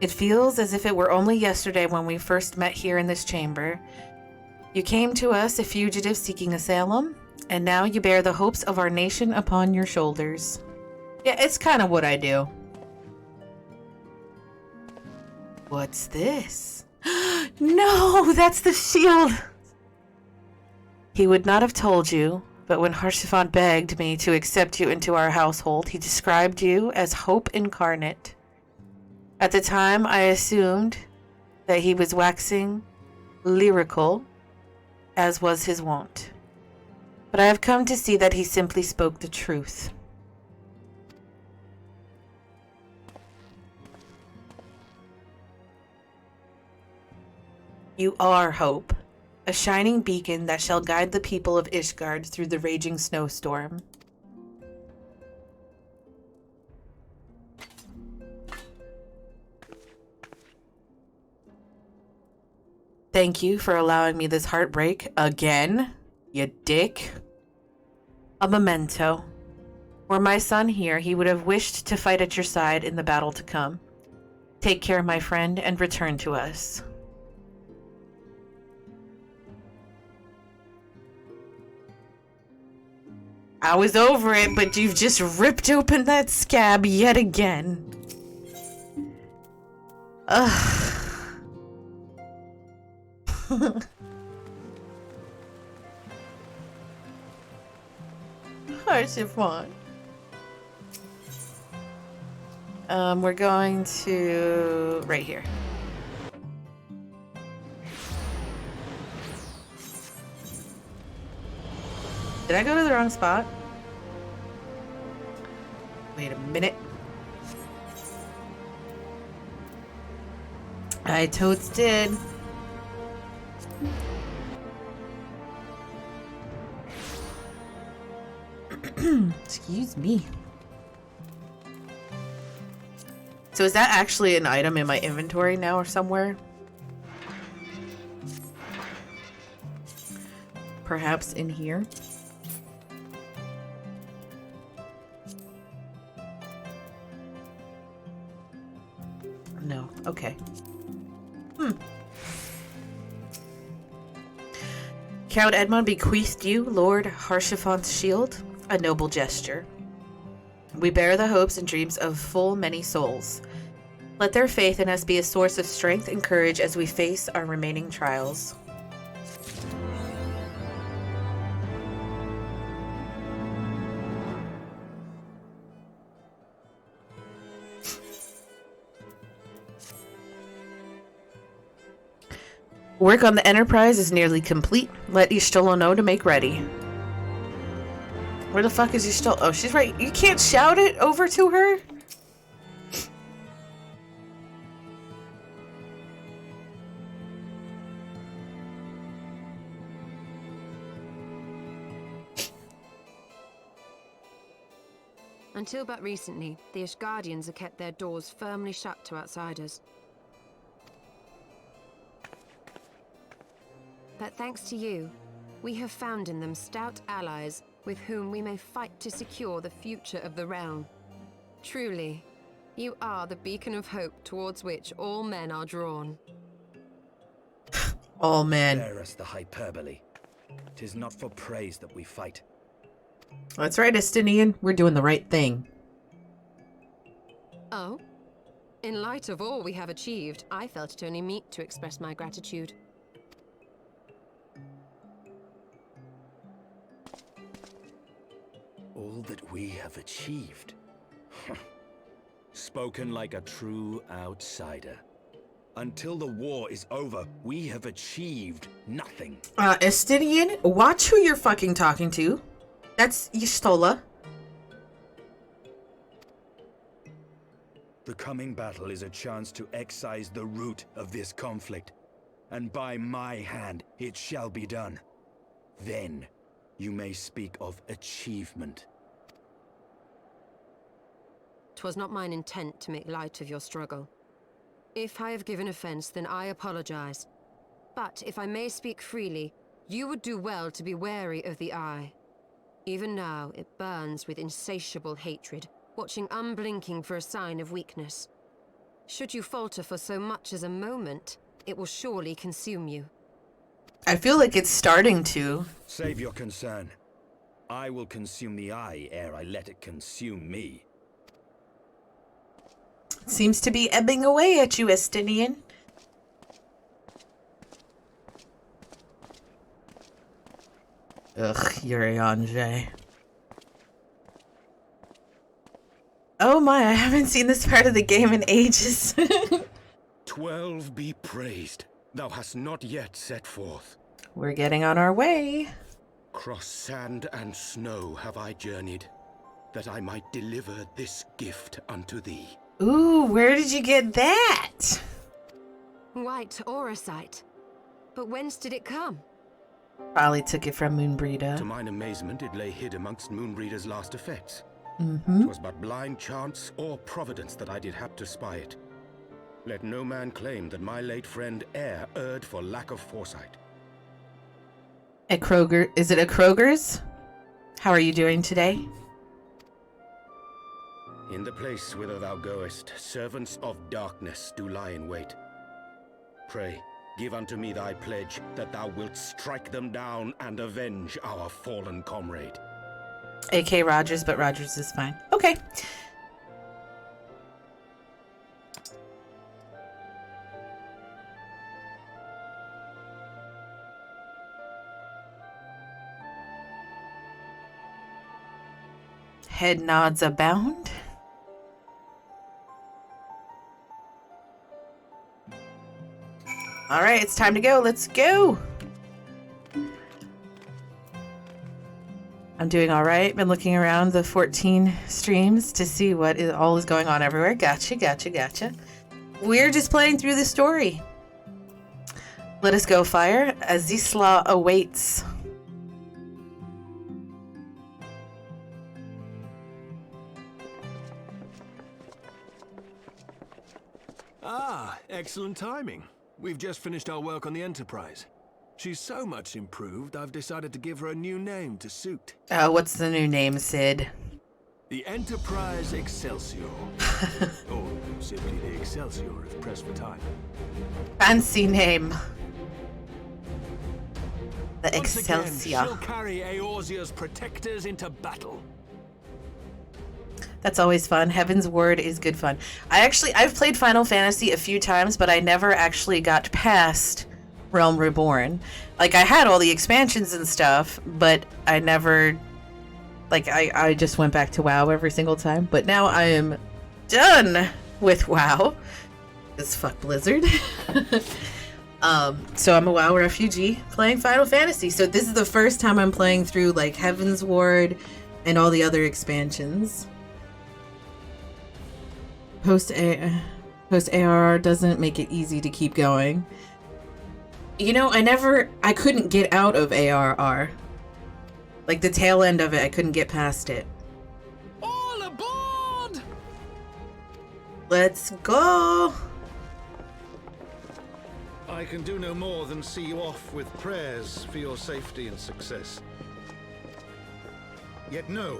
It feels as if it were only yesterday when we first met here in this chamber. You came to us a fugitive seeking asylum, and now you bear the hopes of our nation upon your shoulders. Yeah, it's kind of what I do. What's this? No, that's the shield! He would not have told you, but when Haurchefant begged me to accept you into our household, he described you as hope incarnate. At the time, I assumed that he was waxing lyrical, as was his wont. But I have come to see that he simply spoke the truth. You are hope, a shining beacon that shall guide the people of Ishgard through the raging snowstorm. Thank you for allowing me this heartbreak again, you dick. A memento. Were my son here, he would have wished to fight at your side in the battle to come. Take care, my friend, and return to us. I was over it, but you've just ripped open that scab yet again. Ugh. Haurchefant. We're going to right here. Did I go to the wrong spot? Wait a minute. I totes did. Excuse me. So is that actually an item in my inventory now or somewhere? Perhaps in here? No. Okay. Count Edmond bequeathed you, Lord Haurchefant's shield, a noble gesture. We bear the hopes and dreams of full many souls. Let their faith in us be a source of strength and courage as we face our remaining trials. Work on the Enterprise is nearly complete. Let Y'shtola know to make ready. Where the fuck is Y'shtola? Oh, she's right. You can't shout it over to her? Until but recently, the Ashgardians have kept their doors firmly shut to outsiders. But thanks to you, we have found in them stout allies with whom we may fight to secure the future of the realm. Truly, you are the beacon of hope towards which all men are drawn. All men. Spare us the hyperbole. 'Tis not for praise that we fight. That's right, Estinian. We're doing the right thing. Oh? In light of all we have achieved, I felt it only meet to express my gratitude. All that we have achieved. Spoken like a true outsider. Until the war is over, we have achieved nothing. Estinian, watch who you're fucking talking to. That's Y'shtola. The coming battle is a chance to excise the root of this conflict. And by my hand, it shall be done. Then, you may speak of achievement. 'Twas not mine intent to make light of your struggle. If I have given offense, then I apologize. But if I may speak freely, you would do well to be wary of the Eye. Even now, it burns with insatiable hatred, watching unblinking for a sign of weakness. Should you falter for so much as a moment, it will surely consume you. I feel like it's starting to. Save your concern. I will consume the Eye ere I let it consume me. Seems to be ebbing away at you, Estinian. Ugh, Urianger. Oh my, I haven't seen this part of the game in ages. 12 be praised. Thou hast not yet set forth. We're getting on our way. Cross sand and snow have I journeyed, that I might deliver this gift unto thee. Ooh, where did you get that? White auracite. But whence did it come? Probably took it from Moonbreeder. To mine amazement, it lay hid amongst Moonbreeder's last effects. Mm-hmm. 'Twas but blind chance or providence that I did hap to spy it. Let no man claim that my late friend e'er erred for lack of foresight. At Kroger, is it at Kroger's? How are you doing today? In the place whither thou goest, servants of darkness do lie in wait. Pray, give unto me thy pledge that thou wilt strike them down and avenge our fallen comrade. AK Rogers, but Rogers is fine. Okay. Head nods abound. All right, it's time to go. Let's go. I'm doing all right. Been looking around the 14 streams to see what all is going on everywhere. Gotcha. We're just playing through the story. Let us go, Fire. Azys Lla awaits. Ah, excellent timing. We've just finished our work on the Enterprise. She's so much improved, I've decided to give her a new name to suit. What's the new name, Sid? The Enterprise Excelsior. Or simply the Excelsior if pressed for time. Fancy name. The Once Excelsior. again, she'll carry Eorzea's protectors into battle. That's always fun. Heaven's Word is good fun. I've played Final Fantasy a few times, but I never actually got past Realm Reborn. Like, I had all the expansions and stuff, but I never, like, I just went back to WoW every single time. But now I am done with WoW. It's fuck Blizzard. So I'm a WoW refugee playing Final Fantasy. So this is the first time I'm playing through, like, Heaven's Ward and all the other expansions. Post ARR doesn't make it easy to keep going. You know, I couldn't get out of ARR. Like, the tail end of it, I couldn't get past it. All aboard! Let's go. I can do no more than see you off with prayers for your safety and success. Yet know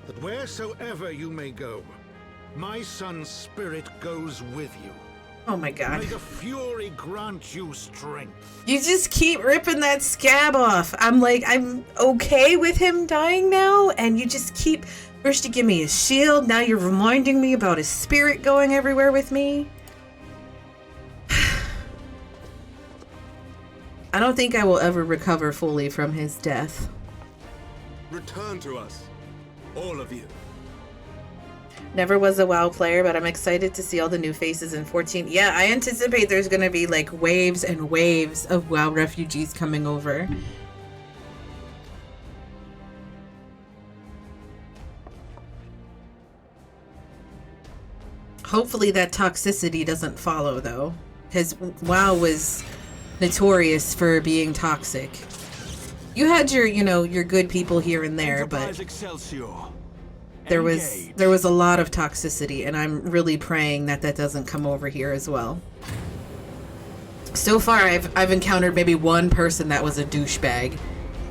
that wheresoever you may go, my son's spirit goes with you. Oh my god. May the fury grant you strength. You just keep ripping that scab off. I'm like, I'm okay with him dying now, and you just keep... First you give me his shield, now you're reminding me about his spirit going everywhere with me. I don't think I will ever recover fully from his death. Return to us, all of you. Never was a WoW player, but I'm excited to see all the new faces in 14. Yeah, I anticipate there's going to be like waves and waves of WoW refugees coming over. Hopefully that toxicity doesn't follow though, because WoW was notorious for being toxic. You had your, you know, your good people here and there, but there was a lot of toxicity, and I'm really praying that that doesn't come over here as well. So far, I've encountered maybe one person that was a douchebag,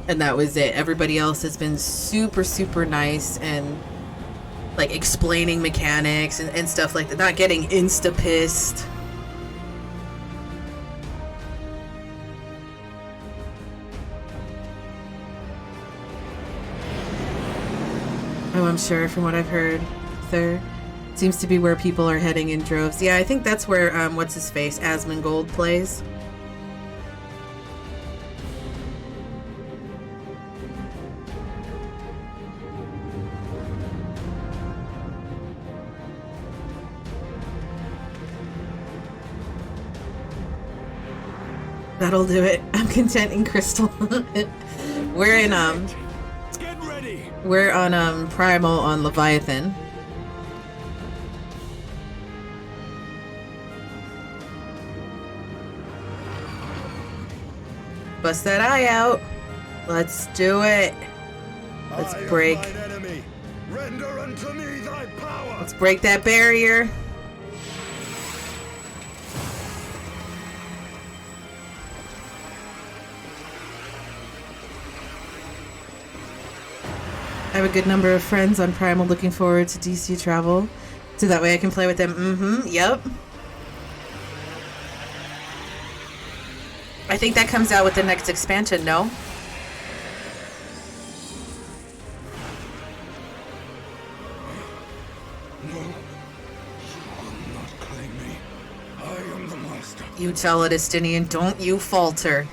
and that was it. Everybody else has been super, super nice and like explaining mechanics and stuff like that. Not getting insta-pissed. Oh, I'm sure from what I've heard, there seems to be where people are heading in droves. Yeah, I think that's where, what's his face, Asmongold plays. That'll do it. I'm content in Crystal. We're in, We're on Primal on Leviathan. Bust that eye out. Let's do it. Let's break. Render unto me thy power. Let's break that barrier. I have a good number of friends on Primal looking forward to DC travel, so that way I can play with them. Yep. I think that comes out with the next expansion, no? No, you will not claim me. I am the master. You tell it, Estinian. Don't you falter.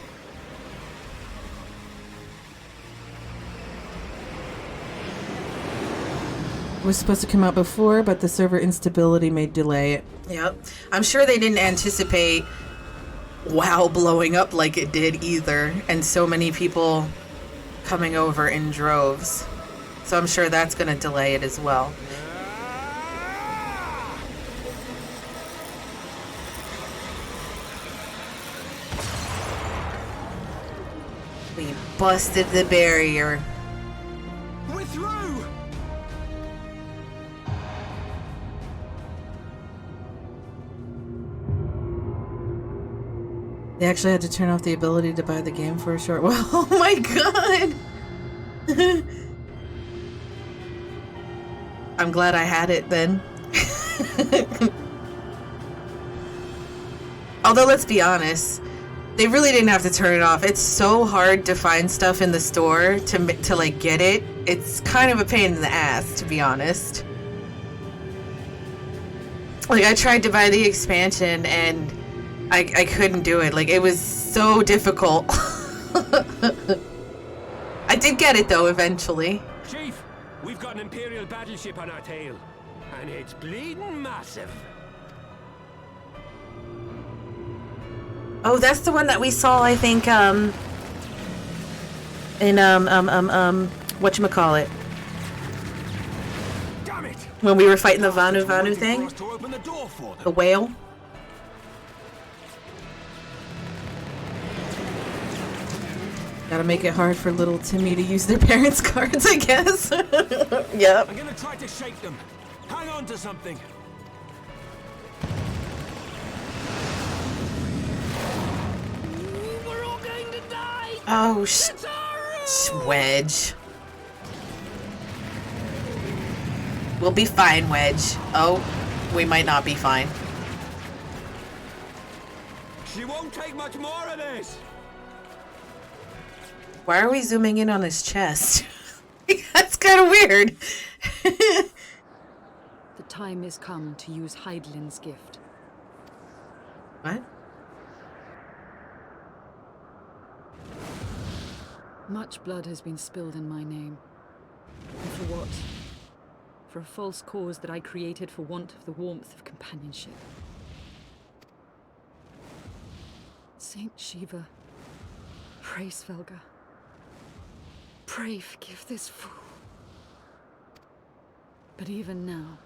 Was supposed to come out before, but the server instability may delay it. Yep. I'm sure they didn't anticipate WoW blowing up like it did either, and so many people coming over in droves. So I'm sure that's going to delay it as well. We busted the barrier. We're through! They actually had to turn off the ability to buy the game for a short while. Oh my god! I'm glad I had it then. Although, let's be honest, they really didn't have to turn it off. It's so hard to find stuff in the store to like get it. It's kind of a pain in the ass, to be honest. Like, I tried to buy the expansion and I couldn't do it. Like, it was so difficult. I did get it though eventually. Chief, we've got an Imperial battleship on our tail, and it's bleeding massive. Oh, that's the one that we saw, I think, in whatchamacallit. Damn it! When we were fighting the Vanu thing? The whale? Gotta make it hard for little Timmy to use their parents' cards, I guess. Yep. I'm gonna try to shake them. Hang on to something. Oh, Wedge. We'll be fine, Wedge. Oh, we might not be fine. She won't take much more of this. Why are we zooming in on his chest? That's kind of weird. The time has come to use Hydaelyn's gift. What? Much blood has been spilled in my name. And for what? For a false cause that I created for want of the warmth of companionship. Saint Shiva, pray Svelga. Pray forgive this fool. But even now,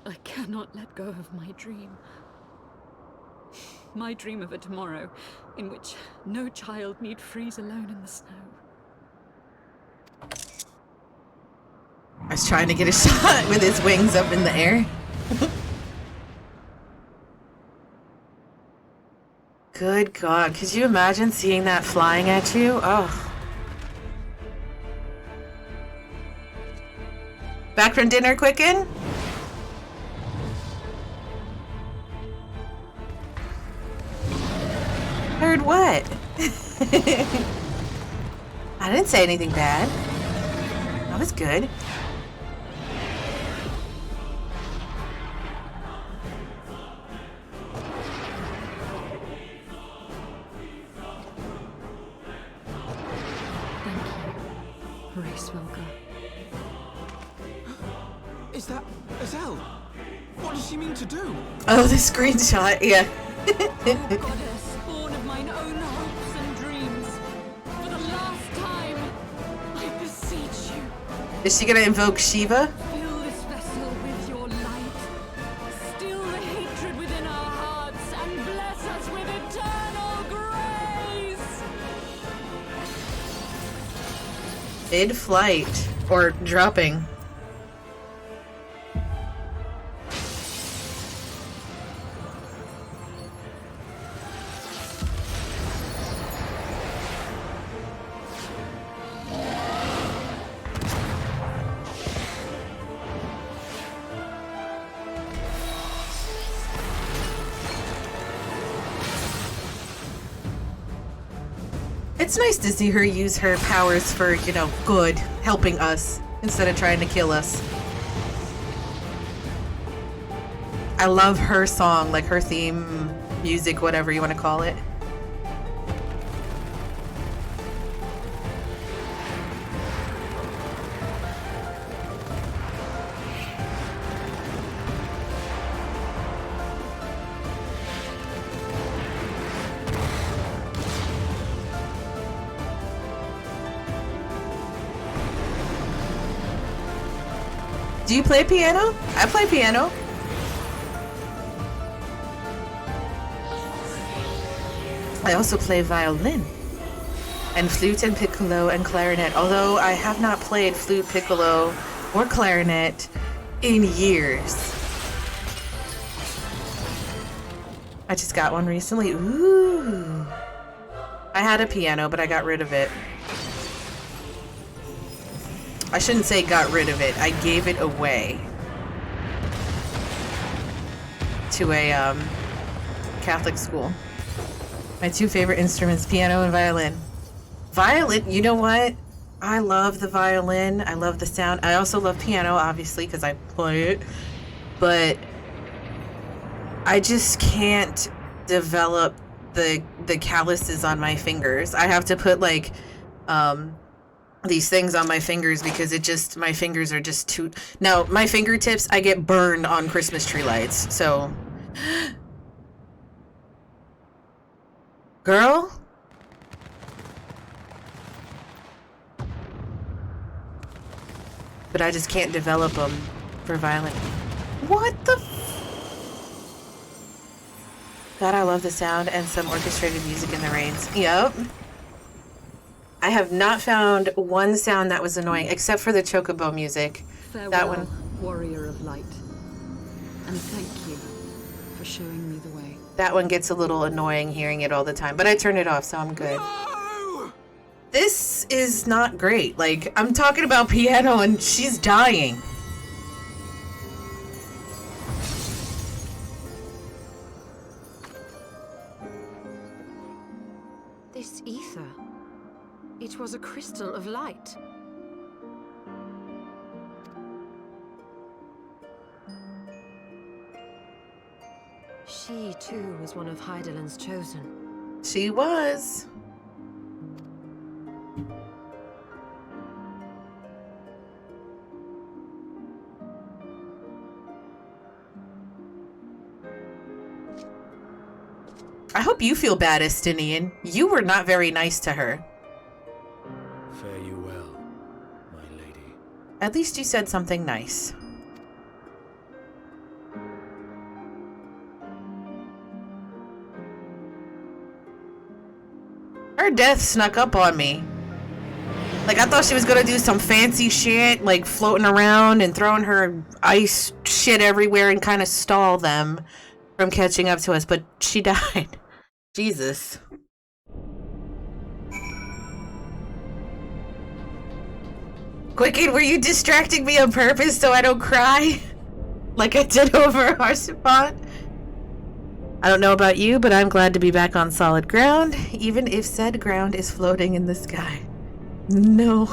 I cannot let go of my dream. My dream of a tomorrow in which no child need freeze alone in the snow. I was trying to get a shot with his wings up in the air. Good God, could you imagine seeing that flying at you? Oh. Back from dinner, Quicken? Heard what? I didn't say anything bad. That was good. Is that Azys? What does she mean to do? Oh, the screenshot, yeah. Oh, goddess, born of mine own hopes and dreams. For the last time, I beseech you. Is she gonna invoke Shiva? Fill this vessel with your light. Still the hatred within our hearts and bless us with eternal grace. Mid-flight. Or dropping. It's nice to see her use her powers for, you know, good, helping us, instead of trying to kill us. I love her song, like her theme music, whatever you want to call it. Do you play piano? I play piano. I also play violin and flute and piccolo and clarinet, although I have not played flute, piccolo, or clarinet in years. I just got one recently. Ooh. I had a piano, but I got rid of it. I shouldn't say got rid of it. I gave it away to a Catholic school. My two favorite instruments, piano and violin. Violin, you know what? I love the violin. I love the sound. I also love piano, obviously, because I play it. But I just can't develop the calluses on my fingers. I have to put like these things on my fingers because it just, my fingers are just too, now my fingertips, I get burned on Christmas tree lights, so. Girl? But I just can't develop them for violin. What the God, I love the sound and some orchestrated music in the rains. Yep. I have not found one sound that was annoying, except for the chocobo music. Farewell, that one. Warrior of Light. And thank you for showing me the way. That one gets a little annoying hearing it all the time, but I turn it off, so I'm good. No! This is not great. Like, I'm talking about piano and she's dying. This ether. It was a crystal of light. She, too, was one of Hydaelyn's chosen. She was. I hope you feel bad, Estinian. You were not very nice to her. Fare you well, my lady. At least you said something nice. Her death snuck up on me. Like, I thought she was gonna do some fancy shit, like floating around and throwing her ice shit everywhere and kind of stall them from catching up to us, but she died. Jesus. Quicken, were you distracting me on purpose so I don't cry? Like I did over Haurchefant? I don't know about you, but I'm glad to be back on solid ground, even if said ground is floating in the sky. No.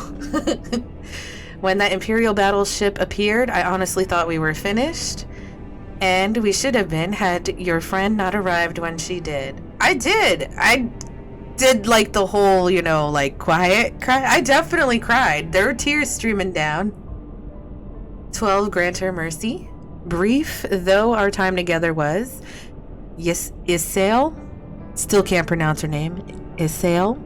When that Imperial battleship appeared, I honestly thought we were finished. And we should have been had your friend not arrived when she did. I did like the whole, you know, like quiet cry. I definitely cried. There were tears streaming down. 12 grant her mercy. Brief though our time together was, yes, Issael, still can't pronounce her name, Issael,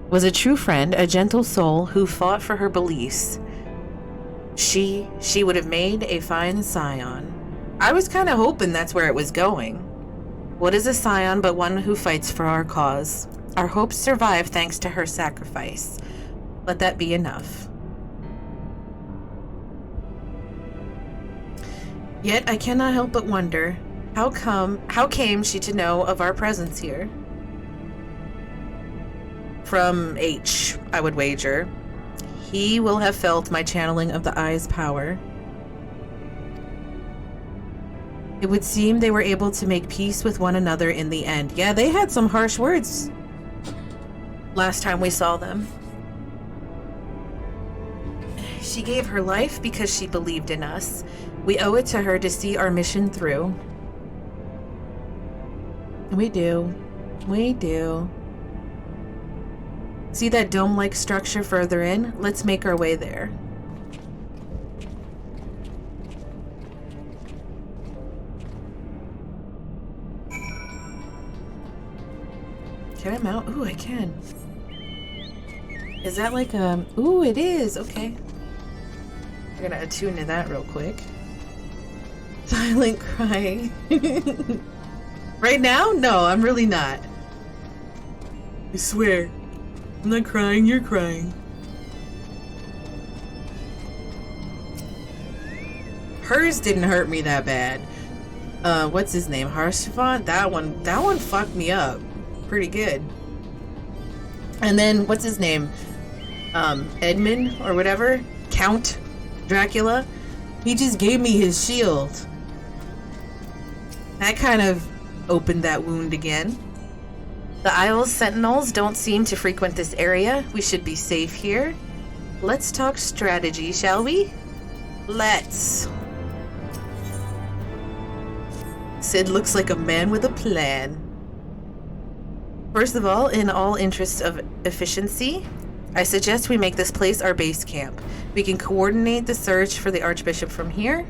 was a true friend, a gentle soul who fought for her beliefs. She would have made a fine scion. I was kind of hoping that's where it was going. What is a scion but one who fights for our cause? Our hopes survive thanks to her sacrifice. Let that be enough. Yet I cannot help but wonder, how came she to know of our presence here? From H, I would wager. He will have felt my channeling of the eye's power. It would seem they were able to make peace with one another in the end. Yeah, they had some harsh words last time we saw them. She gave her life because she believed in us. We owe it to her to see our mission through. We do. We do. See that dome-like structure further in? Let's make our way there. Can I mount? Ooh, I can. Is that like a... Ooh, it is. Okay. We're gonna attune to that real quick. Silent crying. Right now? No, I'm really not. I swear. I'm not crying, you're crying. Hers didn't hurt me that bad. What's his name? Haurchefant? That one fucked me up pretty good. And then what's his name? Edmund or whatever? Count Dracula? He just gave me his shield. That kind of opened that wound again. The Isle's sentinels don't seem to frequent this area. We should be safe here. Let's talk strategy, shall we? Let's. Sid looks like a man with a plan. First of all, in all interests of efficiency, I suggest we make this place our base camp. We can coordinate the search for the Archbishop from here.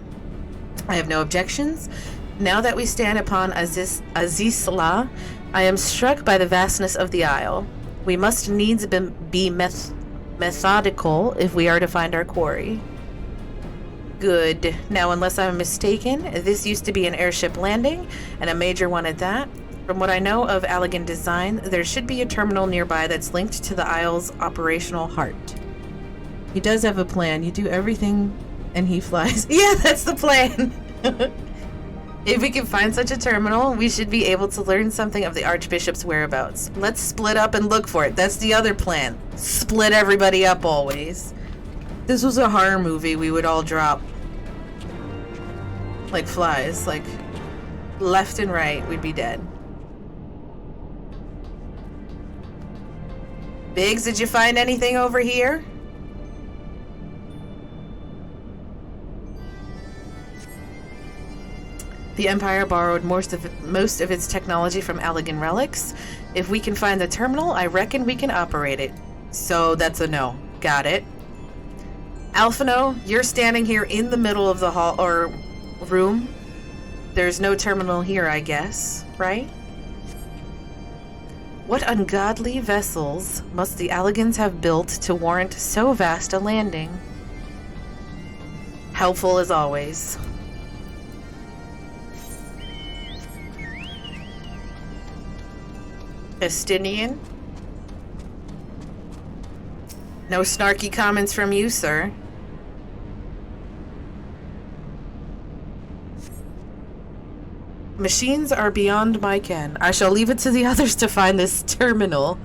I have no objections. Now that we stand upon Azys Lla, I am struck by the vastness of the Isle. We must needs be methodical if we are to find our quarry. Good. Now, unless I'm mistaken, this used to be an airship landing, and a major one at that. From what I know of Allegan design, there should be a terminal nearby that's linked to the Isle's operational heart. He does have a plan. You do everything, and he flies. Yeah, that's the plan! If we can find such a terminal, we should be able to learn something of the Archbishop's whereabouts. Let's split up and look for it. That's the other plan. Split everybody up always. This was a horror movie, we would all drop. Like flies. Like, left and right, we'd be dead. Biggs, did you find anything over here? The Empire borrowed most of its technology from Allegan relics. If we can find the terminal, I reckon we can operate it. So that's a no. Got it. Alphino, you're standing here in the middle of the hall or room. There's no terminal here, I guess, right? What ungodly vessels must the Allegans have built to warrant so vast a landing? Helpful as always. Estinian? No snarky comments from you, sir. Machines are beyond my ken. I shall leave it to the others to find this terminal.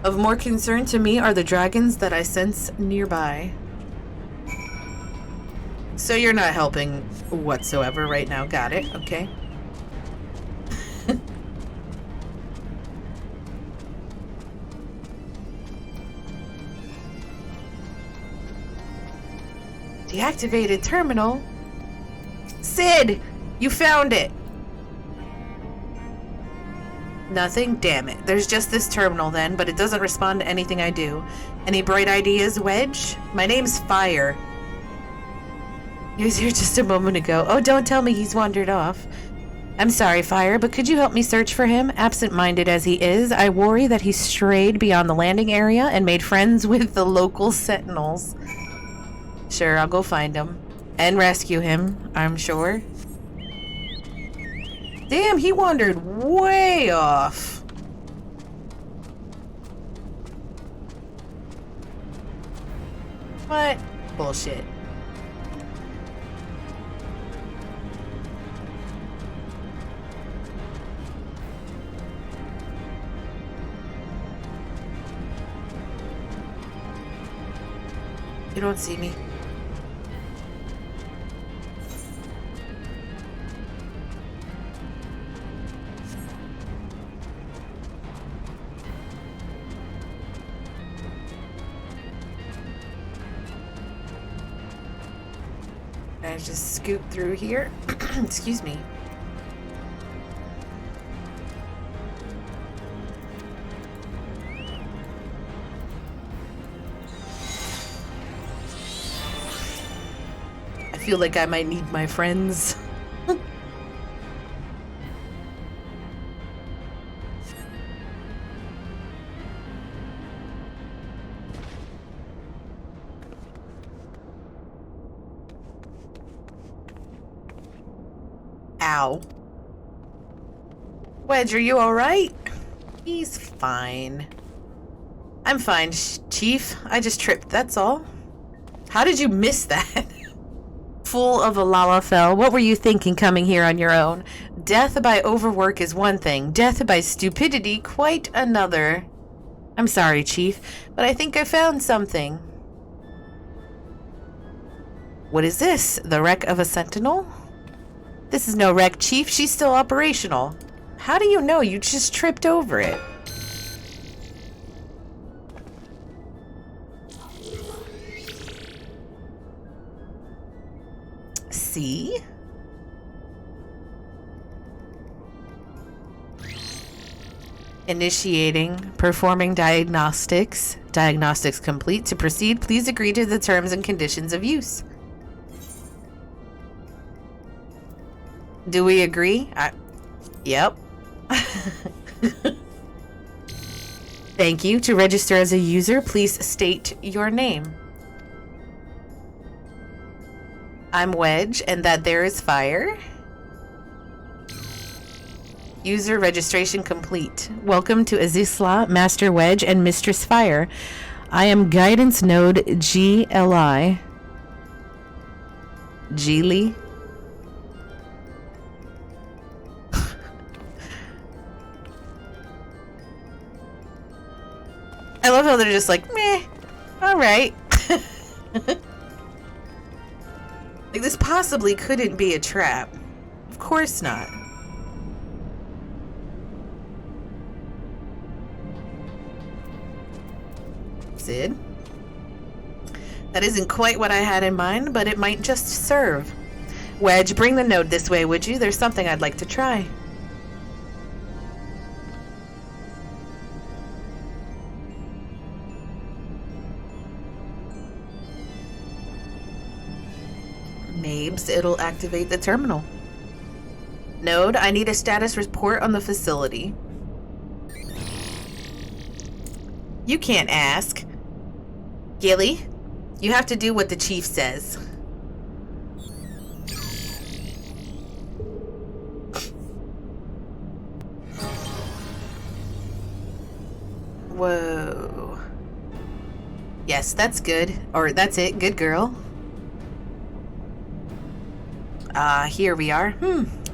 Of more concern to me are the dragons that I sense nearby. So you're not helping whatsoever right now. Got it. Okay. Deactivated terminal? Sid! You found it! Nothing? Damn it. There's just this terminal then, but it doesn't respond to anything I do. Any bright ideas, Wedge? My name's Fire. He was here just a moment ago. Oh, don't tell me he's wandered off. I'm sorry, Fire, but could you help me search for him? Absent-minded as he is, I worry that he strayed beyond the landing area and made friends with the local sentinels. Sure, I'll go find him. And rescue him, I'm sure. Damn, he wandered way off. What? Bullshit. You don't see me. I just scoot through here. Excuse me. I feel like I might need my friends. Ow. Wedge, are you alright? He's fine. I'm fine, Chief. I just tripped, that's all. How did you miss that? Full of a lalafell. What were you thinking coming here on your own? Death by overwork is one thing. Death by stupidity, quite another. I'm sorry, Chief, but I think I found something. What is this? The wreck of a sentinel? This is no wreck, Chief. She's still operational. How do you know? You just tripped over it. See? Initiating. Performing diagnostics. Diagnostics complete. To proceed, please agree to the terms and conditions of use. Do we agree? Yep. Thank you. To register as a user, please state your name. I'm Wedge, and that there is Fire. User registration complete. Welcome to Azys Lla, Master Wedge, and Mistress Fire. I am Guidance Node GLI. Geely. know they're just like, meh, alright. Like, this possibly couldn't be a trap. Of course not. Sid? That isn't quite what I had in mind, but it might just serve. Wedge, bring the node this way, would you? There's something I'd like to try. Mabes, it'll activate the terminal. Node, I need a status report on the facility. You can't ask. Gilly, you have to do what the chief says. Whoa. Yes, that's good. Or that's it. Good girl. Here we are.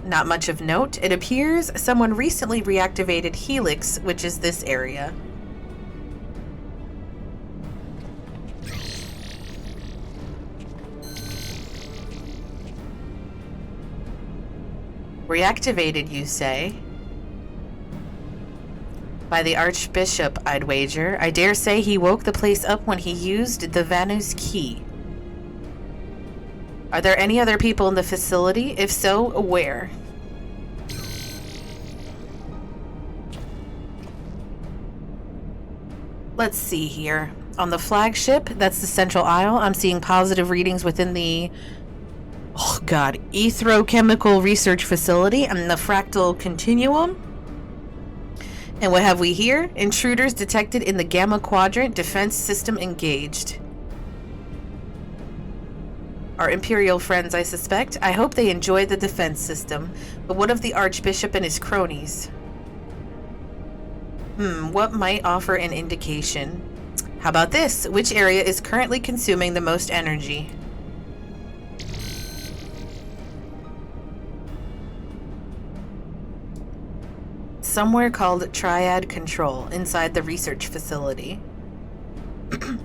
Not much of note. It appears someone recently reactivated Helix, which is this area. Reactivated, you say? By the Archbishop, I'd wager. I dare say he woke the place up when he used the Vanu's key. Are there any other people in the facility? If so, where? Let's see here. On the flagship, that's the central aisle, I'm seeing positive readings within the... oh god, Aetherochemical research facility and the fractal continuum. And what have we here? Intruders detected in the Gamma Quadrant, defense system engaged. Our Imperial friends, I suspect. I hope they enjoy the defense system. But what of the Archbishop and his cronies? What might offer an indication? How about this? Which area is currently consuming the most energy? Somewhere called Triad Control, inside the research facility.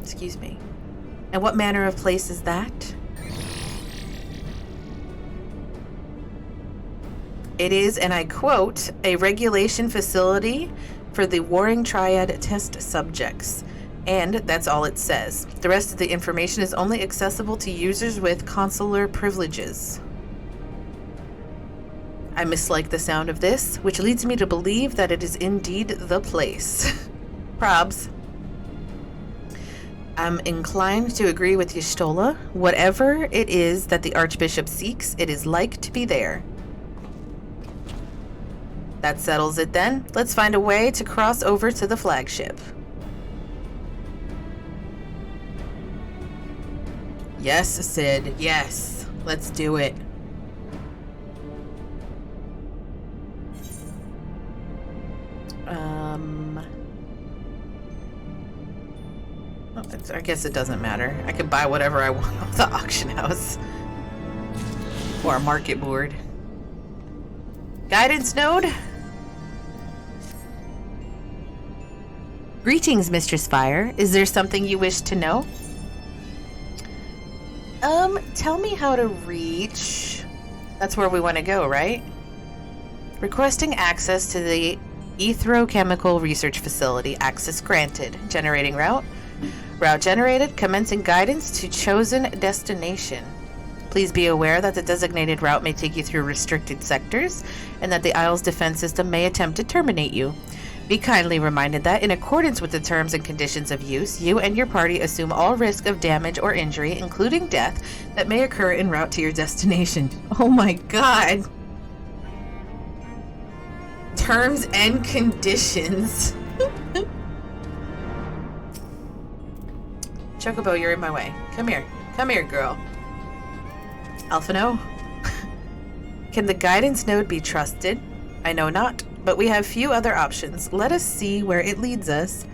Excuse me. And what manner of place is that? It is, and I quote, a regulation facility for the Warring Triad test subjects. And that's all it says. The rest of the information is only accessible to users with consular privileges. I mislike the sound of this, which leads me to believe that it is indeed the place. Probs. I'm inclined to agree with Y'shtola. Whatever it is that the Archbishop seeks, it is like to be there. That settles it then. Let's find a way to cross over to the flagship. Yes, Sid. Yes. Let's do it. I guess it doesn't matter. I could buy whatever I want off the auction house. Or a market board. Guidance node? Greetings, Mistress Fire. Is there something you wish to know? Tell me how to reach... That's where we want to go, right? Requesting access to the Aetherochemical Research Facility. Access granted. Generating route. Route generated. Commencing guidance to chosen destination. Please be aware that the designated route may take you through restricted sectors, and that the Isle's defense system may attempt to terminate you. Be kindly reminded that, in accordance with the terms and conditions of use, you and your party assume all risk of damage or injury, including death, that may occur en route to your destination. Oh my god! Terms and conditions. Chocobo, you're in my way. Come here. Come here, girl. Alphino? Can the guidance node be trusted? I know not, but we have few other options. Let us see where it leads us.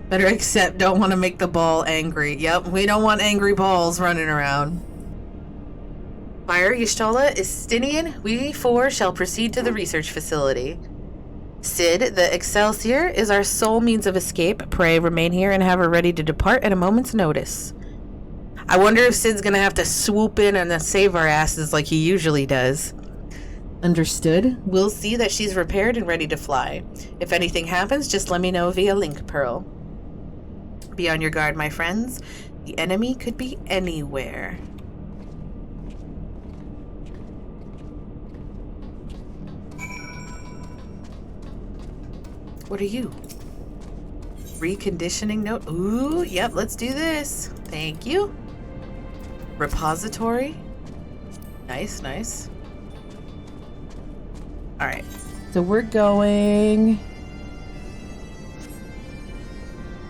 Better accept, don't want to make the ball angry. Yep, we don't want angry balls running around. Fire, Y'shtola, Estinian, we four shall proceed to the research facility. Sid, the Excelsior, is our sole means of escape. Pray remain here and have her ready to depart at a moment's notice. I wonder if Sid's gonna have to swoop in and save our asses like he usually does. Understood. We'll see that she's repaired and ready to fly. If anything happens, just let me know via Link Pearl. Be on your guard, my friends. The enemy could be anywhere. What are you? Reconditioning note? Ooh, yep, let's do this. Thank you. Repository. Nice, nice. Alright. So we're going...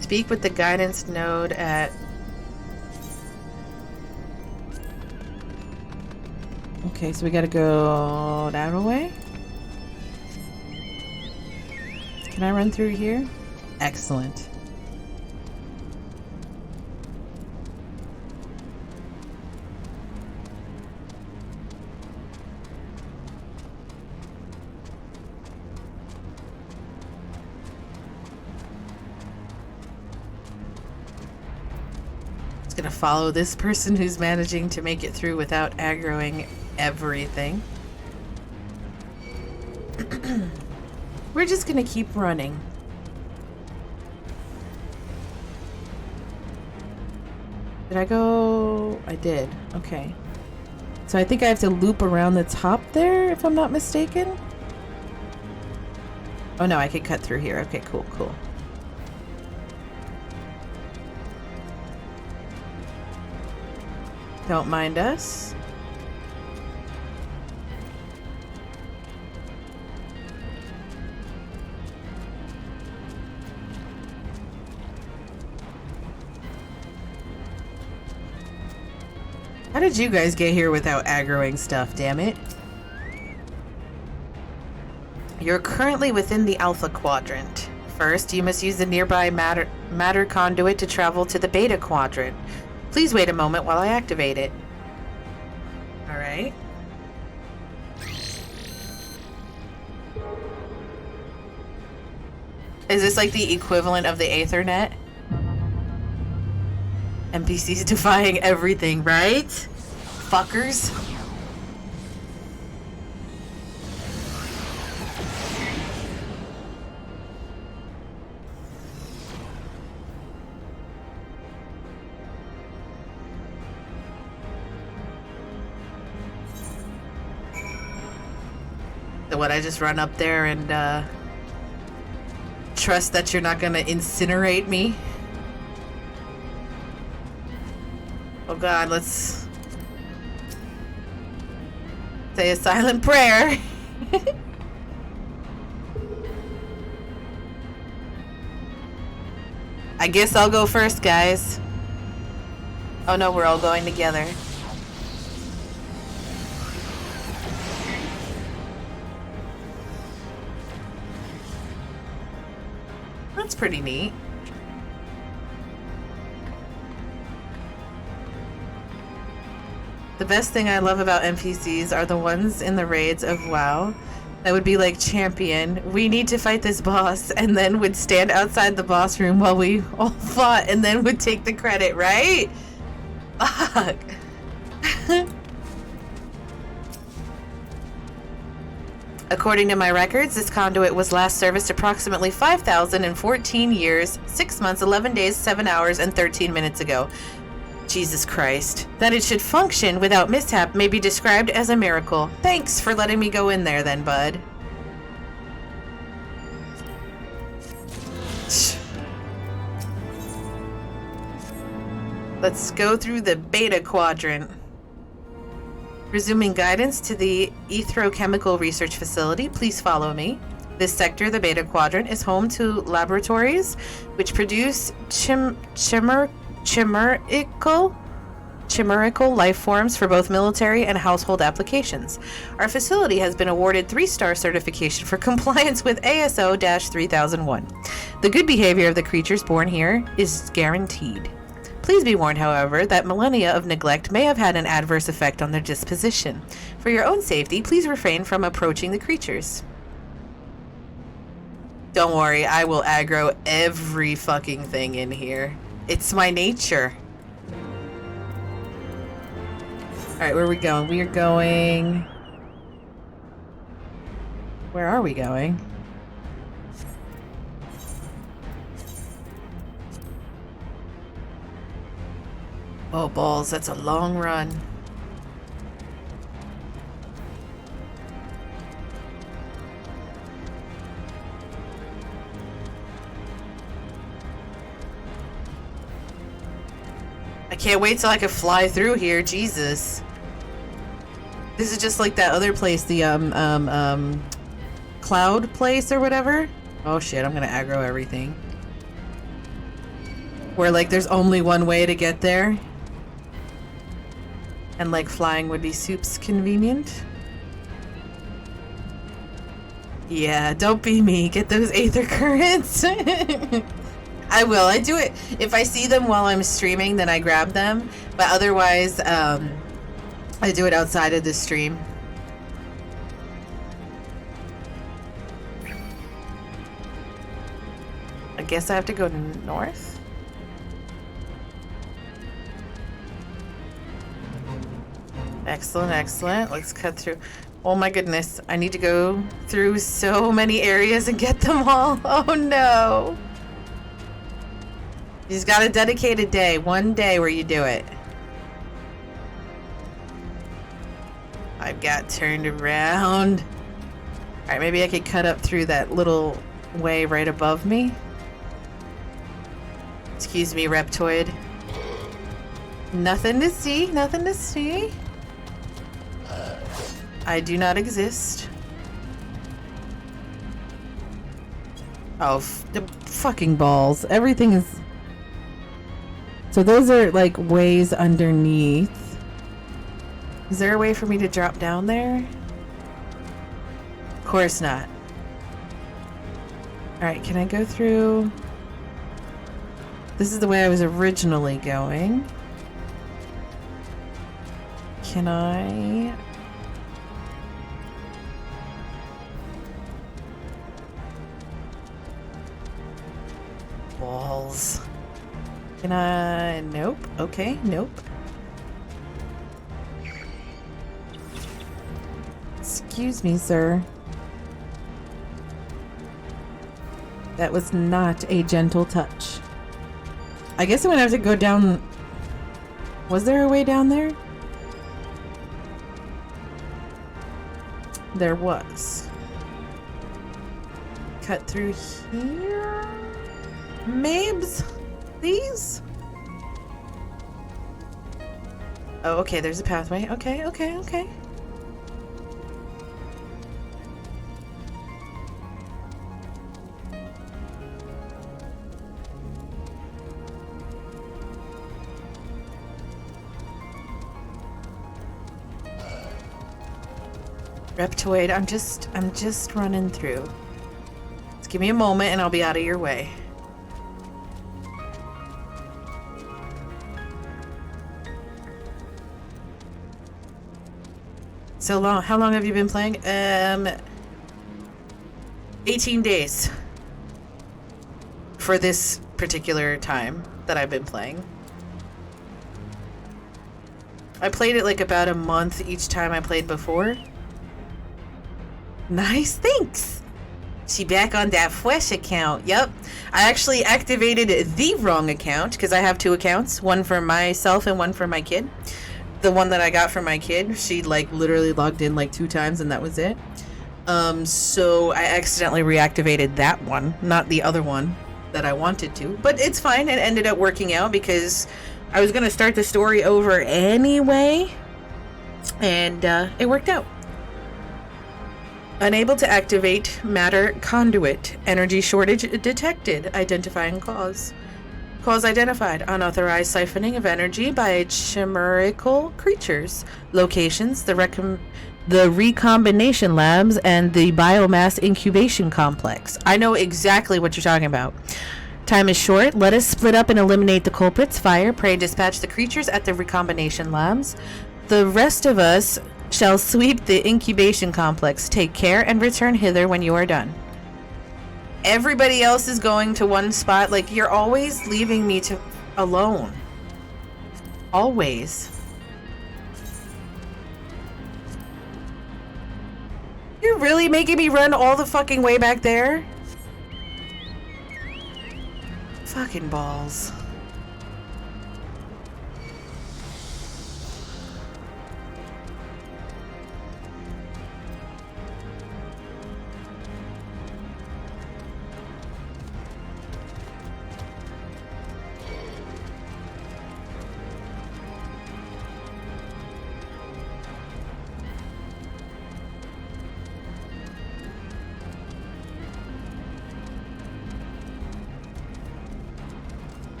Speak with the guidance node at... Okay, so we gotta go that way. Can I run through here? Excellent. Just gonna follow this person who's managing to make it through without aggroing everything. We're just gonna keep running. Did I go? I did. Okay. So I think I have to loop around the top there, if I'm not mistaken. Oh no, I could cut through here. Okay, cool, cool. Don't mind us. How did you guys get here without aggroing stuff, damn it? You're currently within the Alpha Quadrant. First, you must use the nearby matter conduit to travel to the Beta Quadrant. Please wait a moment while I activate it. Alright. Is this like the equivalent of the Aethernet? NPCs defying everything, right? Fuckers. So what, I just run up there and trust that you're not gonna incinerate me? Oh God, let's say a silent prayer. I guess I'll go first, guys. Oh no, we're all going together. That's pretty neat. The best thing I love about NPCs are the ones in the raids of WoW that would be like, champion, we need to fight this boss, and then would stand outside the boss room while we all fought and then would take the credit, right? Fuck. According to my records, this conduit was last serviced approximately 5,014 years, 6 months, 11 days, 7 hours, and 13 minutes ago. Jesus Christ. That it should function without mishap may be described as a miracle. Thanks for letting me go in there then, bud. Let's go through the Beta Quadrant. Resuming guidance to the Aetherochemical Research Facility, please follow me. This sector, the Beta Quadrant, is home to laboratories which produce chimerical life forms for both military and household applications. Our facility has been awarded 3-star certification for compliance with ASO-3001. The good behavior of the creatures born here is guaranteed. Please be warned, however, that millennia of neglect may have had an adverse effect on their disposition. For your own safety, please refrain from approaching the creatures. Don't worry, I will aggro every fucking thing in here. It's my nature. Alright, where are we going? We are going... Where are we going? Oh, balls, that's a long run. I can't wait till I can fly through here, Jesus. This is just like that other place, the cloud place or whatever. Oh shit, I'm gonna aggro everything. Where like there's only one way to get there. And like flying would be soups convenient. Yeah, don't be me. Get those aether currents. I will. I do it. If I see them while I'm streaming, then I grab them. But otherwise, I do it outside of the stream. I guess I have to go north. Excellent, excellent. Let's cut through. Oh my goodness. I need to go through so many areas and get them all. Oh no. You just gotta dedicate a day. One day where you do it. I've got turned around. Alright, maybe I could cut up through that little way right above me. Excuse me, Reptoid. Nothing to see, nothing to see. I do not exist. Oh, the fucking balls. Everything is... So those are like ways underneath. Is there a way for me to drop down there? Of course not. Alright, can I go through... This is the way I was originally going. Can I... Balls. Can I... Nope. Okay, nope. Excuse me, sir. That was not a gentle touch. I guess I'm gonna have to go down... Was there a way down there? There was. Cut through here? Mabes? Please? Oh, okay, there's a pathway. Okay, okay, okay. Reptoid, I'm just running through. Just give me a moment and I'll be out of your way. So long. How long have you been playing? 18 days. For this particular time that I've been playing. I played it like about a month each time I played before. Nice, thanks. She back on that fresh account. Yep. I actually activated the wrong account because I have two accounts. One for myself and one for my kid. The one that I got for my kid, she like literally logged in like 2 times and that was it. So I accidentally reactivated that one, not the other one that I wanted to. But it's fine. It ended up working out because I was going to start the story over anyway. And it worked out. Unable to activate matter conduit. Energy shortage detected. Identifying cause. Cause identified. Unauthorized siphoning of energy by chimerical creatures. Locations. The recombination labs and the biomass incubation complex. I know exactly what you're talking about. Time is short. Let us split up and eliminate the culprits. Fire. Pray dispatch the creatures at the recombination labs. The rest of us shall sweep the incubation complex. Take care and return hither when you are done. everybody else is going to one spot. Like, you're always leaving me alone. Always. You're really making me run all the fucking way back there? Fucking balls.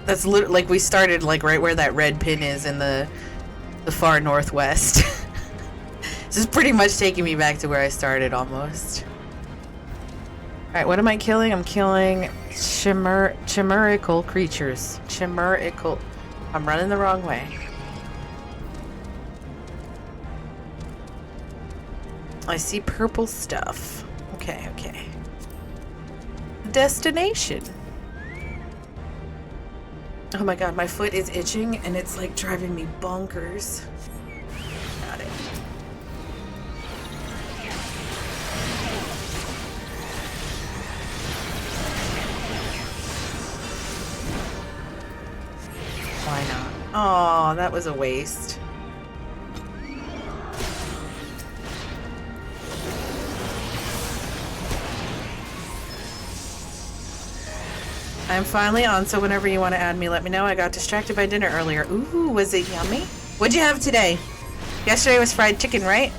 That's literally, like, we started, like, right where that red pin is in the far northwest. This is pretty much taking me back to where I started, almost. Alright, what am I killing? I'm killing chimerical creatures. Chimerical. I'm running the wrong way. I see purple stuff. Okay, okay. Destination. Oh my god, my foot is itching and it's like driving me bonkers. Got it. Why not? Oh, that was a waste. I'm finally on, so whenever you want to add me, let me know. I got distracted by dinner earlier. Ooh, was it yummy? What'd you have today? Yesterday was fried chicken, right?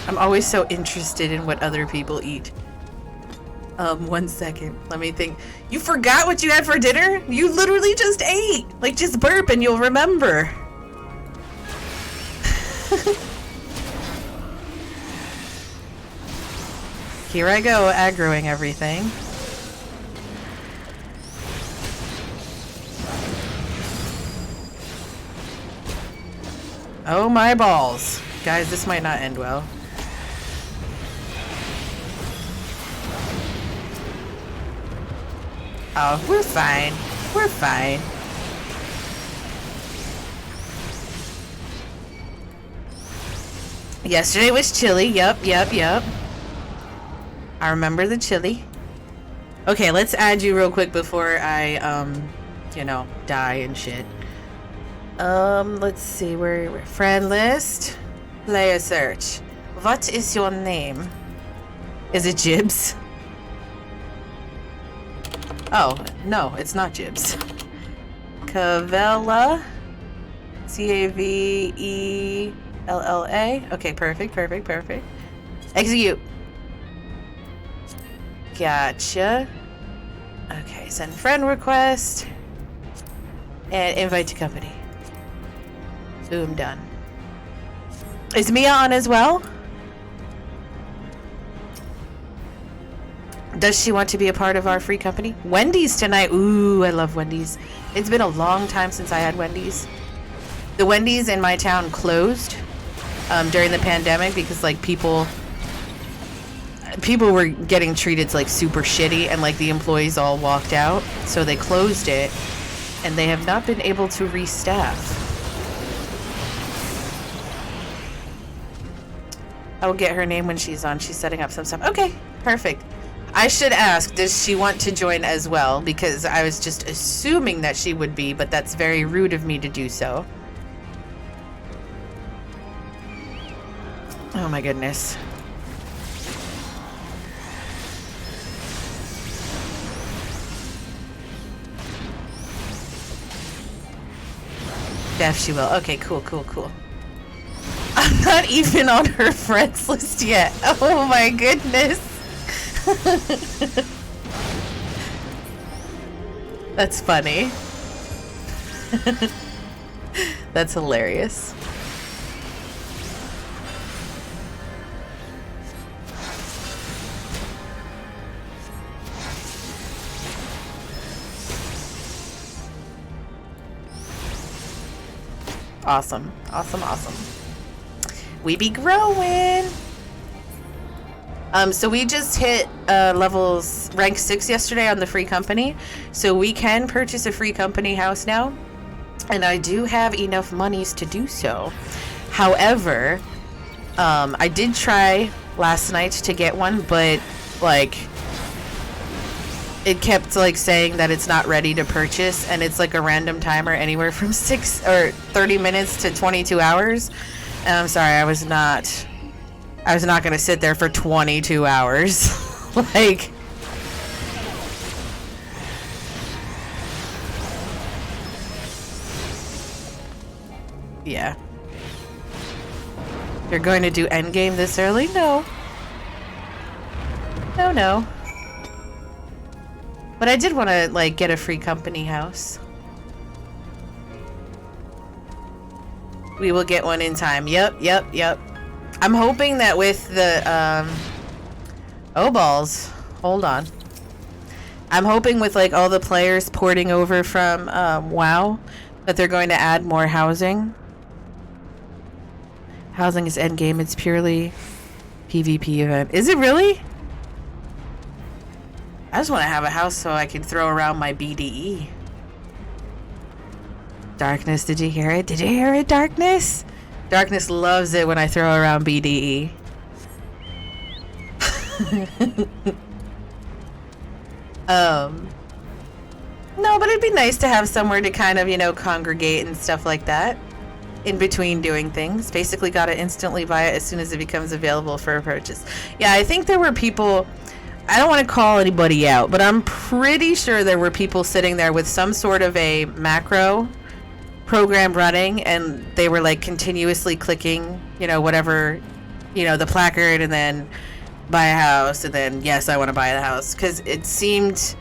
I'm always so interested in what other people eat. 1 second. Let me think. You forgot what you had for dinner? You literally just ate! Like, just burp and you'll remember. Here I go, aggroing everything. Oh my balls. Guys, this might not end well. Oh, we're fine. We're fine. Yesterday was chilly. Yup. I remember the chili. Okay, let's add you real quick before I, you know, die and shit. Let's see, where friend list. Player search. What is your name? Is it Jibs? Oh, no, it's not Jibs. Cavella. C-A-V-E-L-L-A. Okay, perfect. Execute. Gotcha. Okay, send friend request. And invite to company. Boom, done. Is Mia on as well? Does she want to be a part of our free company? Wendy's tonight. Ooh, I love Wendy's. It's been a long time since I had Wendy's. The Wendy's in my town closed during the pandemic because, like, people were getting treated like super shitty and like the employees all walked out, so they closed it and they have not been able to restaff. I will get her name when she's on. She's setting up some stuff. Okay, perfect. I should ask, does she want to join as well? Because I was just assuming that she would be, but that's very rude of me to do so. Oh my goodness. Def, she will. Okay, cool. I'm not even on her friends list yet. Oh my goodness. That's funny. That's hilarious. awesome. Awesome, awesome. We be growing. So we just hit levels rank 6 yesterday on the free company. So we can purchase a free company house now. And I do have enough monies to do so. However, I did try last night to get one, but like it kept like saying that it's not ready to purchase, and it's like a random timer anywhere from 6 or 30 minutes to 22 hours. And I'm sorry, I was not going to sit there for 22 hours. Like, yeah. You're going to do endgame this early? No. No. But I did want to, like, get a free company house. We will get one in time. Yep. I'm hoping that with the, oh balls. Hold on. I'm hoping with, like, all the players porting over from, WoW, that they're going to add more housing. Housing is endgame. It's purely PvP event. Is it really? I just want to have a house so I can throw around my BDE. Darkness, did you hear it? Did you hear it, Darkness? Darkness loves it when I throw around BDE. No, but it'd be nice to have somewhere to kind of, you know, congregate and stuff like that in between doing things. Basically gotta instantly buy it as soon as it becomes available for a purchase. Yeah, I think there were people, I don't want to call anybody out, but I'm pretty sure there were people sitting there with some sort of a macro program running, and they were like continuously clicking, you know, whatever, you know, the placard, and then buy a house, and then yes, I want to buy the house, because it seemed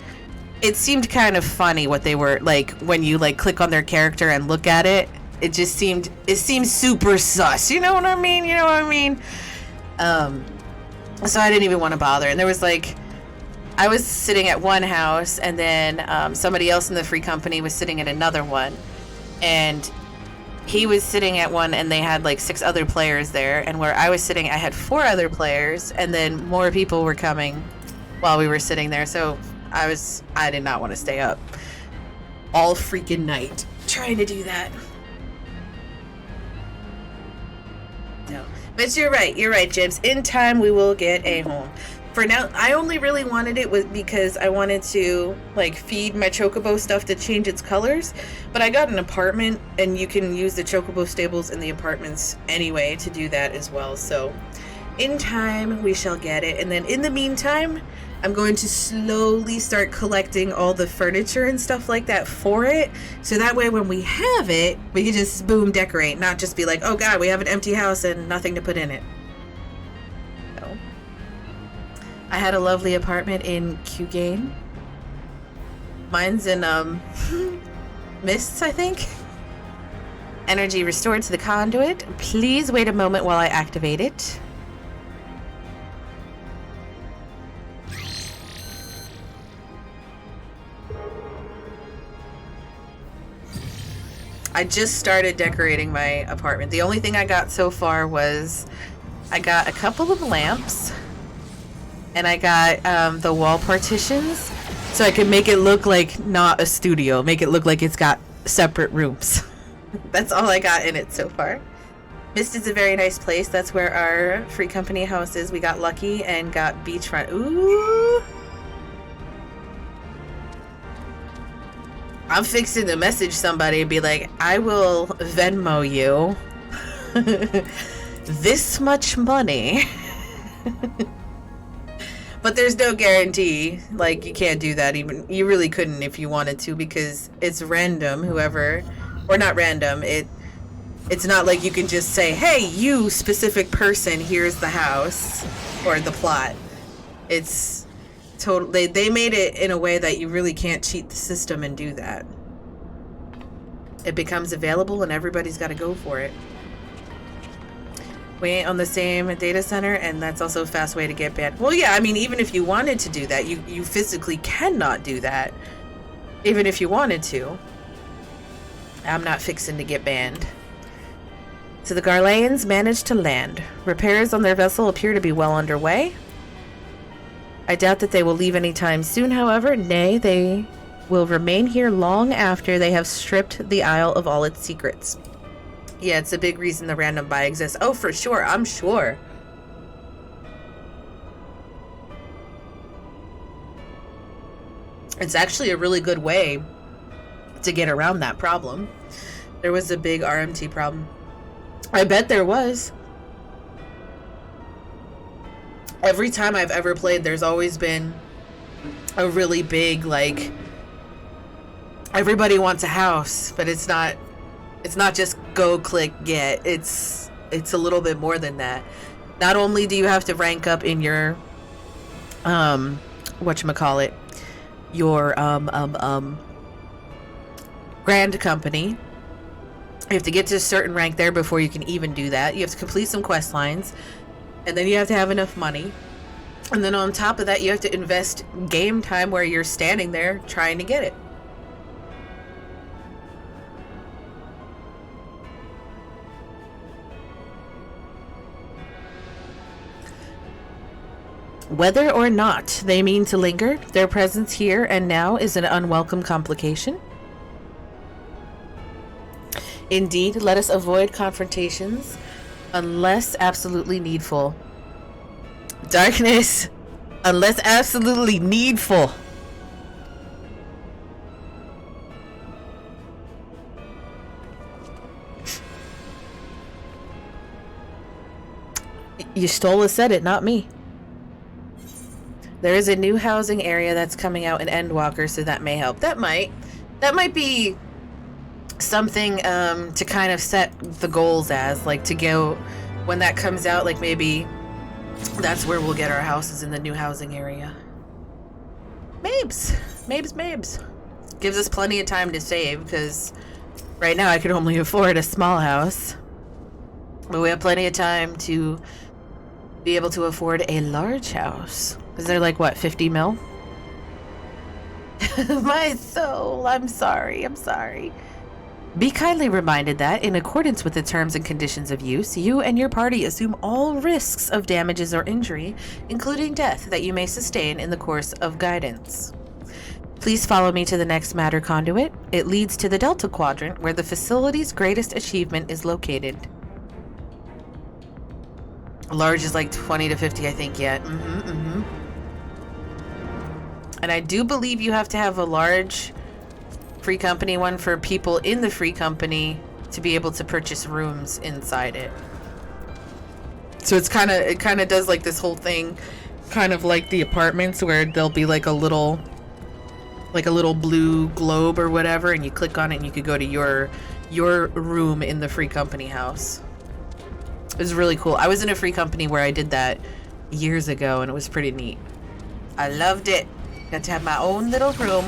kind of funny what they were like when you like click on their character and look at it. It seemed super sus. You know what I mean? So I didn't even want to bother. And there was like, I was sitting at one house, and then somebody else in the free company was sitting at another one, and he was sitting at one, and they had like 6 other players there, and where I was sitting, I had 4 other players, and then more people were coming while we were sitting there. So I did not want to stay up all freaking night trying to do that. No, but you're right, Jibs. In time, we will get a home. For now, I only really wanted it was because I wanted to like feed my chocobo stuff to change its colors. But I got an apartment, and you can use the chocobo stables in the apartments anyway to do that as well. So in time, we shall get it. And then in the meantime, I'm going to slowly start collecting all the furniture and stuff like that for it. So that way when we have it, we can just boom decorate, not just be like, oh god, we have an empty house and nothing to put in it. So I had a lovely apartment in Q-Game. Mine's in Mists, I think. Energy restored to the conduit. Please wait a moment while I activate it. I just started decorating my apartment. The only thing I got so far was I got a couple of lamps, and I got the wall partitions so I could make it look like not a studio, make it look like it's got separate rooms. That's all I got in it so far. Mist is a very nice place. That's where our free company house is. We got lucky and got beachfront. Ooh. I'm fixing to message somebody and be like, I will Venmo you this much money. But there's no guarantee. Like, you can't do that. Even you really couldn't if you wanted to, because it's random. Whoever, or not random. It's not like you can just say, hey, you specific person, here's the house or the plot. It's totally, they made it in a way that you really can't cheat the system and do that. It becomes available and everybody's got to go for it. We ain't on the same data center, and that's also a fast way to get banned. Well, yeah, I mean, even if you wanted to do that, you physically cannot do that. Even if you wanted to. I'm not fixing to get banned. So the Garleans managed to land. Repairs on their vessel appear to be well underway. I doubt that they will leave anytime soon, however. Nay, they will remain here long after they have stripped the Isle of all its secrets. Yeah, it's a big reason the random buy exists. Oh, for sure. I'm sure. It's actually a really good way to get around that problem. There was a big RMT problem. I bet there was. Every time I've ever played, there's always been a really big, like, everybody wants a house, but it's not just go, click, get. It's a little bit more than that. Not only do you have to rank up in your, whatchamacallit, your, grand company. You have to get to a certain rank there before you can even do that. You have to complete some quest lines, and then you have to have enough money. And then on top of that, you have to invest game time where you're standing there trying to get it. Whether or not they mean to linger, their presence here and now is an unwelcome complication. Indeed, let us avoid confrontations unless absolutely needful. Darkness, unless absolutely needful. Y'shtola said it, not me. There is a new housing area that's coming out in Endwalker, so that may help. That might be something to kind of set the goals as, like, to go when that comes out, like maybe that's where we'll get our houses, in the new housing area. Mabes. Gives us plenty of time to save, because right now I can only afford a small house. But we have plenty of time to be able to afford a large house. Because they're like, what, 50 mil? My soul, I'm sorry. Be kindly reminded that, in accordance with the terms and conditions of use, you and your party assume all risks of damages or injury, including death, that you may sustain in the course of guidance. Please follow me to the next matter conduit. It leads to the Delta Quadrant, where the facility's greatest achievement is located. Large is like 20 to 50, I think, yet. And I do believe you have to have a large free company one for people in the free company to be able to purchase rooms inside it. So it kind of does like this whole thing, kind of like the apartments, where there'll be like a little blue globe or whatever, and you click on it and you could go to your room in the free company house. It was really cool. I was in a free company where I did that years ago, and it was pretty neat. I loved it. Got to have my own little room.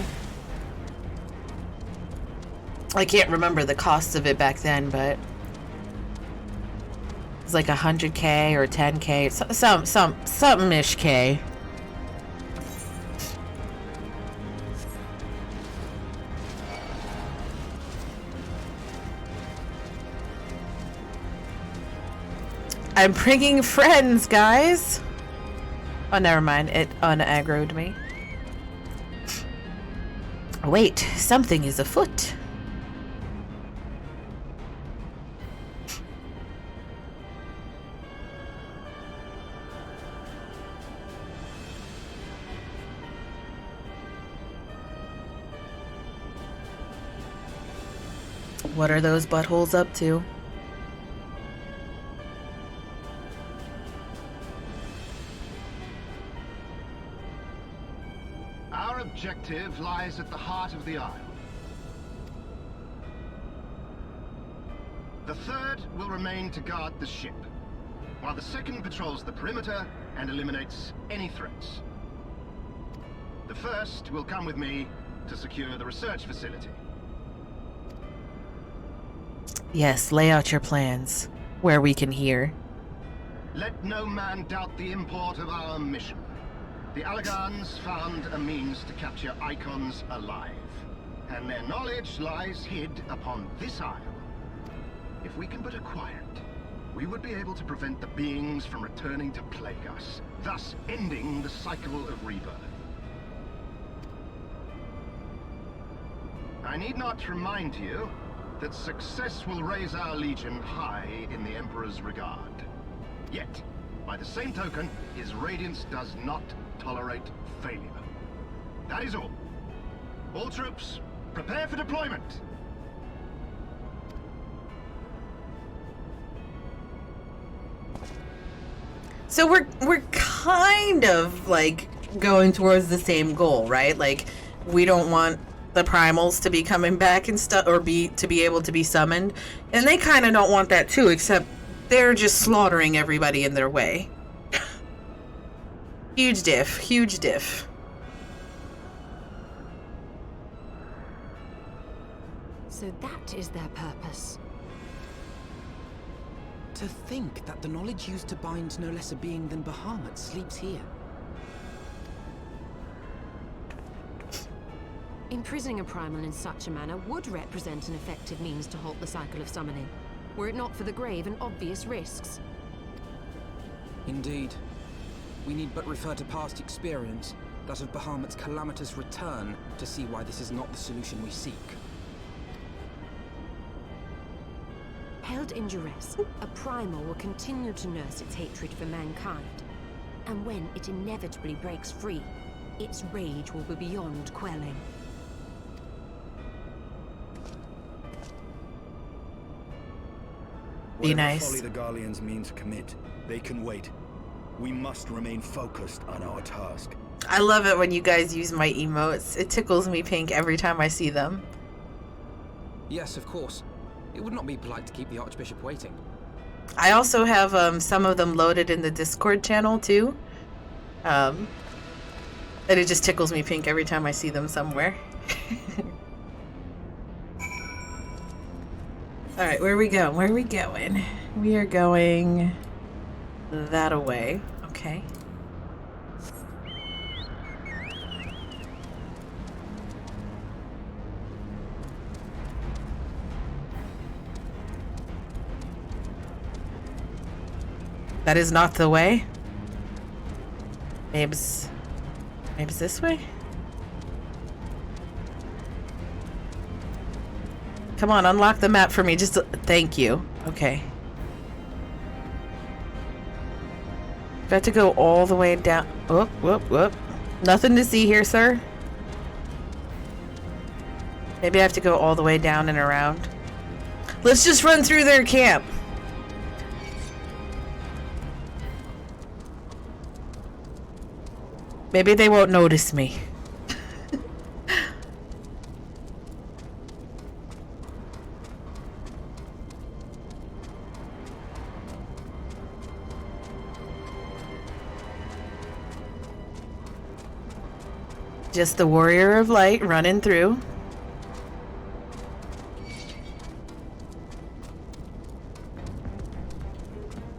I can't remember the costs of it back then, but it was like 100K or 10K, something-ish K. I'm bringing friends, guys. Oh, never mind. It unaggroed me. Wait, something is afoot. What are those buttholes up to? Our objective lies at the heart of the Isle. The third will remain to guard the ship, while the second patrols the perimeter and eliminates any threats. The first will come with me to secure the research facility. Yes, lay out your plans, where we can hear. Let no man doubt the import of our mission. The Allagans found a means to capture icons alive, and their knowledge lies hid upon this isle. If we can but acquire it, we would be able to prevent the beings from returning to plague us, thus ending the cycle of rebirth. I need not remind you that success will raise our legion high in the Emperor's regard. Yet, by the same token, his radiance does not tolerate failure. That is all. All troops, prepare for deployment! So we're kind of like going towards the same goal, right? Like, we don't want the primals to be coming back and stuff, or to be able to be summoned, and they kind of don't want that too, except they're just slaughtering everybody in their way. Huge diff, huge diff. So that is their purpose. To think that the knowledge used to bind no less a being than Bahamut sleeps here. Imprisoning a primal in such a manner would represent an effective means to halt the cycle of summoning, were it not for the grave and obvious risks. Indeed. We need but refer to past experience, that of Bahamut's calamitous return, to see why this is not the solution we seek. Held in duress, a primal will continue to nurse its hatred for mankind. And when it inevitably breaks free, its rage will be beyond quelling. Be nice. Folly the Garleans mean to commit, they can wait. We must remain focused on our task. I love it when you guys use my emotes. It tickles me pink every time I see them. Yes, of course. It would not be polite to keep the Archbishop waiting. I also have some of them loaded in the Discord channel too. And it just tickles me pink every time I see them somewhere. Alright, where are we going? Where are we going? We are going that away. Okay. That is not the way. Maybe's this way? Come on, unlock the map for me. Just thank you. Okay. Got to go all the way down. Whoop, whoop, whoop. Nothing to see here, sir. Maybe I have to go all the way down and around. Let's just run through their camp. Maybe they won't notice me. Just the warrior of light running through.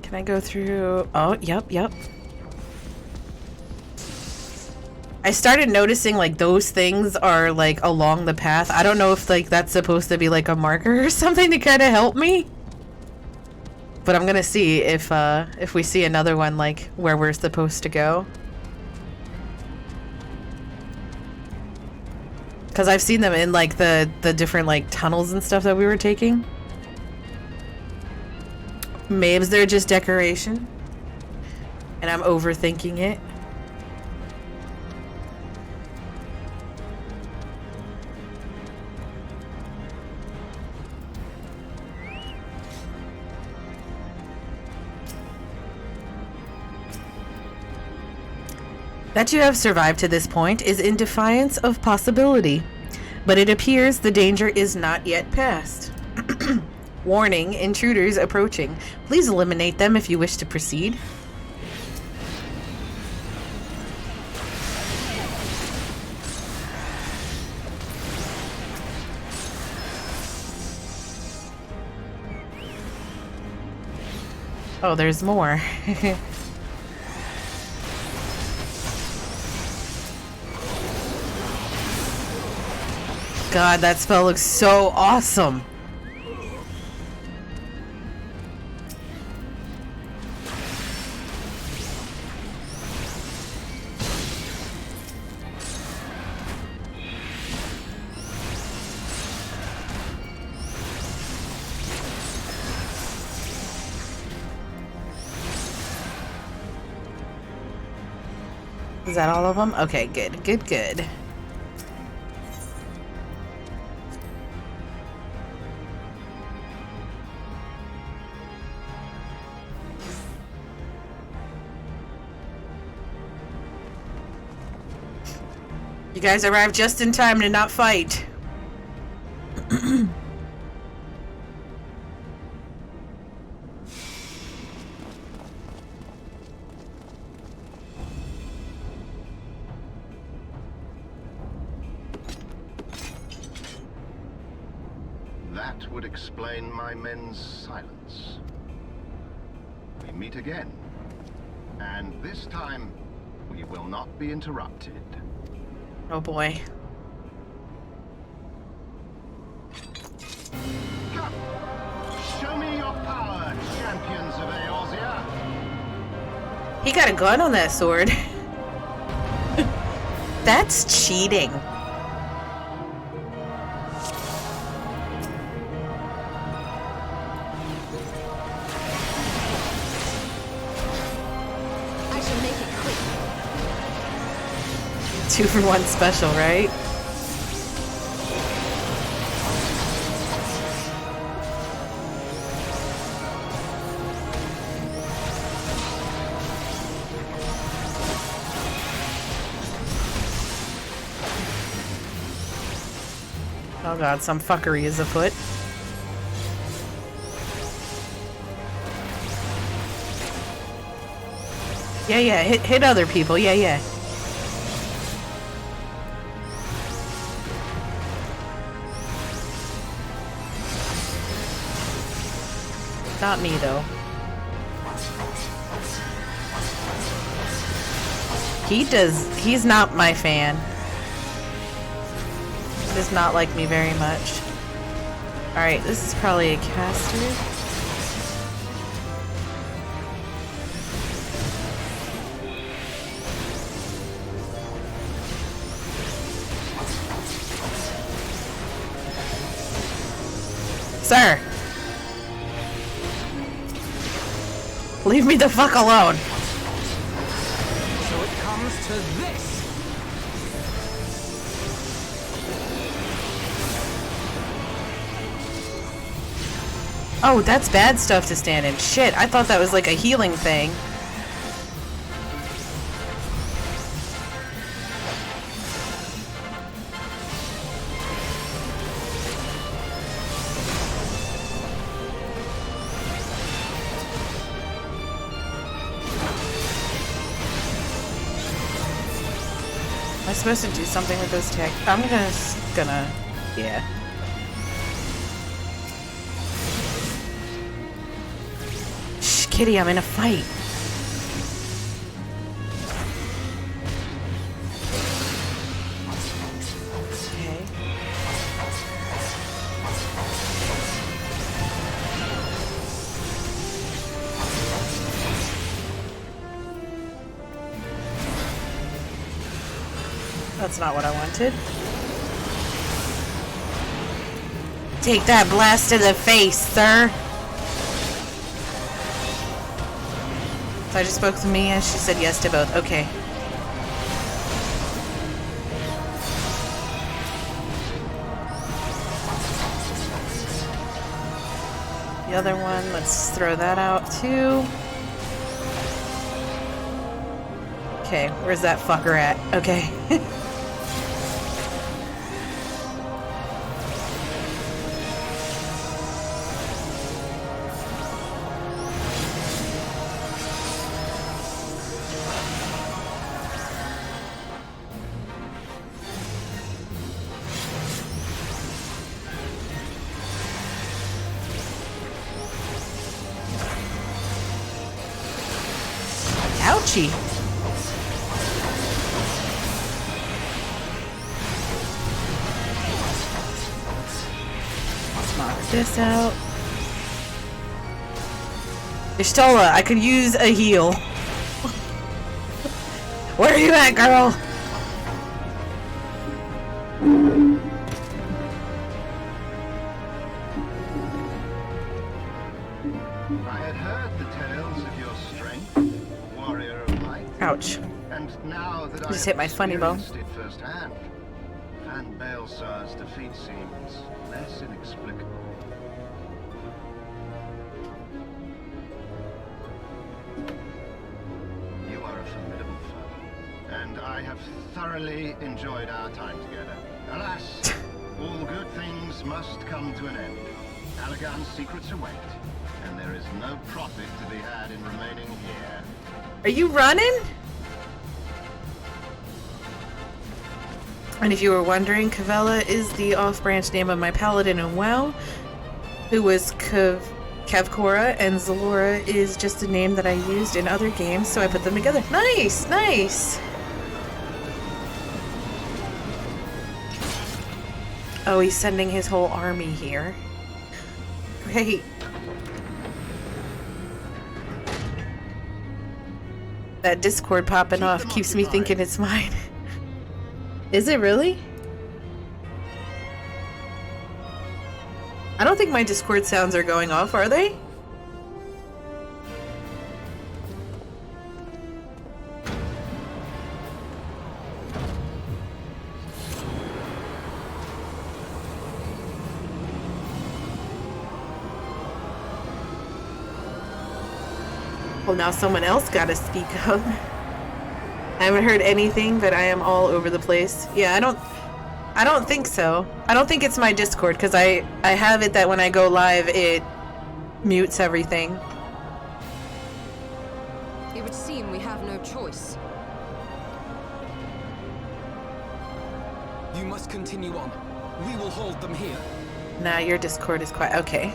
Can I go through? Oh, yep, yep. I started noticing like those things are like along the path. I don't know if like that's supposed to be like a marker or something to kind of help me. But I'm gonna see if we see another one like where we're supposed to go. Because I've seen them in like the different like tunnels and stuff that we were taking. Maybe they're just decoration. And I'm overthinking it. That you have survived to this point is in defiance of possibility, but it appears the danger is not yet past. Warning, intruders approaching. Please eliminate them if you wish to proceed. Oh, there's more. God, that spell looks so awesome. Is that all of them? Okay, good, good, good. You guys arrived just in time to not fight. That would explain my men's silence. We meet again. And this time, we will not be interrupted. Oh boy. Come! Show me your power, champions of Eorzea! He got a gun on that sword. That's cheating. I shall make it quick. 2-for-1 special, right? Oh god, some fuckery is afoot. Yeah, yeah, hit other people, yeah, yeah. Not me, though. He's not my fan. He does not like me very much. Alright, this is probably a caster. Sir! Leave me the fuck alone! So it comes to this! Oh, that's bad stuff to stand in. Shit, I thought that was like a healing thing. Am I supposed to do something with those tech? I'm gonna, yeah. Shh, kitty, I'm in a fight. Okay. That's not what I wanted. Take that blast to the face, sir. So I just spoke to Mia. She said yes to both. Okay. The other one, let's throw that out too. Okay, where's that fucker at? Okay. Ouchie. Let's knock this out. Y'shtola, I could use a heal. Where are you at, girl? I had heard the tales of your strength, warrior of light. Ouch. And And now that Just I hit my funny bone. experienced it firsthand, Van Baelsar's defeat seems less inexplicable. You are a formidable foe, and I have thoroughly enjoyed our time together. Alas, all good things must come to an end. Allagan's secrets await, and there is no profit to be had in remaining here. Are you running? And if you were wondering, Kavella is the off-branch name of my paladin in WoW, who was Kavkora, and Zalora is just a name that I used in other games, so I put them together. Nice, nice. Oh, he's sending his whole army here. Great. That Discord popping off keeps me thinking it's mine. Is it really? I don't think my Discord sounds are going off, are they? Well, now someone else gotta speak up. I haven't heard anything, but I am all over the place. Yeah, I don't think so. I don't think it's my Discord, because I have it that when I go live, it mutes everything. It would seem we have no choice. You must continue on. We will hold them here. Nah, your Discord is quiet. Okay.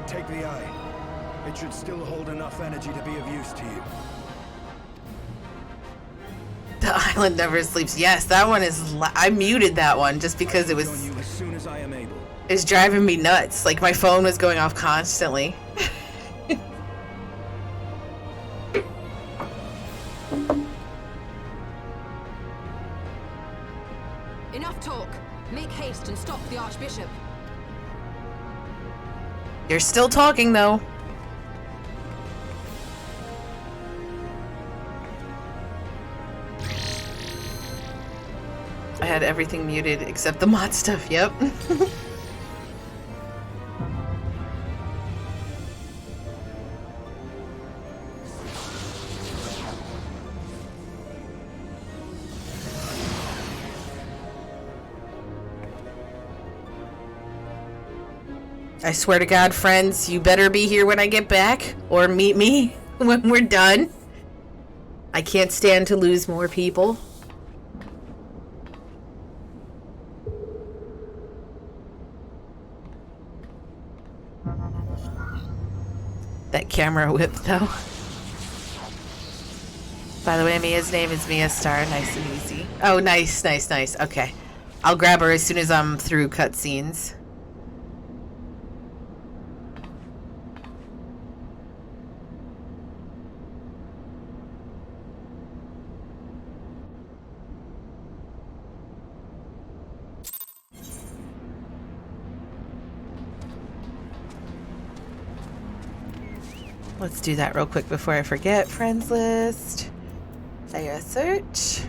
Take the eye. It should still hold enough energy to be of use to you. The island never sleeps. Yes, that one is... I muted that one just because it was... On you as soon as I am able. It's driving me nuts. Like, my phone was going off constantly. Enough talk. Make haste and stop the Archbishop. You're still talking, though. I had everything muted except the mod stuff, yep. I swear to God, friends, you better be here when I get back, or meet me when we're done. I can't stand to lose more people. That camera whip, though. By the way, Mia's name is Mia Star. Nice and easy. Oh, nice, nice, nice. Okay. I'll grab her as soon as I'm through cutscenes. Let's do that real quick before I forget. Friends list. Player search.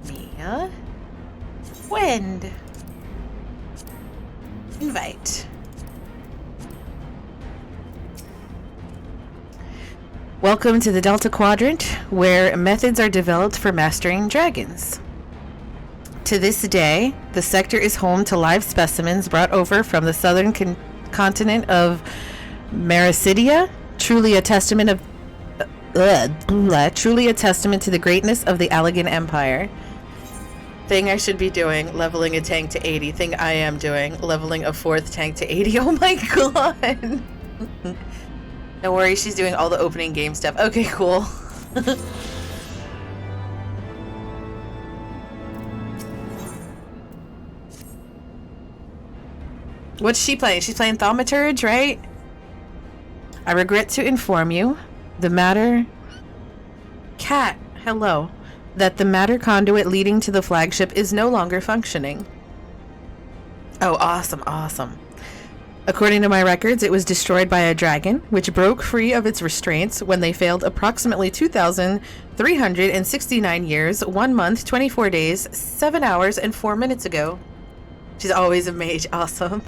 Mia. Wind. Invite. Welcome to the Delta Quadrant, where methods are developed for mastering dragons. To this day, the sector is home to live specimens brought over from the southern continent of Mericidia, truly a testament to the greatness of the Allagan Empire. Thing I should be doing, leveling a tank to 80. Thing I am doing, leveling a 4th tank to 80. Oh my god! Don't worry, she's doing all the opening game stuff. Okay, cool. What's she playing? She's playing Thaumaturge, right? I regret to inform you, the matter... Cat, hello. That the matter conduit leading to the flagship is no longer functioning. Oh, awesome, awesome. According to my records, it was destroyed by a dragon, which broke free of its restraints when they failed approximately 2,369 years, 1 month, 24 days, 7 hours, and 4 minutes ago. She's always a mage. Awesome.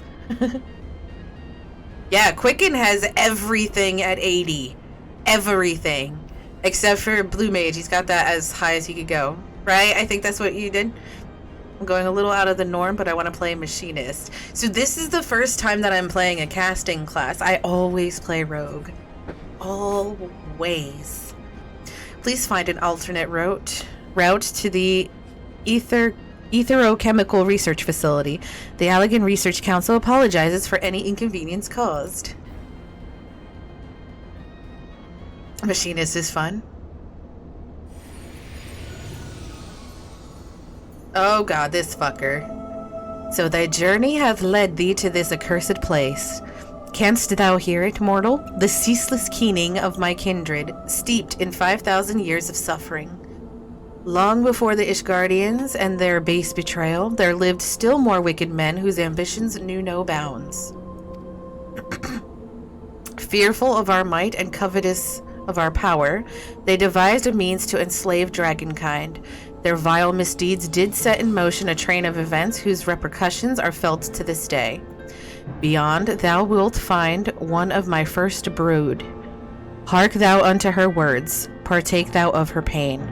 Yeah, Quicken has everything at 80. Everything. Except for Blue Mage. He's got that as high as he could go. Right? I think that's what you did. I'm going a little out of the norm, but I want to play Machinist. So this is the first time that I'm playing a casting class. I always play Rogue. Always. Please find an alternate route to the Aetherochemical Research Facility. The Allegan Research Council apologizes for any inconvenience caused. Machinist is fun. Oh god, this fucker. So thy journey hath led thee to this accursed place. Canst thou hear it, mortal? The ceaseless keening of my kindred, steeped in 5,000 years of suffering. Long before the Ishgardians and their base betrayal, there lived still more wicked men whose ambitions knew no bounds. Fearful of our might and covetous of our power, they devised a means to enslave dragonkind. Their vile misdeeds did set in motion a train of events whose repercussions are felt to this day. Beyond, thou wilt find one of my first brood. Hark thou unto her words, partake thou of her pain.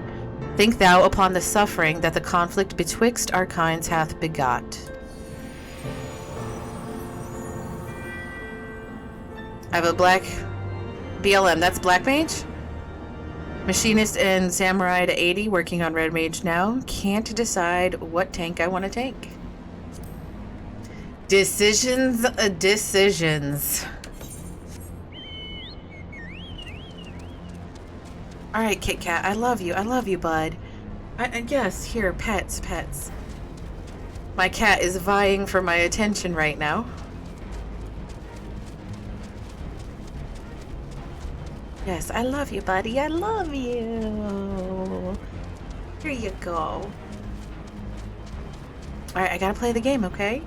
Think thou upon the suffering that the conflict betwixt our kinds hath begot. I have a black BLM, that's Black Mage? Machinist and Samurai to 80, working on Red Mage now. Can't decide what tank I want to take. Decisions. Alright, Kit Kat, I love you, bud. Yes, here, pets. My cat is vying for my attention right now. Yes, I love you, buddy. I love you. Here you go. Alright, I gotta play the game, okay?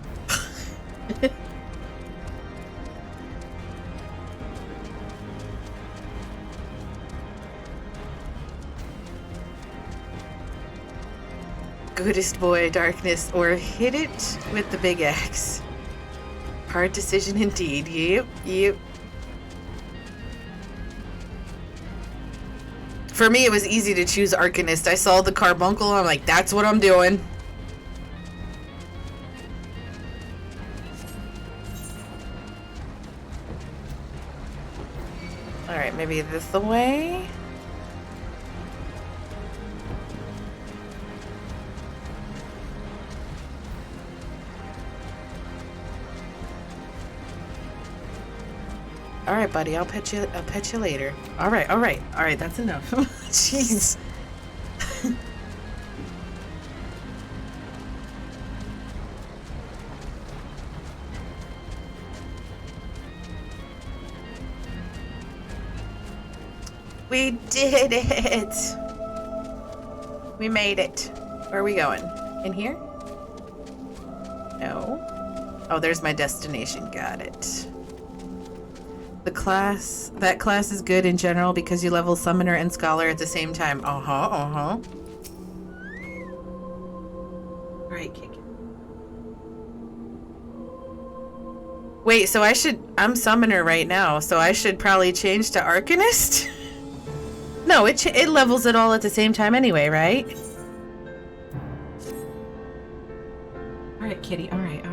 Goodest boy, darkness, or hit it with the big axe. Hard decision indeed. Yep. For me, it was easy to choose Arcanist. I saw the carbuncle, I'm like, that's what I'm doing. Alright, maybe this the way? Alright, buddy, I'll pet you later. Alright, that's enough. Jeez. We did it! We made it. Where are we going? In here? No. Oh, there's my destination. Got it. That class is good in general because you level Summoner and Scholar at the same time. Alright, kick it. Wait, so I'm Summoner right now, so I should probably change to Arcanist? No, it levels it all at the same time anyway, right? Alright, kitty, alright.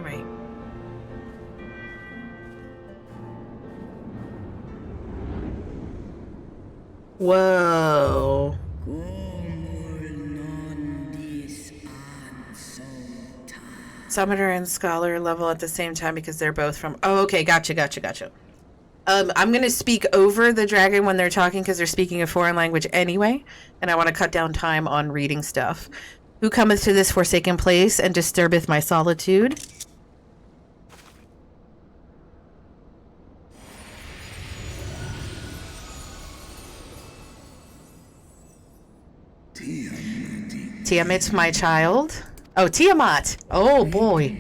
Whoa. Summoner and Scholar level at the same time because they're both from... Oh, okay, gotcha. I'm going to speak over the dragon when they're talking because they're speaking a foreign language anyway, and I want to cut down time on reading stuff. Who cometh to this forsaken place and disturbeth my solitude? Tiamat, my child. Oh, Tiamat. Oh, boy.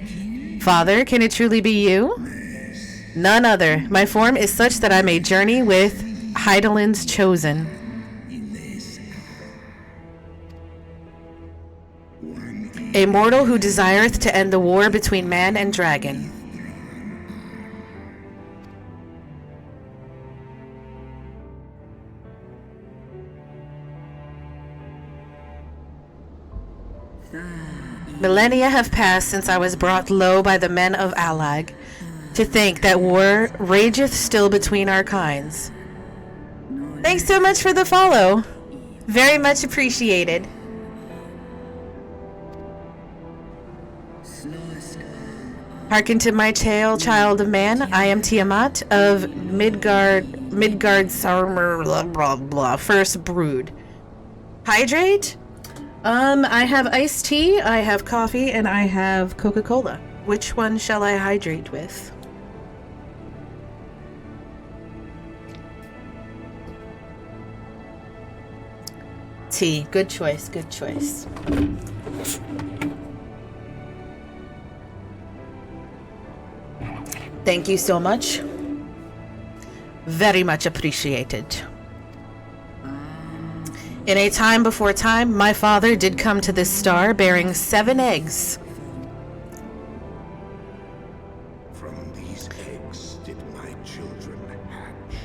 Father, can it truly be you? None other. My form is such that I may journey with Hydalin's chosen. A mortal who desireth to end the war between man and dragon. Millennia have passed since I was brought low by the men of Allag. To think that war rageth still between our kinds. Thanks so much for the follow. Very much appreciated. Hearken to my tale, child of man. I am Tiamat of Midgard Sarmer, blah, blah, blah, first brood. Hydrate? I have iced tea, I have coffee, and I have Coca-Cola. Which one shall I hydrate with? Tea. Good choice, good choice. Thank you so much. Very much appreciated. In a time before time, my father did come to this star bearing 7 eggs. From these eggs did my children hatch.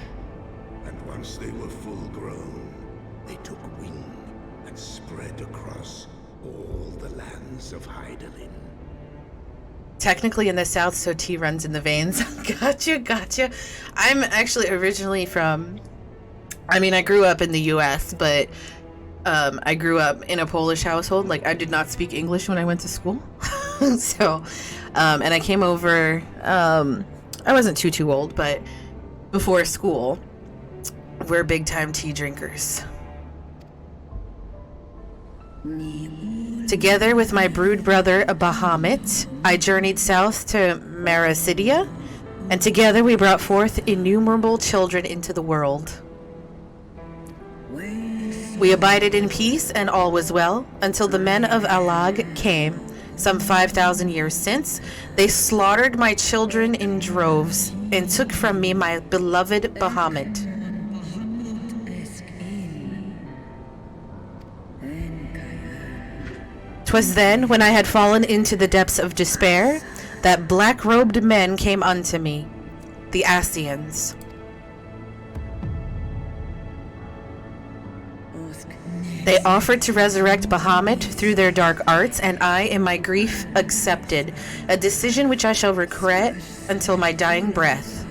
And once they were full grown, they took wing and spread across all the lands of Hydaelyn. Technically in the south, so tea runs in the veins. Gotcha. I'm actually originally from... I grew up in the U.S., but I grew up in a Polish household. Like, I did not speak English when I went to school. So, and I came over, I wasn't too old, but before school, we're big-time tea drinkers. Together with my brood brother, Bahamut, I journeyed south to Marasidia, and together we brought forth innumerable children into the world. We abided in peace, and all was well, until the men of Allag came, some 5,000 years since. They slaughtered my children in droves, and took from me my beloved Bahamut. 'Twas then, when I had fallen into the depths of despair, that black-robed men came unto me, the Ascians. They offered to resurrect Bahamut through their dark arts, and I, in my grief, accepted, a decision which I shall regret until my dying breath.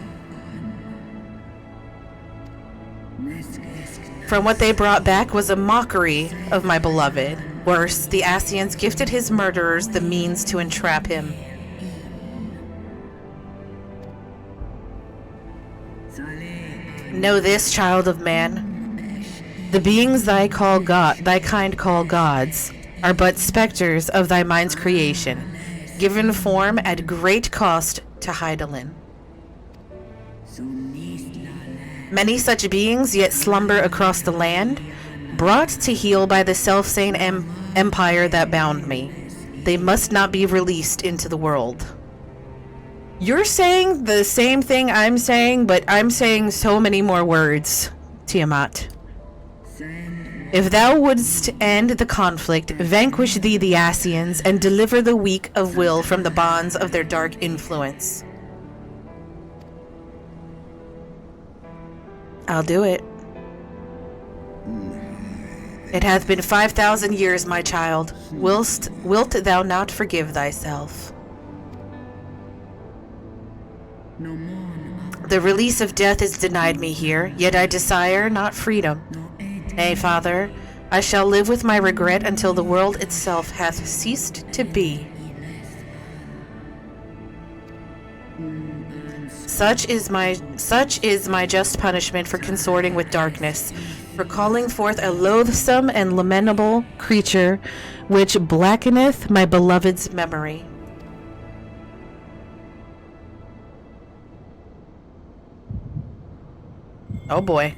From what they brought back was a mockery of my beloved. Worse, the Ascians gifted his murderers the means to entrap him. Know this, child of man. The beings thy kind call gods are but specters of thy mind's creation, given form at great cost to Hydaelyn. Many such beings yet slumber across the land, brought to heel by the self-same empire that bound me. They must not be released into the world. You're saying the same thing I'm saying, but I'm saying so many more words, Tiamat. If thou wouldst end the conflict, vanquish thee the Ascians, and deliver the weak of will from the bonds of their dark influence. I'll do it. It hath been 5,000 years, my child. Wilt thou not forgive thyself? The release of death is denied me here, yet I desire not freedom. Nay, Father, I shall live with my regret until the world itself hath ceased to be. Such is my just punishment for consorting with darkness, for calling forth a loathsome and lamentable creature which blackeneth my beloved's memory. Oh boy.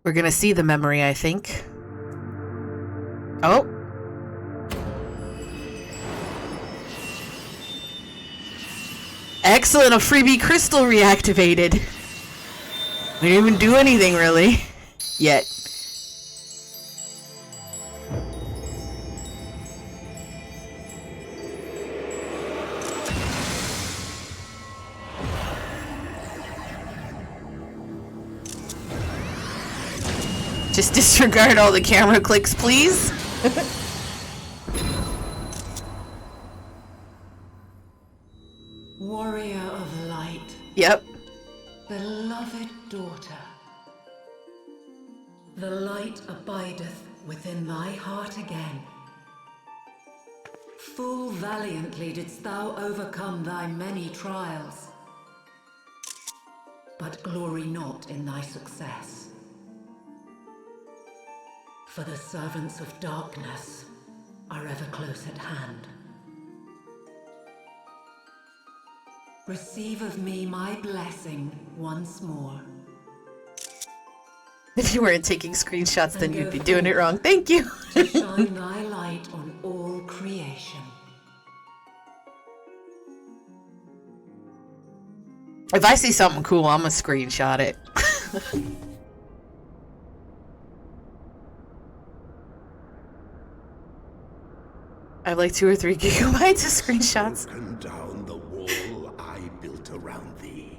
We're gonna see the memory, I think. Oh, Excellent, a freebie crystal reactivated. We didn't even do anything really. Yet. Just disregard all the camera clicks, please. Warrior of light. Yep. Beloved daughter. The light abideth within thy heart again. Full valiantly didst thou overcome thy many trials. But glory not in thy success. For the servants of darkness are ever close at hand. Receive of me my blessing once more. If you weren't taking screenshots, then you'd be doing it wrong. Thank you. To shine thy light on all creation. If I see something cool, I'm gonna screenshot it. I have like 2 or 3 gigabytes of screenshots. Broken down the wall I built around thee,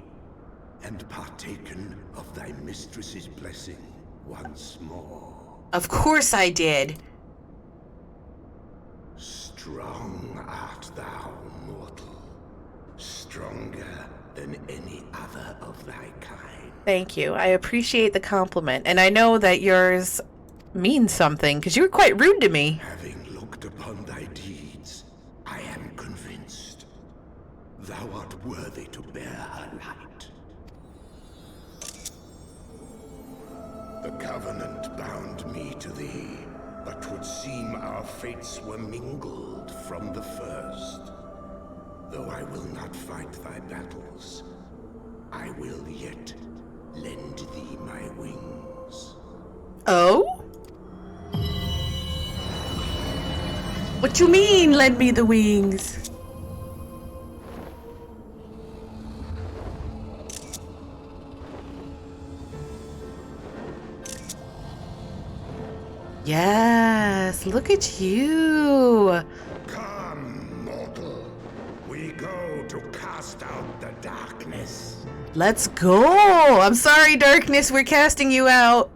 and partaken of thy mistress's blessing once more. Of course I did. Strong art thou, mortal. Stronger than any other of thy kind. Thank you. I appreciate the compliment, and I know that yours means something because you were quite rude to me. Having looked upon thy deeds, I am convinced thou art worthy to bear her light. The covenant bound me to thee, but 'twould seem our fates were mingled from the first. Though I will not fight thy battles, I will yet lend thee my wings. Oh? What you mean, lend me the wings? Yes, look at you. Come, mortal. We go to cast out the darkness. Let's go. I'm sorry, darkness, we're casting you out.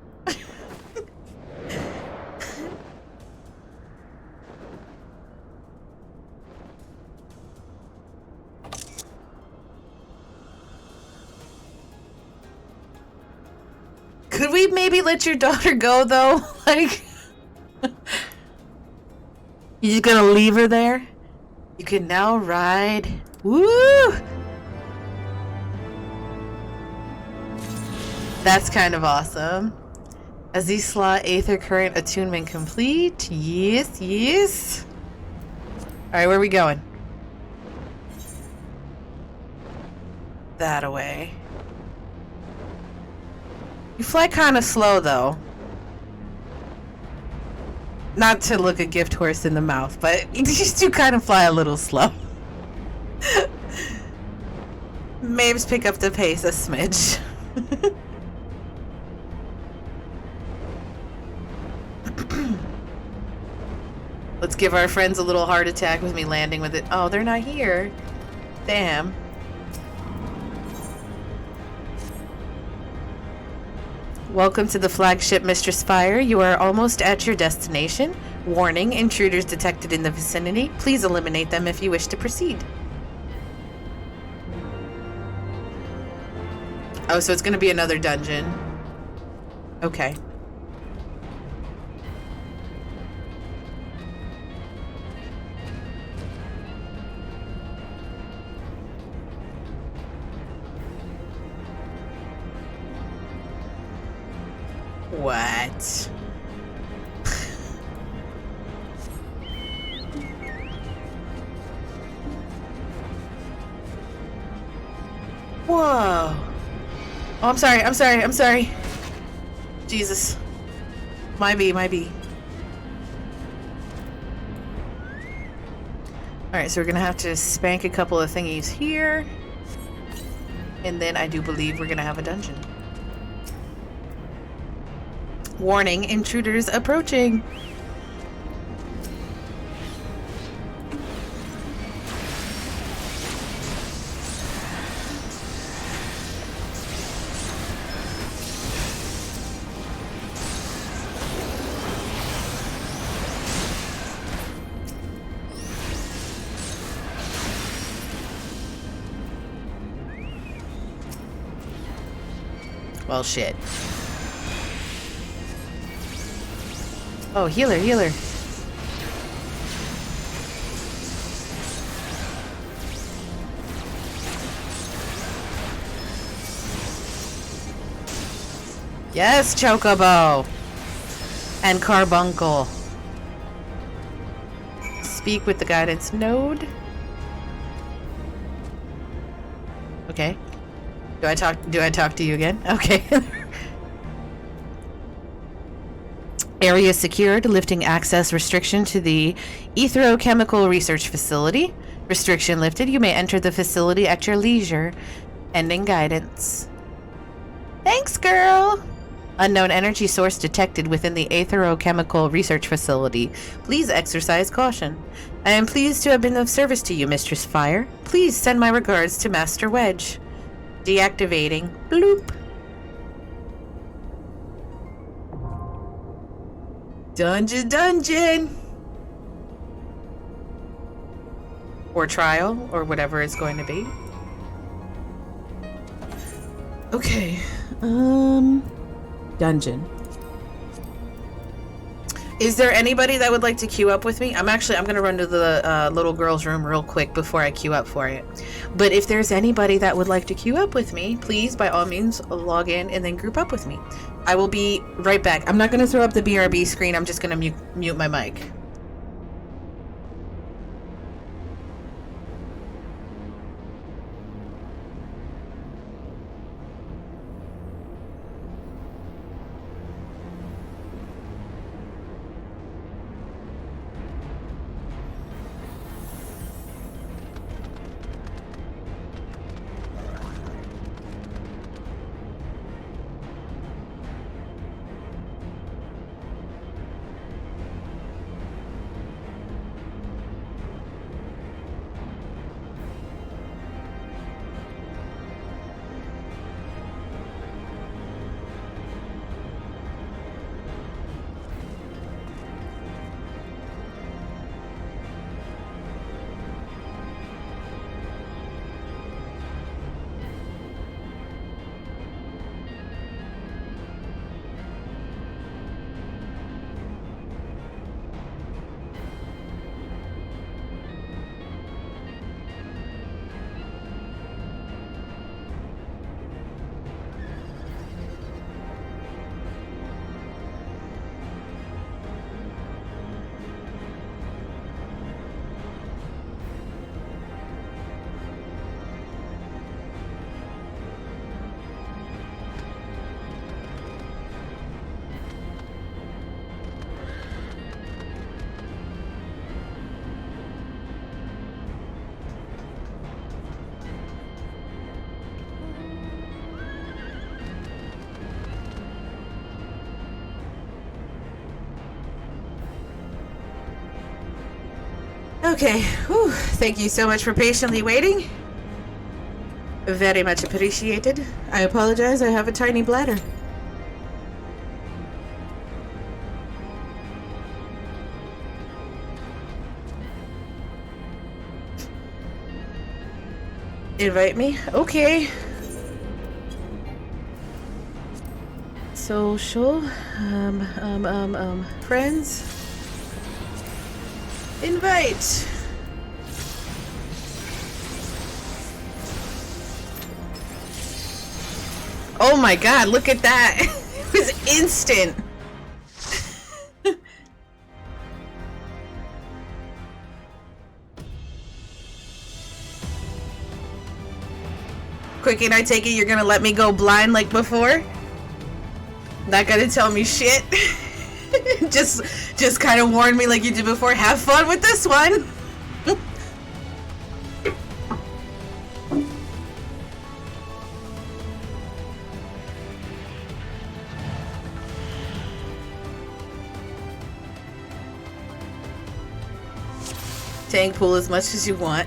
Could we maybe let your daughter go, though? Like, you just gonna leave her there? You can now ride. Woo! That's kind of awesome. Azys Lla Aether Current Attunement complete. Yes, yes. Alright, where are we going? That away. You fly kind of slow, though. Not to look a gift horse in the mouth, but you just do kind of fly a little slow. Maybe pick up the pace a smidge. Let's give our friends a little heart attack with me landing with it. Oh, they're not here. Damn. Welcome to the flagship, Mistress Fire. You are almost at your destination. Warning, intruders detected in the vicinity. Please eliminate them if you wish to proceed. Oh, so it's going to be another dungeon. Okay. What? Whoa. Oh, I'm sorry, I'm sorry, I'm sorry. Jesus. My bee, my bee. Alright, so we're gonna have to spank a couple of thingies here. And then I do believe we're gonna have a dungeon. Warning, intruders approaching. Well, shit. Oh, healer, healer. Yes, Chocobo. And Carbuncle. Speak with the guidance node. Okay. Do I talk to you again? Okay. Area secured, lifting access restriction to the Aetherochemical research facility. Restriction lifted. You may enter the facility at your leisure. Ending guidance. Thanks, girl. Unknown energy source detected within the Aetherochemical research facility. Please exercise caution. I am pleased to have been of service to you, Mistress Fire. Please send my regards to Master Wedge. Deactivating. Bloop. Dungeon. Or trial, or whatever it's going to be. Okay. Dungeon. Is there anybody that would like to queue up with me? I'm gonna run to the little girl's room real quick before I queue up for it. But if there's anybody that would like to queue up with me, please, by all means, log in and then group up with me. I will be right back. I'm not gonna throw up the BRB screen. I'm just gonna mute my mic. Okay, whew. Thank you so much for patiently waiting. Very much appreciated. I apologize, I have a tiny bladder. Invite me? Okay. Social, friends. Invite. Oh my god, look at that. It was instant. Quicken, I take it you're gonna let me go blind like before? Not gonna tell me shit? just kind of warn me like you did before. Have fun with this one. Tank pool as much as you want.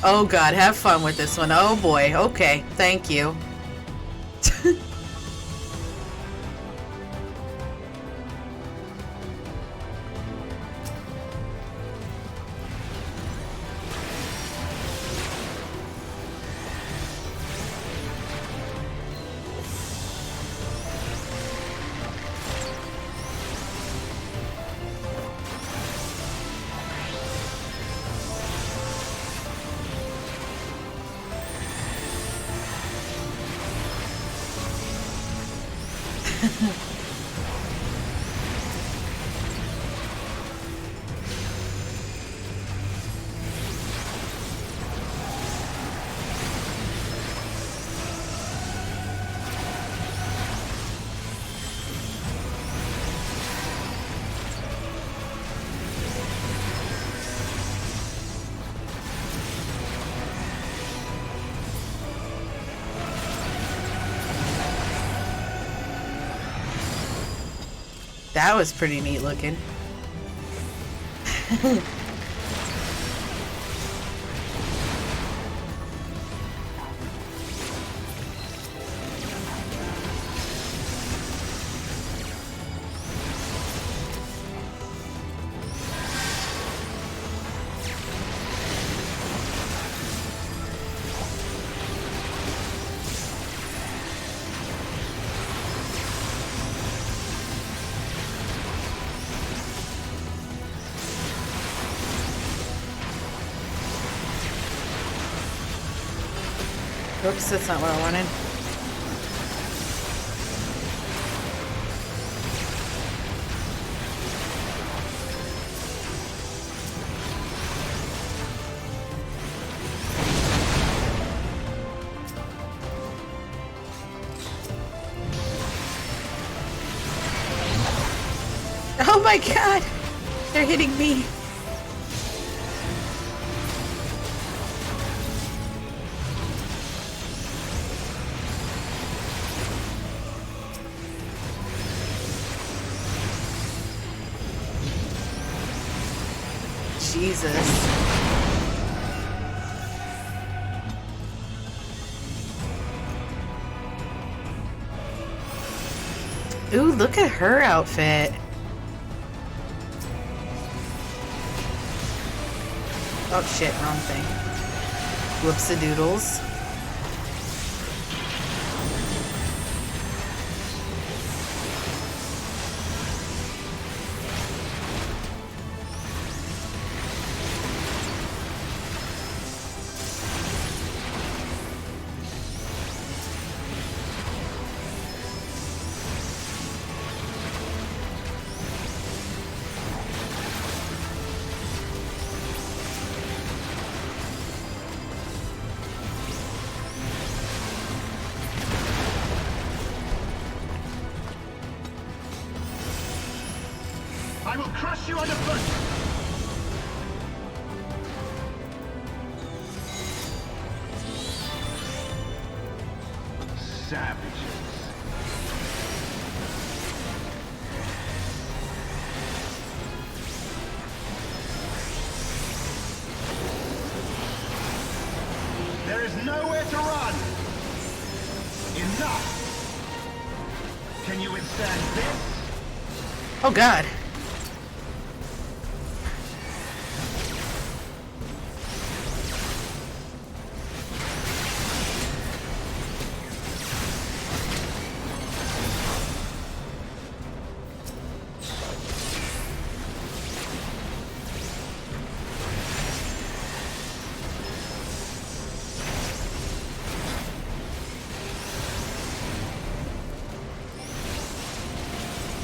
Oh god, have fun with this one. Oh boy, okay, thank you. That was pretty neat looking. Oops, that's not what I wanted. Oh my god! They're hitting me! Jesus. Ooh, look at her outfit. Oh shit, wrong thing. Whoops-a-doodles. I will crush you underfoot! Savages. There is nowhere to run! Enough! Can you withstand this? Oh god.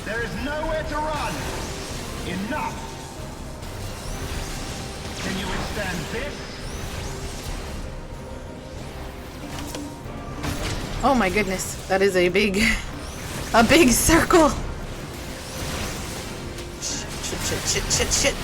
There is nowhere to run! Enough! Can you withstand this? Oh my goodness, that is a big circle! Shit.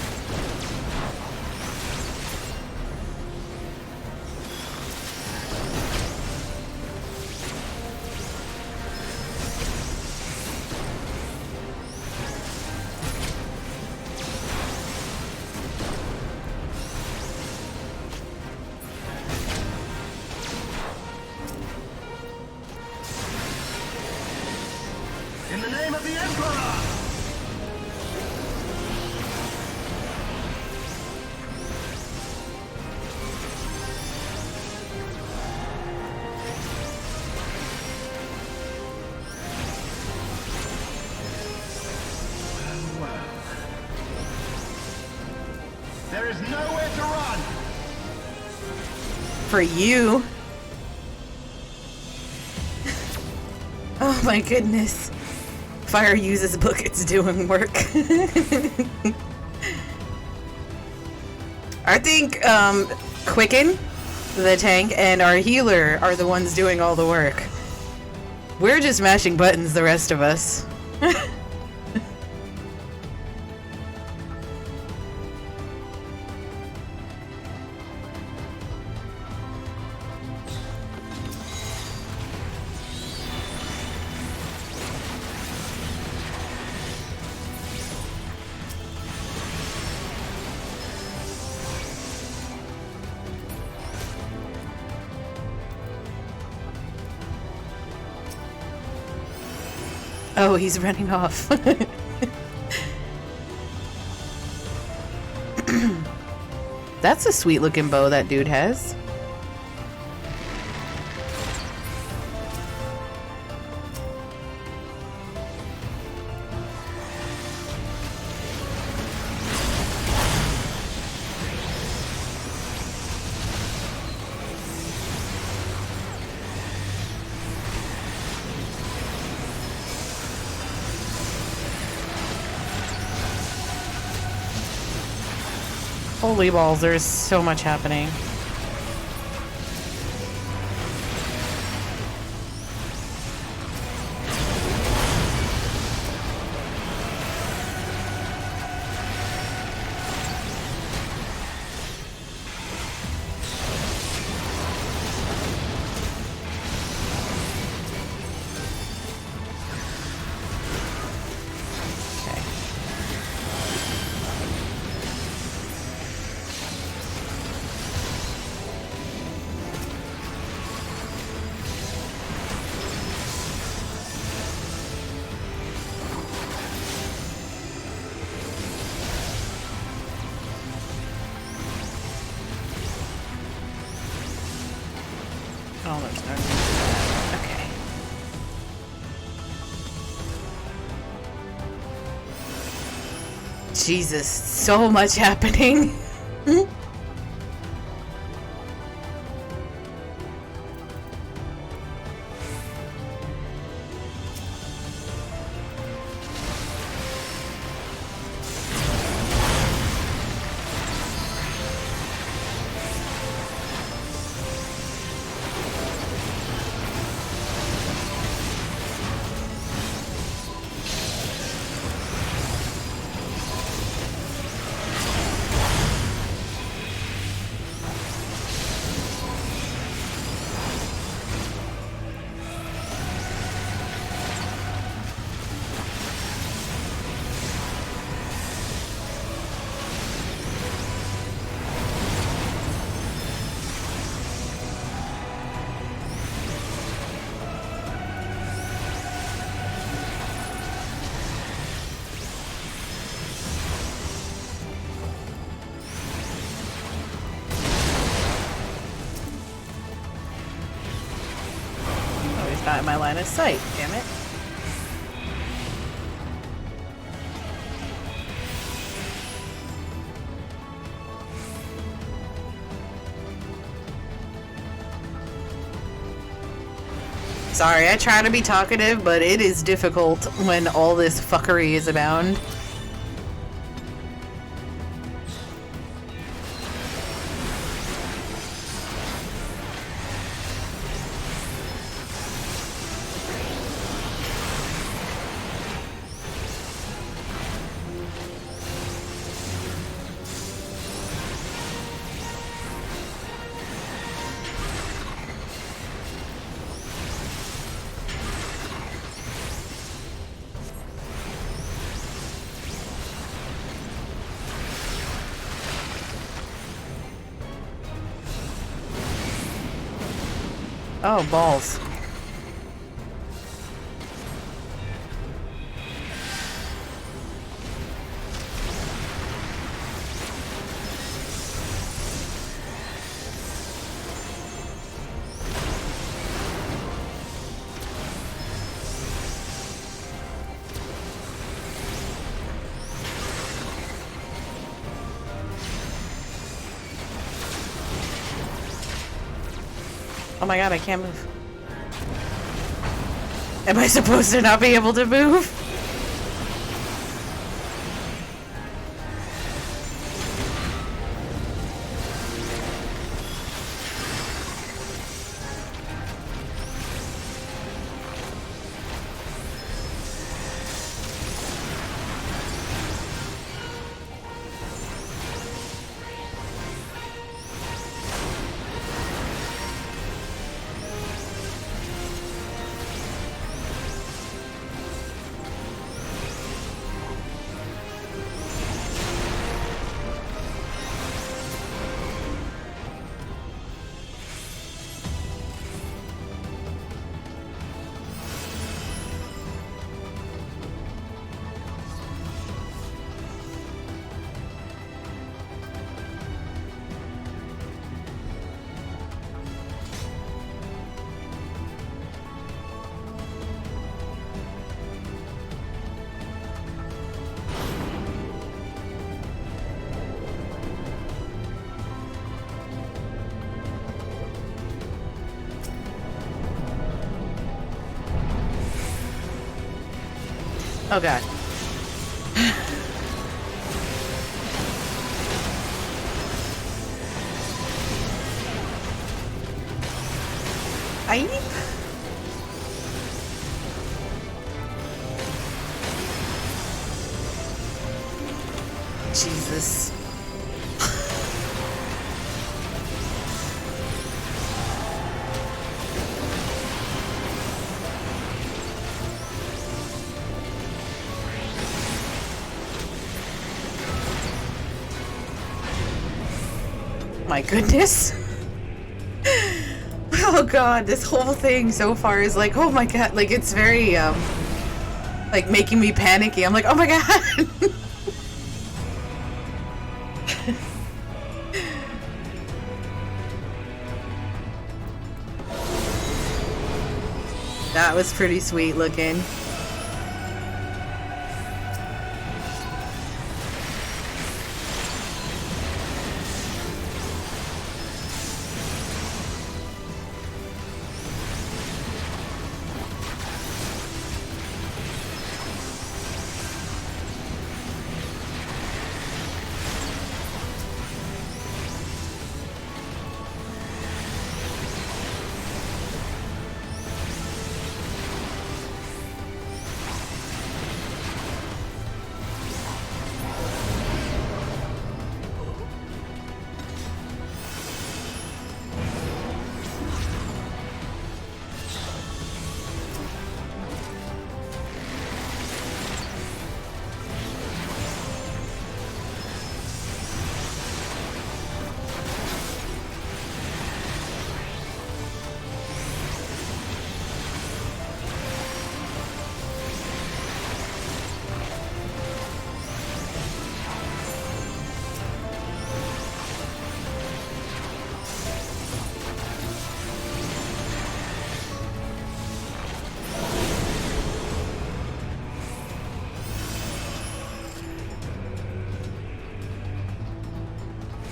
There is nowhere to run. For you. Oh my goodness. Fire uses book, it's doing work. I think Quicken, the tank, and our healer are the ones doing all the work. We're just mashing buttons, the rest of us. Oh, he's running off. That's a sweet looking bow that dude has. Holy balls, there's so much happening. Oh, there's no need for that. Okay. Jesus, so much happening. Not in my line of sight, damn it. Sorry, I try to be talkative, but it is difficult when all this fuckery is abound. Oh, balls. Oh my god, I can't move. Am I supposed to not be able to move? Oh god. Aye. Jesus. My goodness. Oh god, this whole thing so far is like, oh my god, like it's very like making me panicky. I'm like, oh my god. That was pretty sweet looking.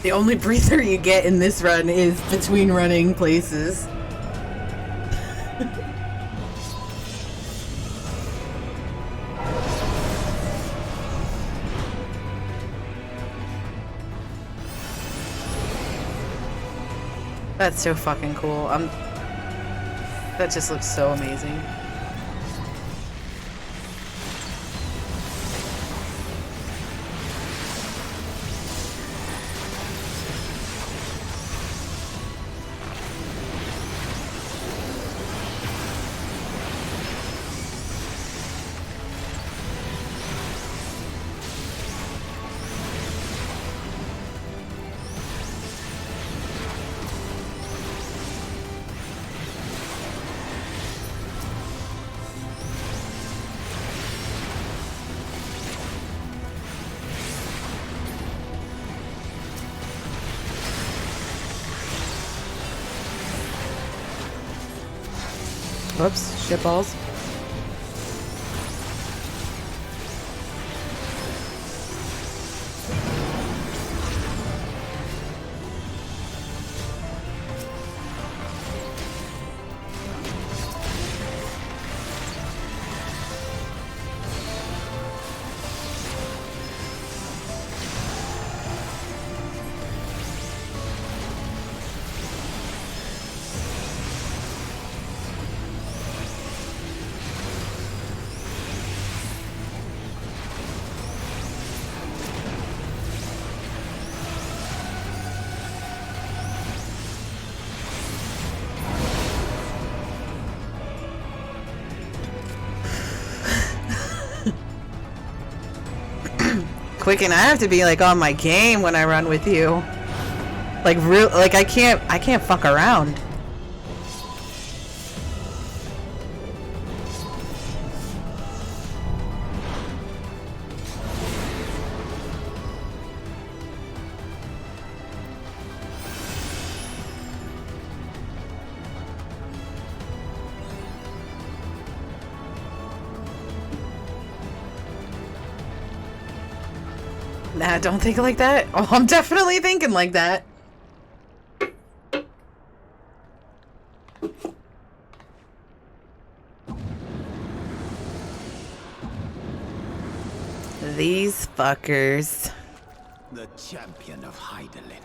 The only breather you get in this run is between running places. That's so fucking cool. That just looks so amazing. Whoops, shitballs. quick, and I have to be like on my game when I run with you. Like real, like I can't fuck around. Nah, don't think like that. Oh, I'm definitely thinking like that. These fuckers. The champion of Hydaelyn.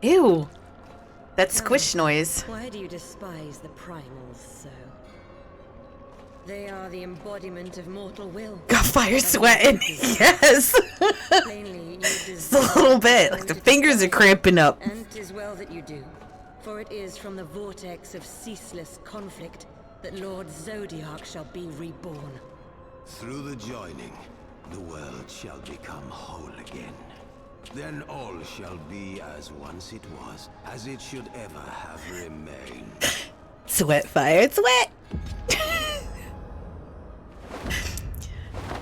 Ew. That squish noise. Why do you despise the primals so? They are the embodiment of mortal will. Got fire sweating. Yes. Just a little bit. Like the fingers are cramping up. And 'tis well that you do. For it is from the vortex of ceaseless conflict that Lord Zodiac shall be reborn. Through the joining, the world shall become whole again. Then all shall be as once it was, as it should ever have remained. Sweat, fire, sweat.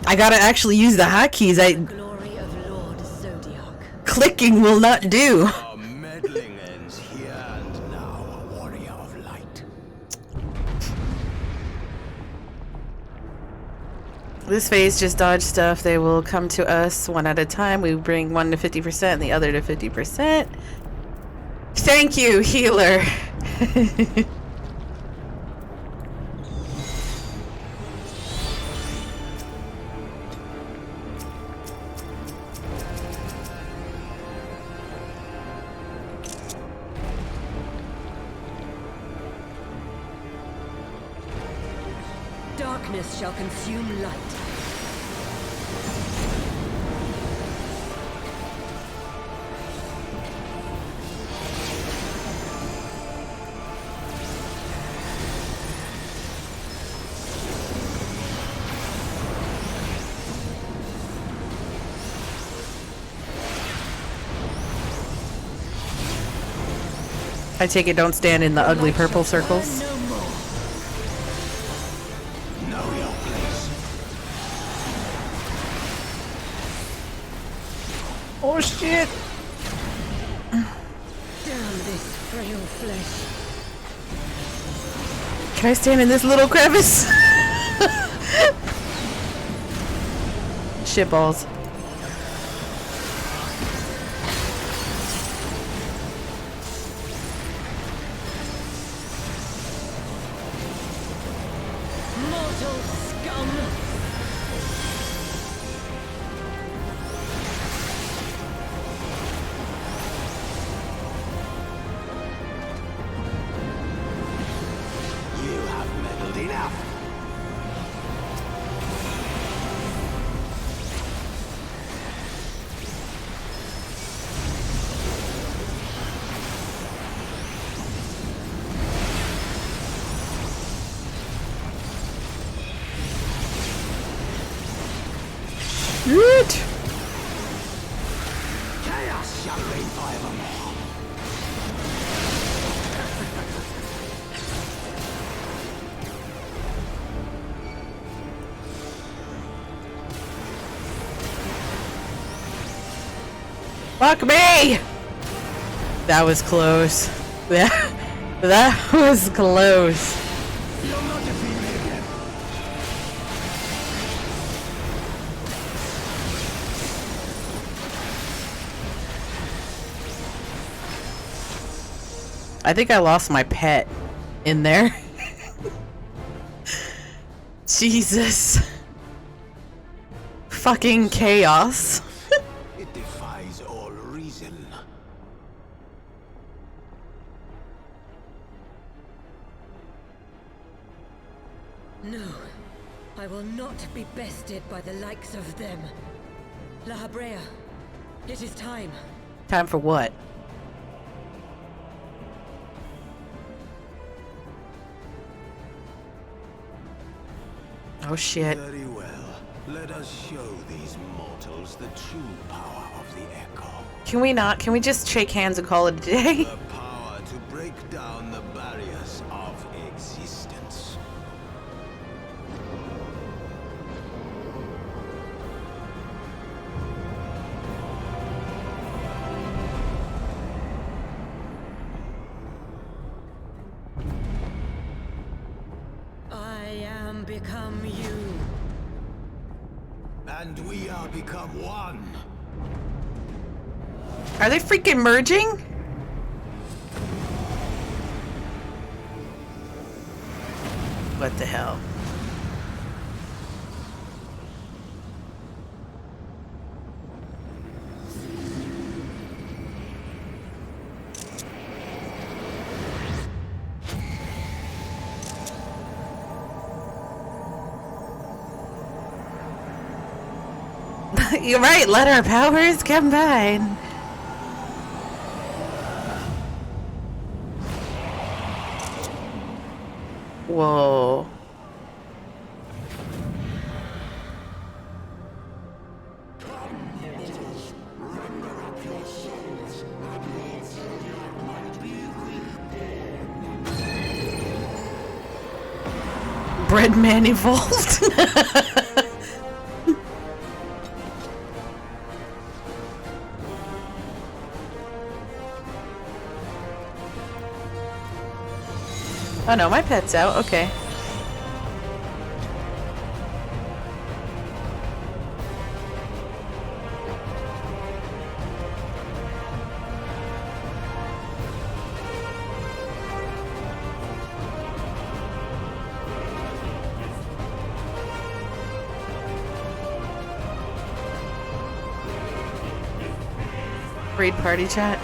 I gotta actually use the hotkeys. Glory of Lord Zodiac. Clicking will not do. Our meddling ends here and now, a warrior of light. This phase just dodge stuff. They will come to us one at a time. We bring one to 50% and the other to 50%. Thank you, healer. Darkness shall consume light. I take it don't stand in the ugly purple circles. Oh shit! Damn this frail flesh. Can I stand in this little crevice? Shitballs. Mortal scum! Chaos shall reign forevermore. Fuck me! That was close. That was close. You'll not defeat me again. I think I lost my pet in there. Jesus. Fucking chaos. It defies all reason. No, I will not be bested by the likes of them. La Habrea, it is time. Time for what? Oh shit. Very well. Let us show these mortals the true power of the echo. Can we not? Can we just shake hands and call it a day? The power to break down the barriers of existence. I am become you. And we are become one. Are they freaking merging? What the hell? You're right, let our powers combine. Whoa. Breadman evolved. Oh no, my pet's out. Okay. Read party chat.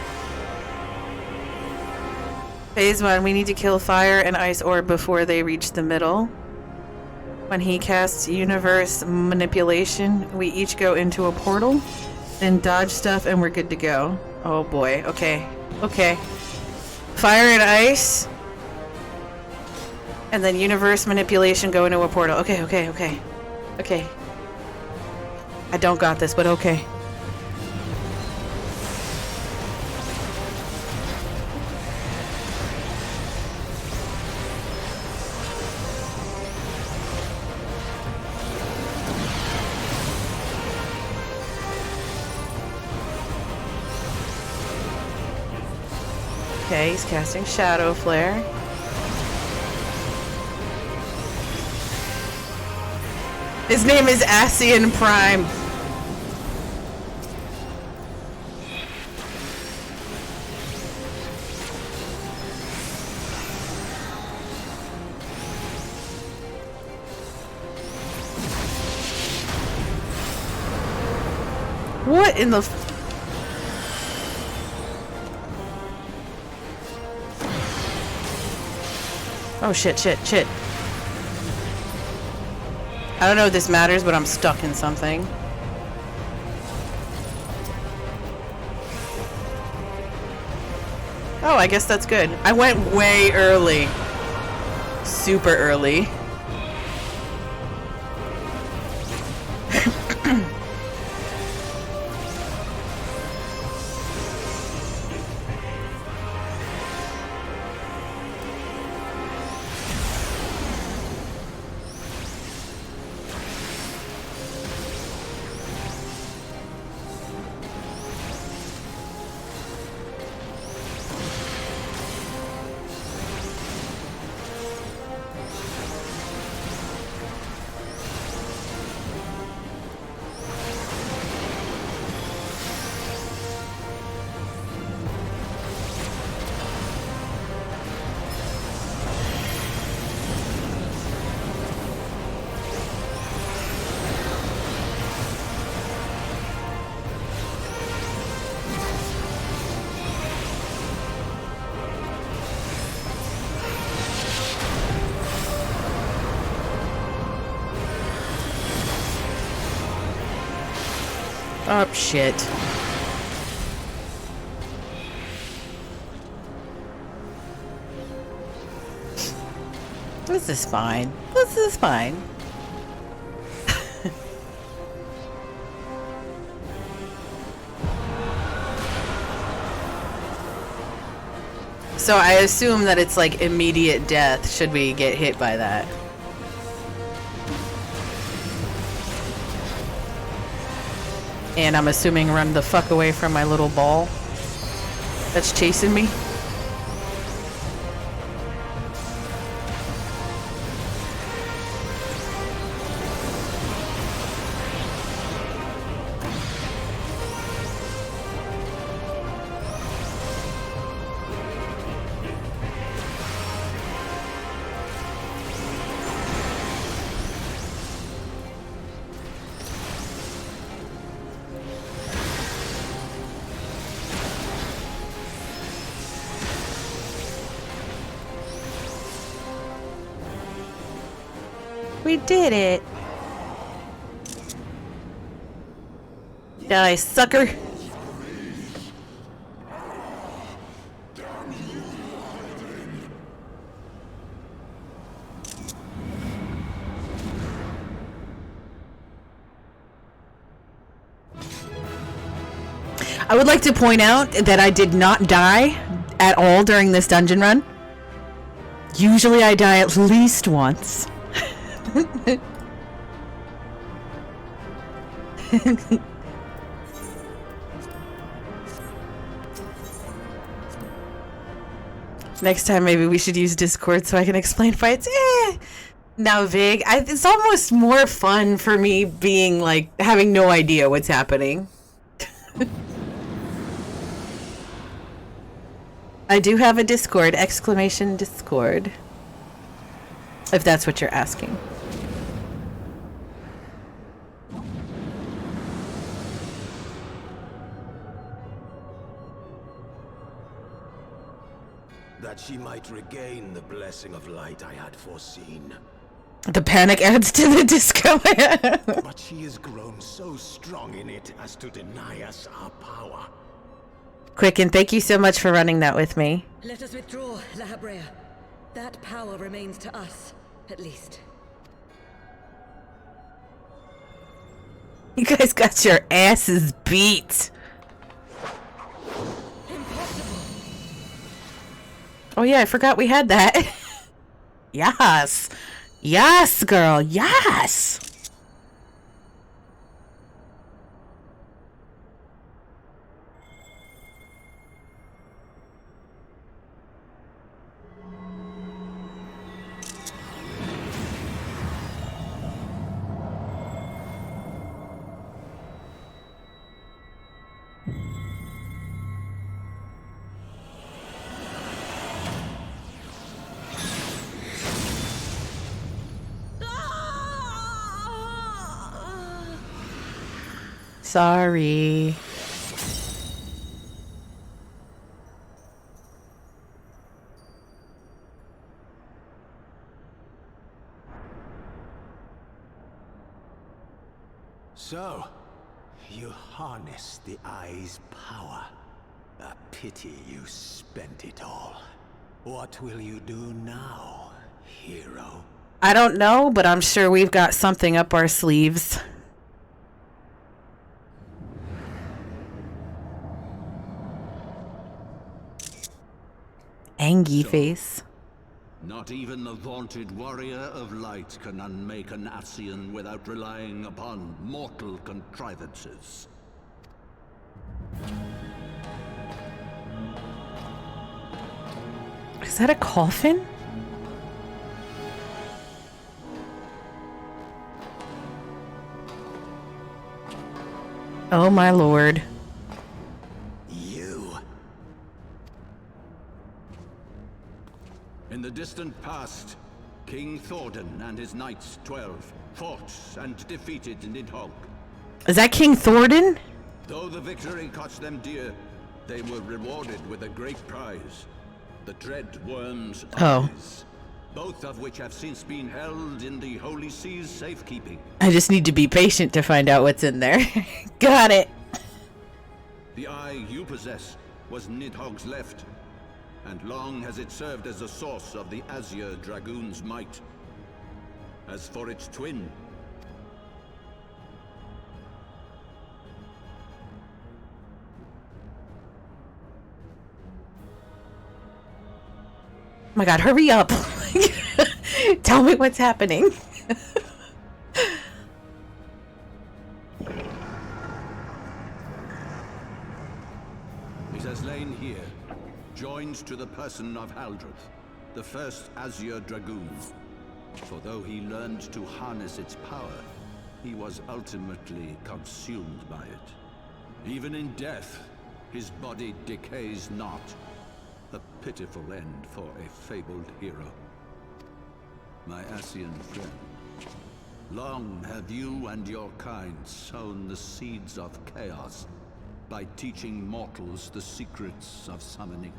Phase 1, we need to kill fire and ice orb before they reach the middle. When he casts universe manipulation, we each go into a portal, then dodge stuff and we're good to go. Oh boy, okay. Okay. Fire and ice. And then universe manipulation go into a portal. Okay, okay, okay. Okay. I don't got this, but okay. Okay, he's casting Shadow Flare. His name is Ascian Prime. What in the... Oh shit, shit, shit. I don't know if this matters, but I'm stuck in something. Oh, I guess that's good. I went way early. Super early. Oh, shit. This is fine. This is fine. So I assume that it's like immediate death should we get hit by that. And I'm assuming run the fuck away from my little ball that's chasing me. We did it! Die, sucker! I would like to point out that I did not die at all during this dungeon run. Usually I die at least once. Next time maybe we should use Discord so I can explain fights. Now Vig, it's almost more fun for me being like having no idea what's happening. I do have a Discord, exclamation Discord. If that's what you're asking. That she might regain the blessing of light I had foreseen. The panic adds to the disco. But she has grown so strong in it as to deny us our power. Quicken, thank you so much for running that with me. Let us withdraw, La Habrea. That power remains to us, at least. You guys got your asses beat. Impossible. Oh yeah, I forgot we had that. Yes. Yes, girl. Yes. Sorry. So, you harness the eye's power. A pity you spent it all. What will you do now, hero? I don't know, but I'm sure we've got something up our sleeves. Angie face. Not even the vaunted warrior of light can unmake an Ascian without relying upon mortal contrivances. Is that a coffin? Oh my lord. In the distant past, King Thordan and his knights 12 fought and defeated Nidhogg. Is that King Thordan? Though the victory cost them dear, they were rewarded with a great prize. The dread worm's eyes, both of which have since been held in the Holy Sea's safekeeping. I just need to be patient to find out what's in there. Got it. The eye you possess was Nidhogg's left, and long has it served as the source of the Azure Dragoon's might. As for its twin, my god, hurry up. Tell me what's happening. It has lain here, joined to the person of Haldreth, the first Azure Dragoon. For though he learned to harness its power, he was ultimately consumed by it. Even in death, his body decays not. A pitiful end for a fabled hero. My Ascian friend, long have you and your kind sown the seeds of chaos by teaching mortals the secrets of summoning.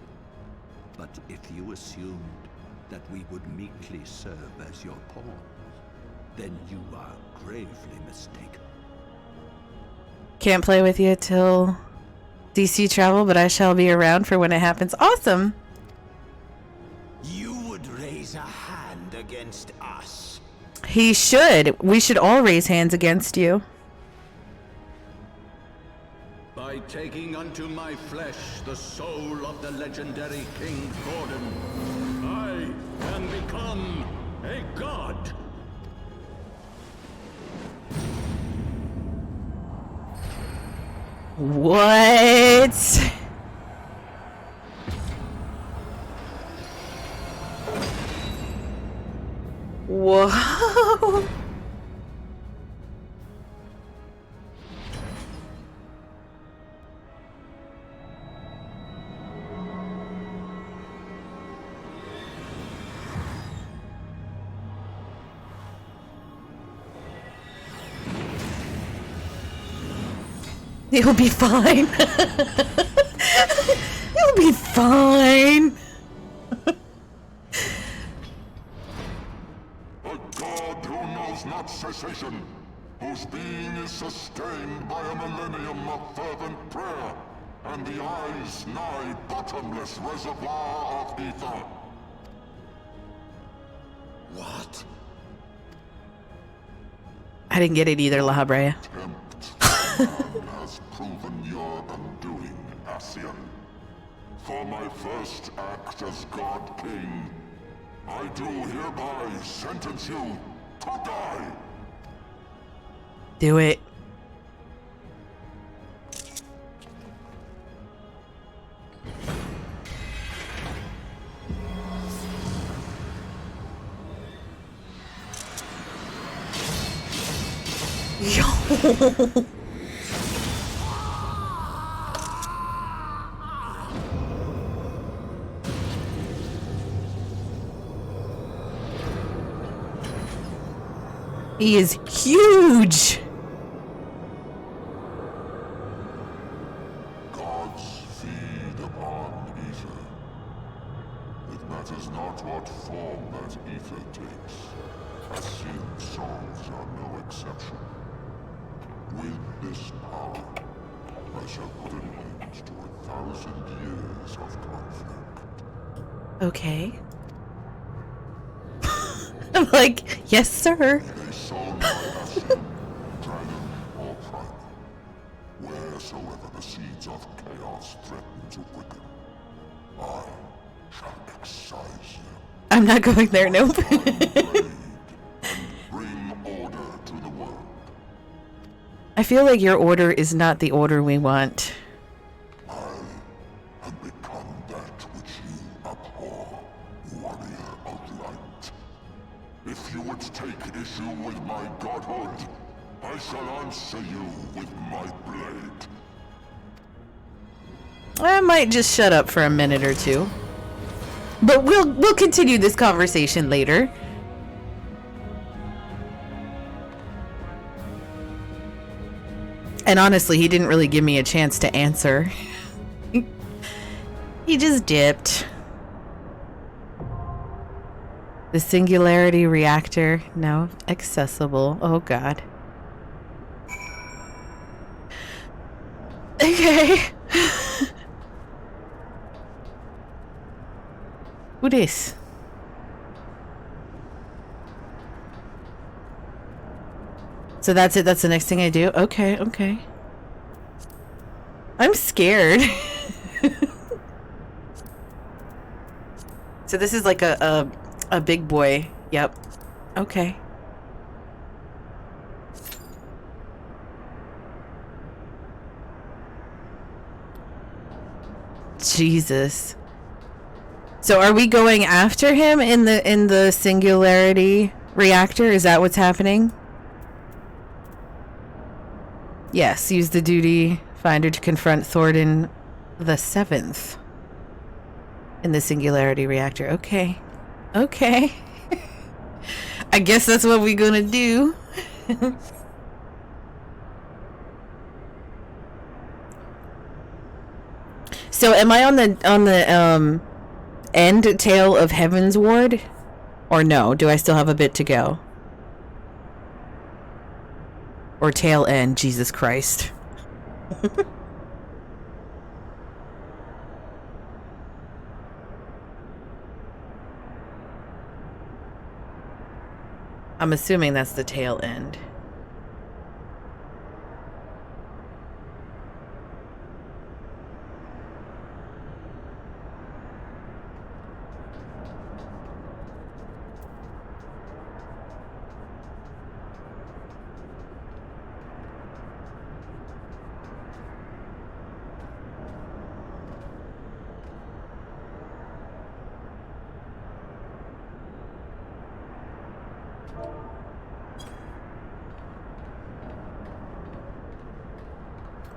But if you assumed that we would meekly serve as your pawns, then you are gravely mistaken. Can't play with you till DC travel, but I shall be around for when it happens. Awesome! You would raise a hand against us. He should. We should all raise hands against you. By taking unto my flesh the soul of the legendary King Gordon, I can become a god. What? Whoa. You'll be fine. You'll be fine. A god who knows not cessation, whose being is sustained by a millennium of fervent prayer, and the eye's nigh bottomless reservoir of ether. What? I didn't get it either, La Habrea. Has proven your undoing, Ascian. For my first act as God King, I do hereby sentence you to die. Do it. Yo. He is huge. Gods feed upon ether. It matters not what form that ether takes. Ascian souls are no exception. With this power, I shall put an end to 1,000 years of conflict. Okay. I'm like, yes, sir. They sow my Ascian, dragon or primal. Wheresoever the seeds of chaos threaten to quicken, I shall excise them. I'm not going there, nope. Bring order to the world. I feel like your order is not the order we want. I have become that which you abhor, warrior of light. If you would take issue with my godhood, I shall answer you with my blade. I might just shut up for a minute or two. But we'll continue this conversation later. And honestly, he didn't really give me a chance to answer. He just dipped. The Singularity Reactor, now accessible. Oh god. Okay. Who this? So that's it, that's the next thing I do? Okay, okay. I'm scared. So this is like a big boy. Yep. Okay. Jesus. So are we going after him in the Singularity Reactor? Is that what's happening? Yes, use the duty finder to confront Thornton the 7th in the Singularity Reactor. Okay. Okay. I guess that's what we're gonna do. So am I on the end tail of Heaven's Ward? Or no? Do I still have a bit to go? Or tail end, Jesus Christ. I'm assuming that's the tail end.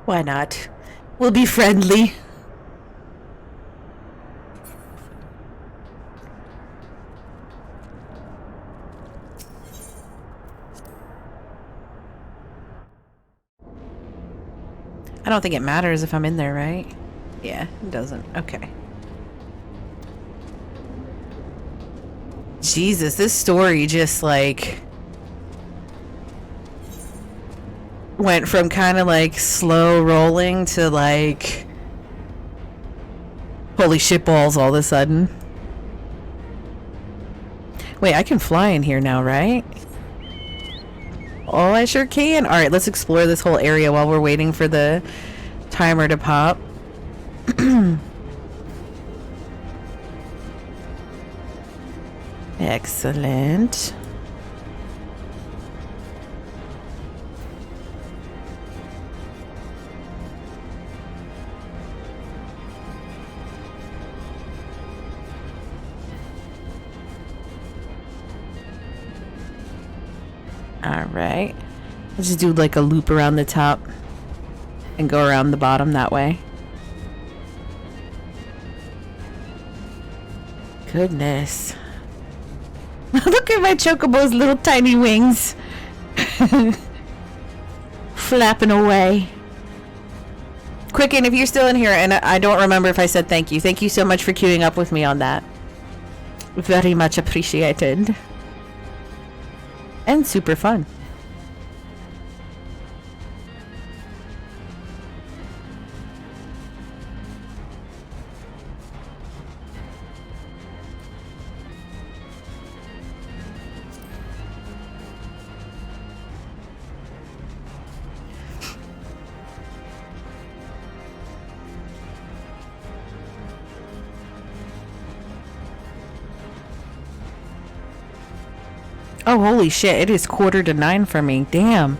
Why not? We'll be friendly. I don't think it matters if I'm in there, right? Yeah, it doesn't. Okay. Jesus, this story just like went from kind of like slow rolling to like holy shit balls all of a sudden. Wait, I can fly in here now, right? Oh, I sure can. All right, let's explore this whole area while we're waiting for the timer to pop. Excellent. Alright. Let's just do like a loop around the top and go around the bottom that way. Goodness. Look at my chocobo's little tiny wings. Flapping away. Quicken, if you're still in here, and I don't remember if I said thank you. Thank you so much for queuing up with me on that. Very much appreciated. And super fun. Oh, holy shit. It is 8:45 for me. Damn.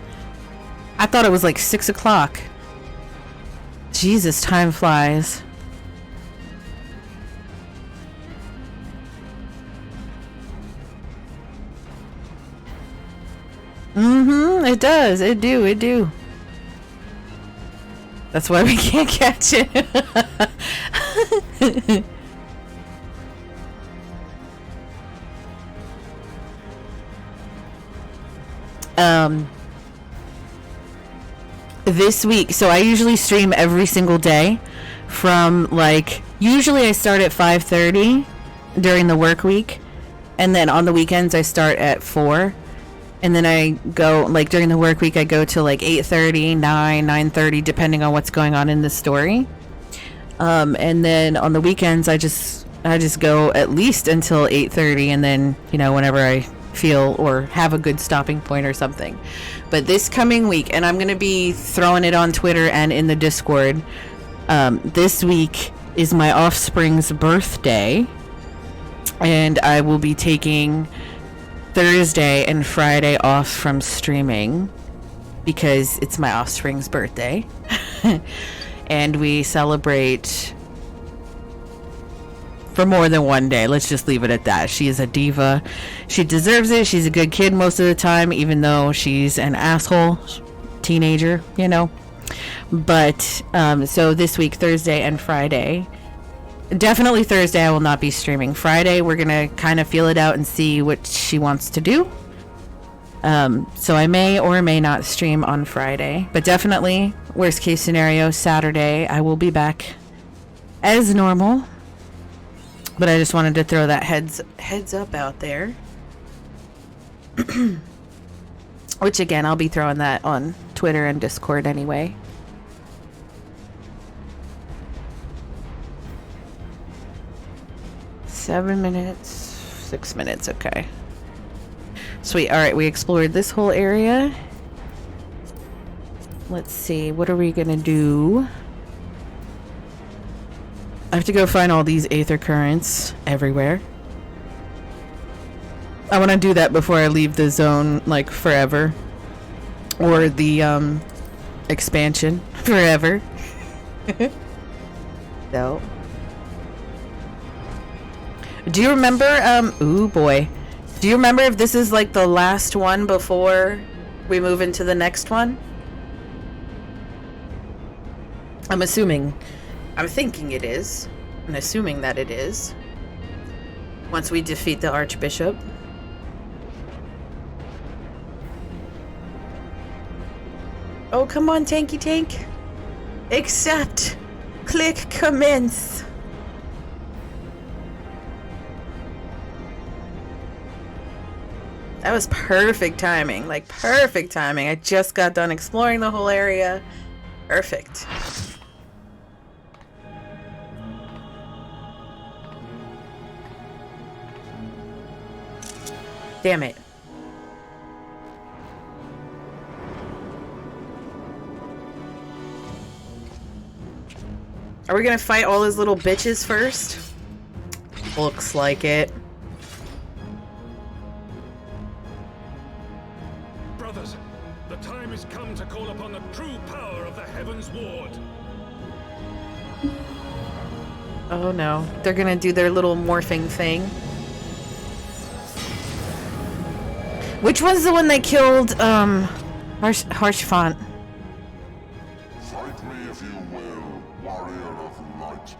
I thought it was like 6 o'clock. Jesus, time flies. Mm-hmm. It does. It do. That's why we can't catch it. This week, so I usually stream every single day from like, usually I start at 5:30 during the work week, and then on the weekends I start at 4, and then I go, like during the work week I go to like 8:30, 9:30, depending on what's going on in the story. And then on the weekends I just go at least until 8:30, and then, you know, whenever I feel or have a good stopping point or something. But this coming week, and I'm going to be throwing it on Twitter and in the Discord, this week is my offspring's birthday. And I will be taking Thursday and Friday off from streaming because it's my offspring's birthday. And we celebrate for more than one day. Let's just leave it at that. She is a diva. She deserves it. She's a good kid most of the time, even though she's an asshole teenager, you know. But so this week, Thursday and Friday, definitely Thursday I will not be streaming. Friday we're gonna kind of feel it out and see what she wants to do. So I may or may not stream on Friday, but definitely worst case scenario, Saturday I will be back as normal. But I just wanted to throw that heads up out there. Which again, I'll be throwing that on Twitter and Discord anyway. Seven minutes, 6 minutes, okay. Sweet, alright, we explored this whole area. Let's see, what are we gonna do? I have to go find all these aether currents everywhere. I want to do that before I leave the zone, like, forever. Or the, expansion forever. So. Do you remember, ooh boy. Do you remember if this is, like, the last one before we move into the next one? I'm assuming. I'm thinking it is. I'm assuming that it is. Once we defeat the Archbishop. Oh, come on, Tanky Tank. Accept. Click commence. That was perfect timing. Like, perfect timing. I just got done exploring the whole area. Perfect. Damn it. Are we gonna fight all those little bitches first? Looks like it. Brothers, the time has come to call upon the true power of the Heavens Ward. Oh no, they're gonna do their little morphing thing. Which one's the one that killed, Haurchefant? Fight me if you will, warrior of light.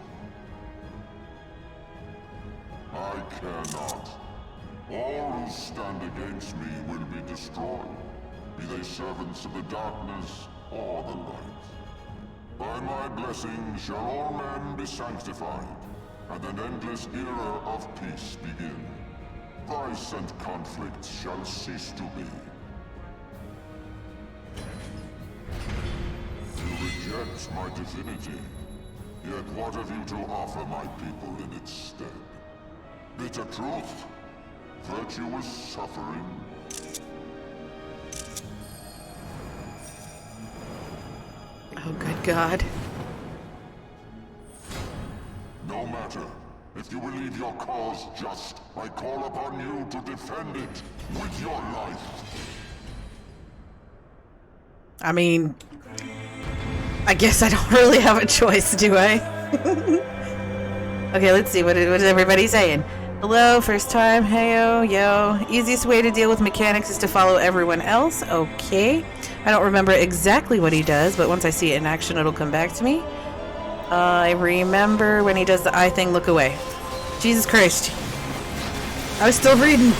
I care not. All who stand against me will be destroyed, be they servants of the darkness or the light. By my blessing shall all men be sanctified, and an endless era of peace begin. Vice and conflict shall cease to be. You reject my divinity, yet what have you to offer my people in its stead? Bitter truth? Virtuous suffering? Oh, good God. No matter. If you believe your cause just, I call upon you to defend it with your life. I mean, I guess I don't really have a choice, do I? Okay, let's see. What is everybody saying? Hello, first time. Heyo, yo. Easiest way to deal with mechanics is to follow everyone else. Okay. I don't remember exactly what he does, but once I see it in action, it'll come back to me. I remember when he does the eye thing, look away. Jesus Christ. I was still reading.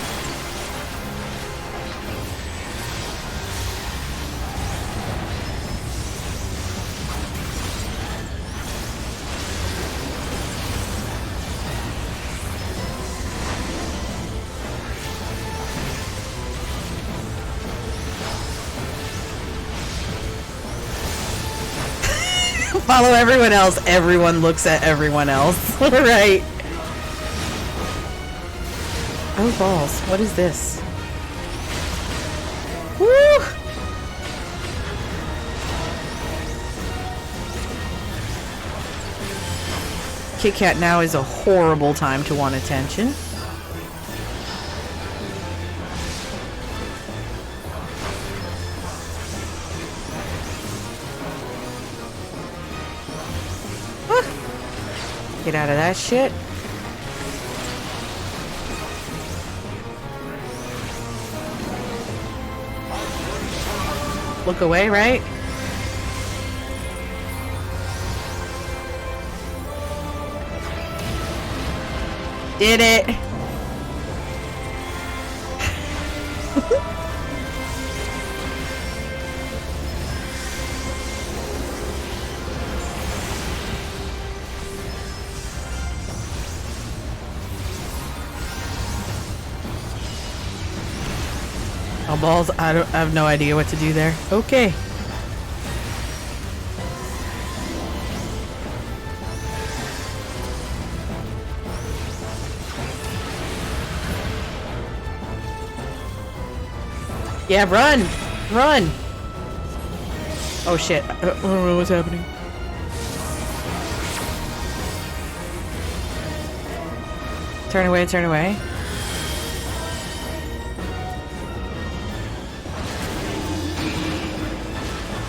Follow everyone else. Everyone looks at everyone else. Right. Oh, balls. What is this? Woo! Kit Kat now is a horrible time to want attention. Get out of that shit. Look away, right? Did it. Oh, balls. I have no idea what to do there. Okay. Yeah, run! Run! Oh shit. I don't know what's happening. Turn away, turn away.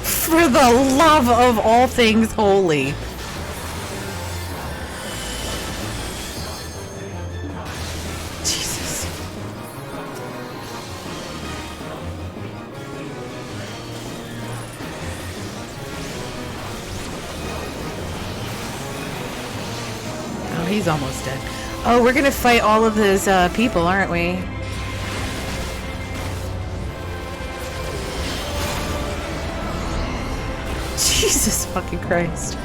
For the love of all things holy. Jesus. Oh, he's almost dead. Oh, we're gonna fight all of his people, aren't we? Jesus fucking Christ.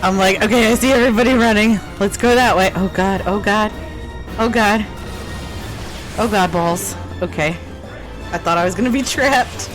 I'm like, okay, I see everybody running. Let's go that way. Oh god, oh god. Oh god. Oh god, balls. Okay. I thought I was gonna be trapped.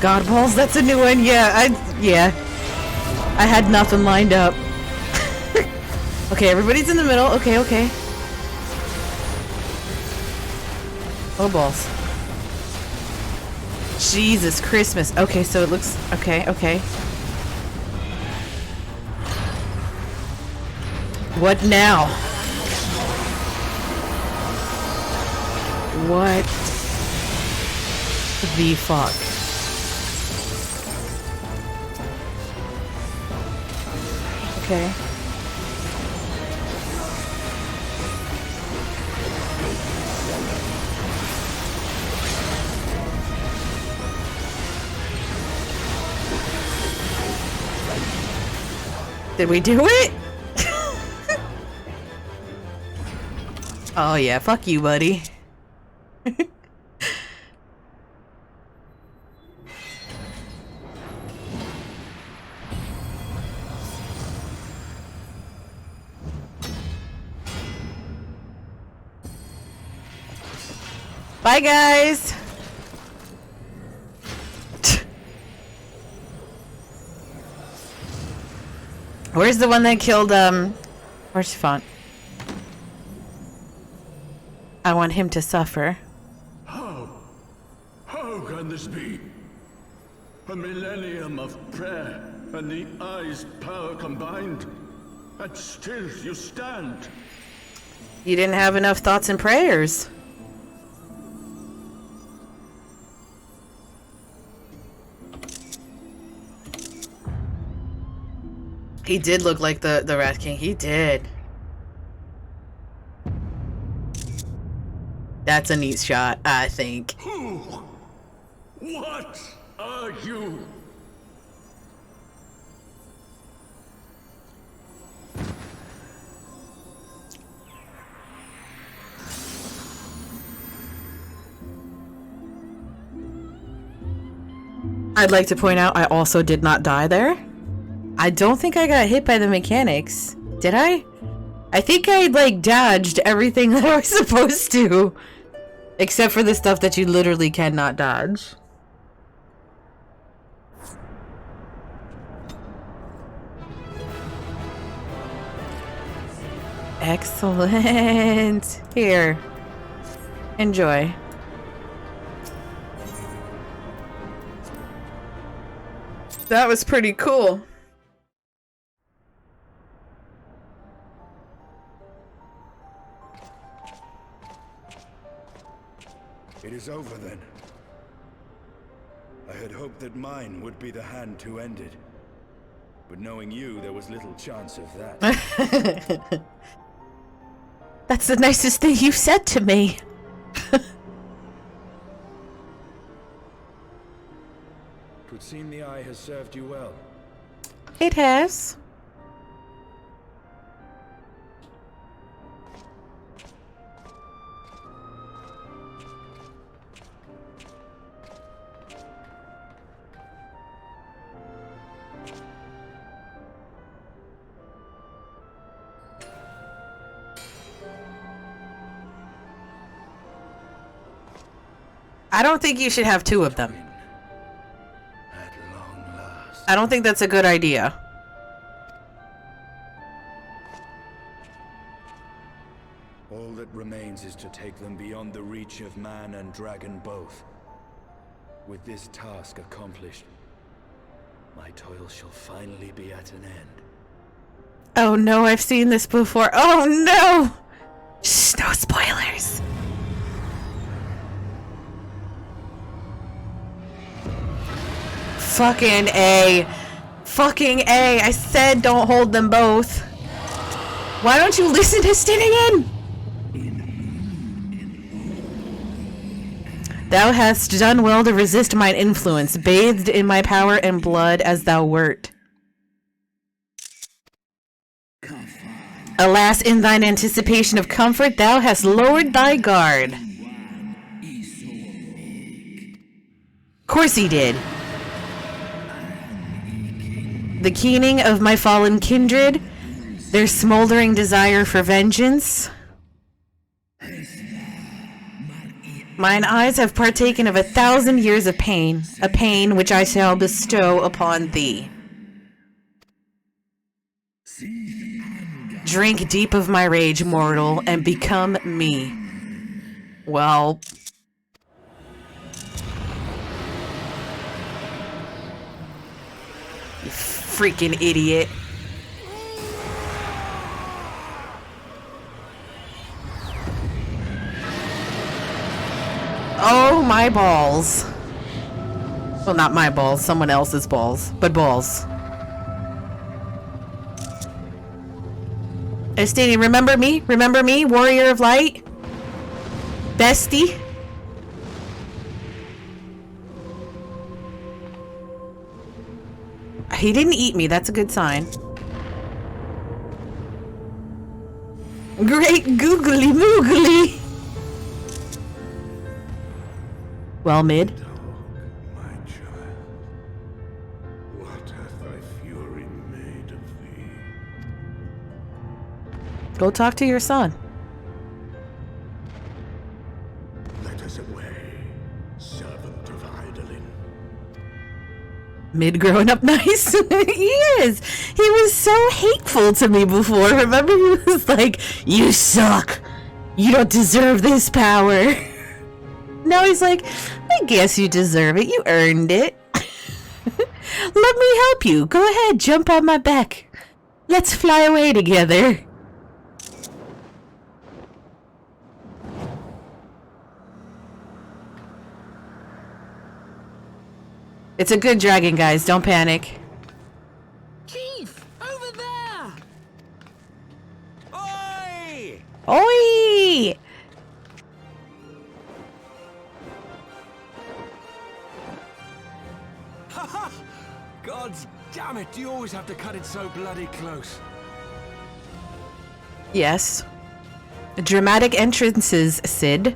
God balls, that's a new one. Yeah, I had nothing lined up. Okay, everybody's in the middle. Okay, okay. Oh balls. Jesus Christmas. Okay, so it looks okay, okay. What now? What the fuck? Okay. Did we do it? Oh yeah, fuck you, buddy. Bye, guys. Where's the one that killed Haurchefant? I want him to suffer. How can this be? A millennium of prayer and the eye's power combined, and still you stand. You didn't have enough thoughts and prayers. He did look like the Rat King. He did. That's a neat shot, I think. Who? What are you? I'd like to point out I also did not die there. I don't think I got hit by the mechanics. Did I? I think I like dodged everything that I was supposed to. Except for the stuff that you literally cannot dodge. Excellent. Here. Enjoy. That was pretty cool. It is over then. I had hoped that mine would be the hand to end it. But knowing you, there was little chance of that. That's the nicest thing you've said to me. It would seem the eye has served you well. It has. I don't think you should have two of them. I don't think that's a good idea. All that remains is to take them beyond the reach of man and dragon both. With this task accomplished, my toil shall finally be at an end. Oh no, I've seen this before. Oh no! Shh, no spoilers. Fucking A. Fucking A. I said don't hold them both. Why don't you listen to Stynian? Thou hast done well to resist mine influence, bathed in my power and blood as thou wert. Alas, in thine anticipation of comfort, thou hast lowered thy guard. Of course he did. The keening of my fallen kindred, their smoldering desire for vengeance. Mine eyes have partaken of 1,000 years of pain, a pain which I shall bestow upon thee. Drink deep of my rage, mortal, and become me. Well... you freaking idiot. Oh, my balls. Well, not my balls, someone else's balls, but balls. Estini, remember me? Remember me? Warrior of Light? Bestie? He didn't eat me, that's a good sign. Great googly moogly! Well, mid. Dog, my child, what hath thy fury made of thee? Go talk to your son. Let us away, servant of Hydaelyn. Mid growing up nice. He is. He was so hateful to me before. Remember, he was like, "You suck. You don't deserve this power." Now he's like, "I guess you deserve it. You earned it. Let me help you. Go ahead, jump on my back. Let's fly away together." It's a good dragon, guys. Don't panic. Chief, over there! Oi! Oi! Do you always have to cut it so bloody close? Yes. Dramatic entrances, Sid.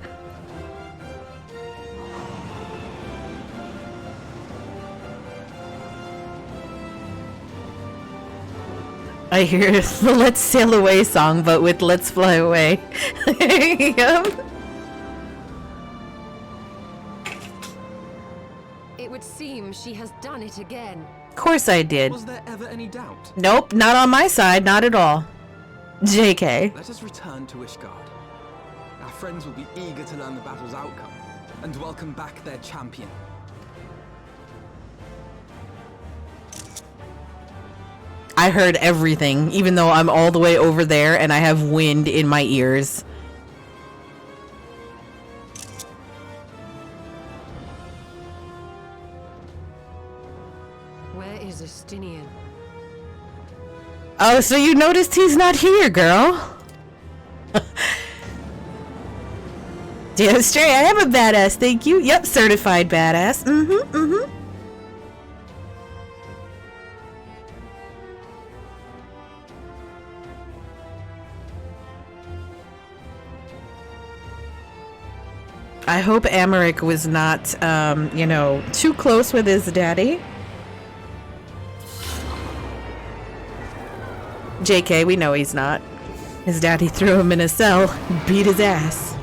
I hear the Let's Sail Away song, but with Let's Fly Away. Yep. It would seem she has done it again. Of course I did. Was there ever any doubt? Nope, not on my side, not at all. JK. Let us return to Ishgard. Our friends will be eager to learn the battle's outcome and welcome back their champion. I heard everything, even though I'm all the way over there and I have wind in my ears. Where is Ascian? Oh, so you noticed he's not here, girl. Damn straight, I am a badass, thank you. Yep, certified badass. I hope Americ was not, you know, too close with his daddy. JK, we know he's not. His daddy threw him in a cell, beat his ass.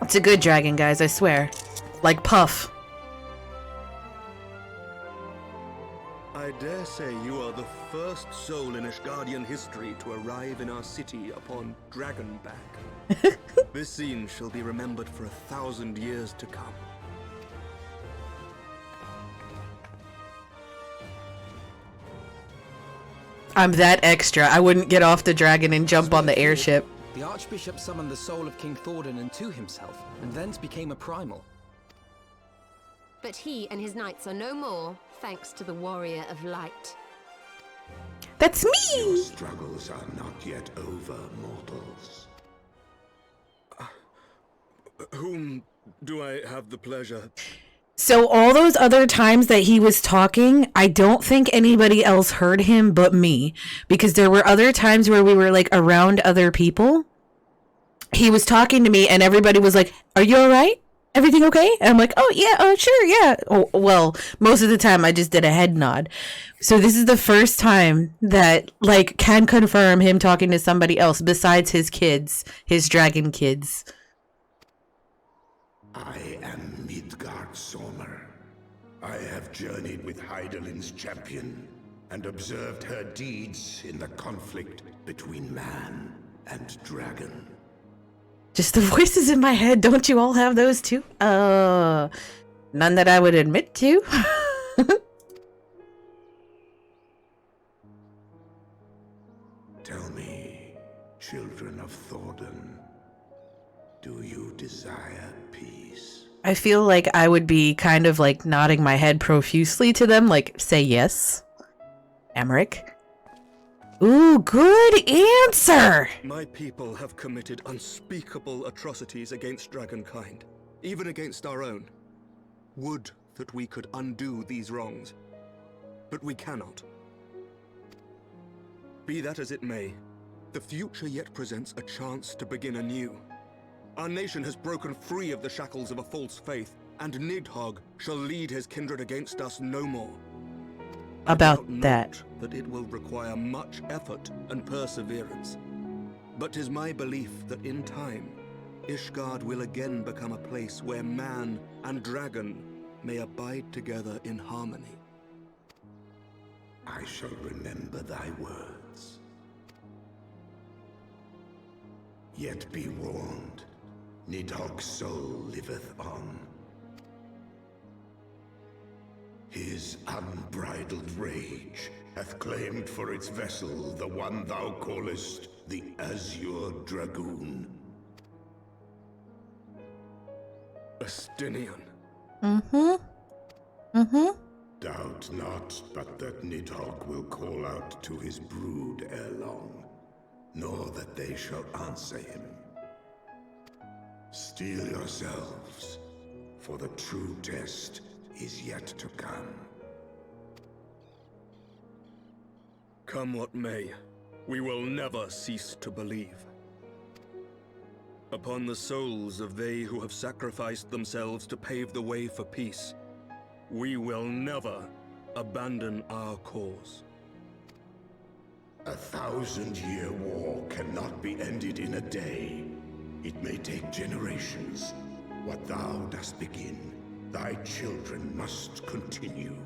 It's a good dragon, guys, I swear. Like Puff. I dare say you are the first soul in Ishgardian history to arrive in our city upon Dragonback. This scene shall be remembered for 1,000 years to come. I'm that extra. I wouldn't get off the dragon and jump on the airship. The Archbishop summoned the soul of King Thordan into himself, and thence became a primal. But he and his knights are no more, thanks to the Warrior of Light. That's me! Your struggles are not yet over, mortals. Whom do I have the pleasure? So all those other times that he was talking, I don't think anybody else heard him but me. Because there were other times where we were like around other people. He was talking to me and everybody was like, "Are you alright? Everything okay?" And I'm like, "Oh yeah, oh sure, yeah." Oh, well, most of the time I just did a head nod. So this is the first time that like can confirm him talking to somebody else besides his kids, his dragon kids. I am Midgard Sormer. I have journeyed with Hydaelyn's champion and observed her deeds in the conflict between man and dragon. Just the voices in my head, don't you all have those too? None that I would admit to. Tell me, children of Thordan, do you desire peace? I feel like I would be kind of like nodding my head profusely to them, like, say yes. Emmerich. Ooh, good answer! My people have committed unspeakable atrocities against dragonkind, even against our own. Would that we could undo these wrongs, but we cannot. Be that as it may, the future yet presents a chance to begin anew. Our nation has broken free of the shackles of a false faith, and Nidhogg shall lead his kindred against us no more. About that. That it will require much effort and perseverance. But 'tis my belief that in time, Ishgard will again become a place where man and dragon may abide together in harmony. I shall remember thy words. Yet be warned, Nidhogg's soul liveth on. His unbridled rage hath claimed for its vessel the one thou callest the Azure Dragoon. Ascian. Doubt not but that Nidhogg will call out to his brood ere long, nor that they shall answer him. Steel yourselves, for the true test is yet to come. Come what may, we will never cease to believe. Upon the souls of they who have sacrificed themselves to pave the way for peace, we will never abandon our cause. 1,000-year war cannot be ended in a day. It may take generations. What thou dost begin, thy children must continue.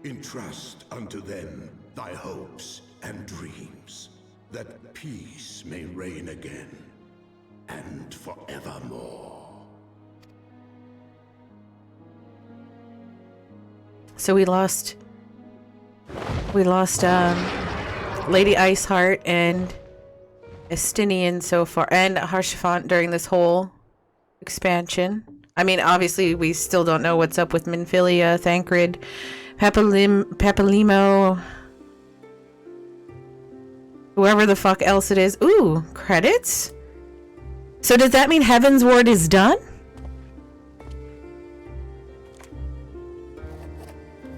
Entrust unto them thy hopes and dreams, that peace may reign again, and forevermore. So we lost Lady Iceheart and Estinian so far, and Haurchefant during this whole expansion. I mean, obviously we still don't know what's up with Minfilia, Thancred, Papalimo, whoever the fuck else it is. Ooh, credits? So does that mean Heaven's Ward is done?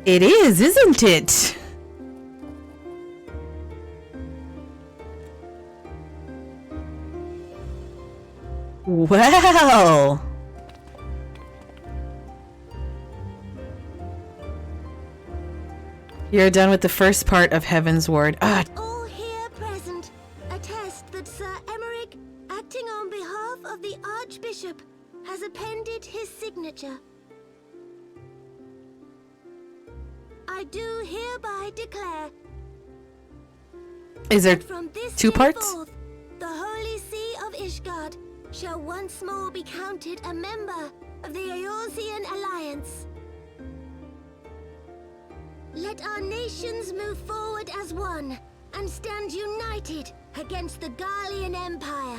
It is, isn't it? Well. You're done with the first part of Heaven's Ward. All here present attest that Sir Emmerich, acting on behalf of the Archbishop, has appended his signature. I do hereby declare. Is there from this two day parts? Forth, the Holy See of Ishgard shall once more be counted a member of the Eorzean Alliance. Let our nations move forward as one and stand united against the Garlean Empire.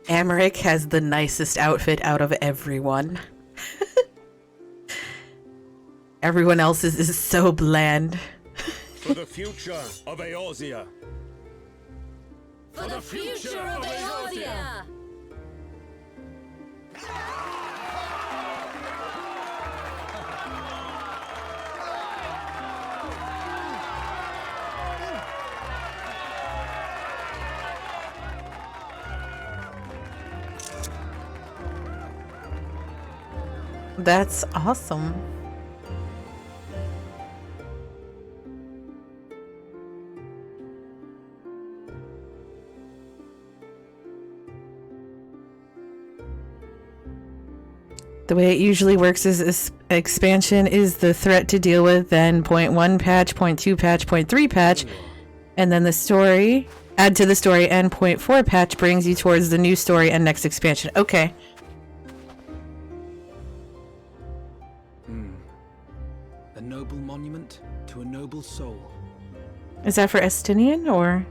Emmerich has the nicest outfit out of everyone. Everyone else's is so bland. For the future of Eorzea. For the future of Eorzea! That's awesome. The way it usually works is this expansion is the threat to deal with, then 0.1 patch, 0.2 patch, 0.3 patch, and then the story, add to the story, and 0.4 patch brings you towards the new story and next expansion. Okay. A noble monument to a noble soul. Is that for Estinian, or?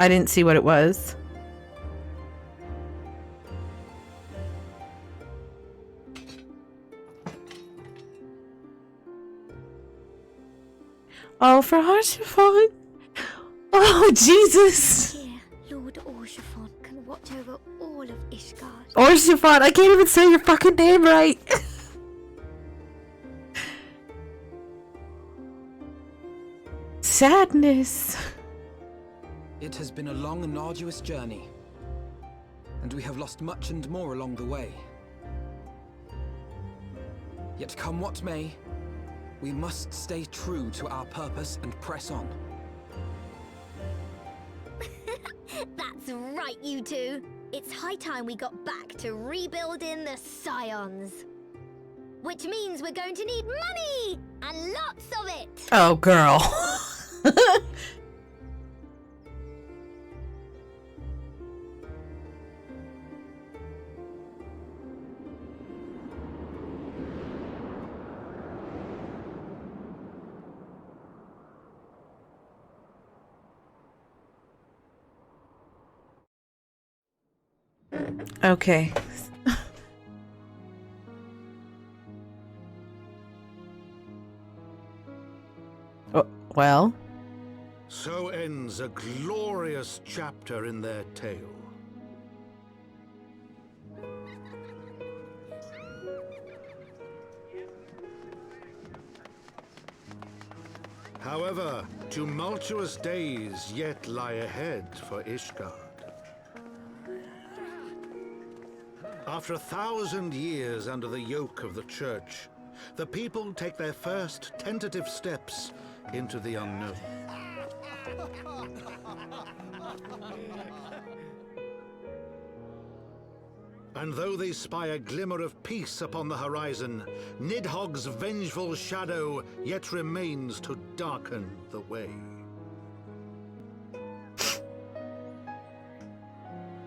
I didn't see what it was. Oh, for Haurchefant. Oh, Jesus. Here, Lord Haurchefant can watch over all of Ishgard. Haurchefant, I can't even say your fucking name right. Sadness. It has been a long and arduous journey, and we have lost much and more along the way. Yet come what may, we must stay true to our purpose and press on. That's right, you two. It's high time we got back to rebuilding the Scions. Which means we're going to need money! And lots of it! Oh, girl. Okay. Well? So ends a glorious chapter in their tale. However, tumultuous days yet lie ahead for Ishgard. After 1,000 years under the yoke of the Church, the people take their first tentative steps into the unknown. And though they spy a glimmer of peace upon the horizon, Nidhogg's vengeful shadow yet remains to darken the way.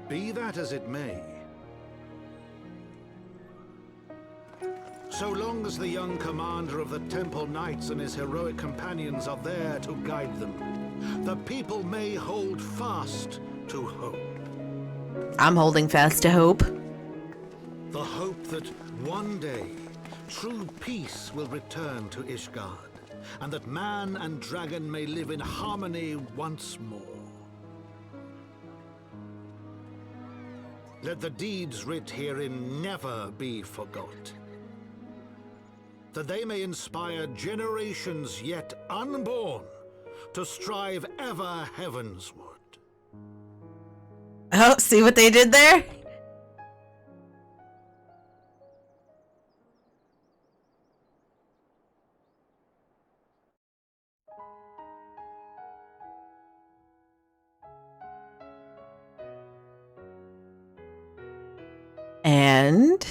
Be that as it may, so long as the young commander of the Temple Knights and his heroic companions are there to guide them, the people may hold fast to hope. I'm holding fast to hope. The hope that one day true peace will return to Ishgard, and that man and dragon may live in harmony once more. Let the deeds writ herein never be forgot, that they may inspire generations yet unborn to strive ever heavensward. Oh, see what they did there? And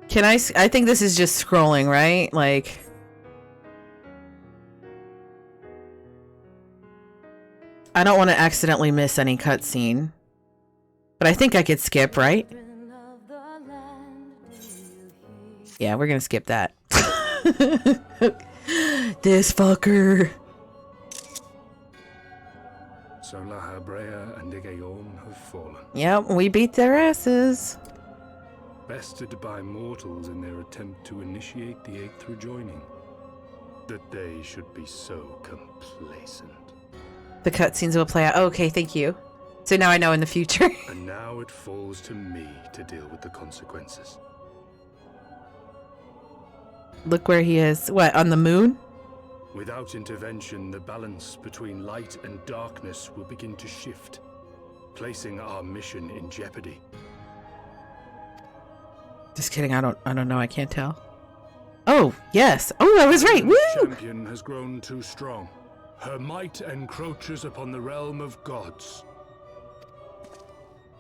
can I think this is just scrolling, right? Like, I don't want to accidentally miss any cutscene, but I think I could skip, right? Yeah, we're gonna skip that. This fucker. So Lahabrea and Igayorm have fallen. Yep, we beat their asses. Bested by mortals in their attempt to initiate the Eighth rejoining. That they should be so complacent. The cutscenes will play out. Oh, okay, thank you. So now I know in the future. And now it falls to me to deal with the consequences. Look where he is. What, on the moon? Without intervention, the balance between light and darkness will begin to shift, placing our mission in jeopardy. Just kidding, I don't know, I can't tell. Oh, yes. Oh, I was right. Woo! The champion has grown too strong. Her might encroaches upon the realm of gods.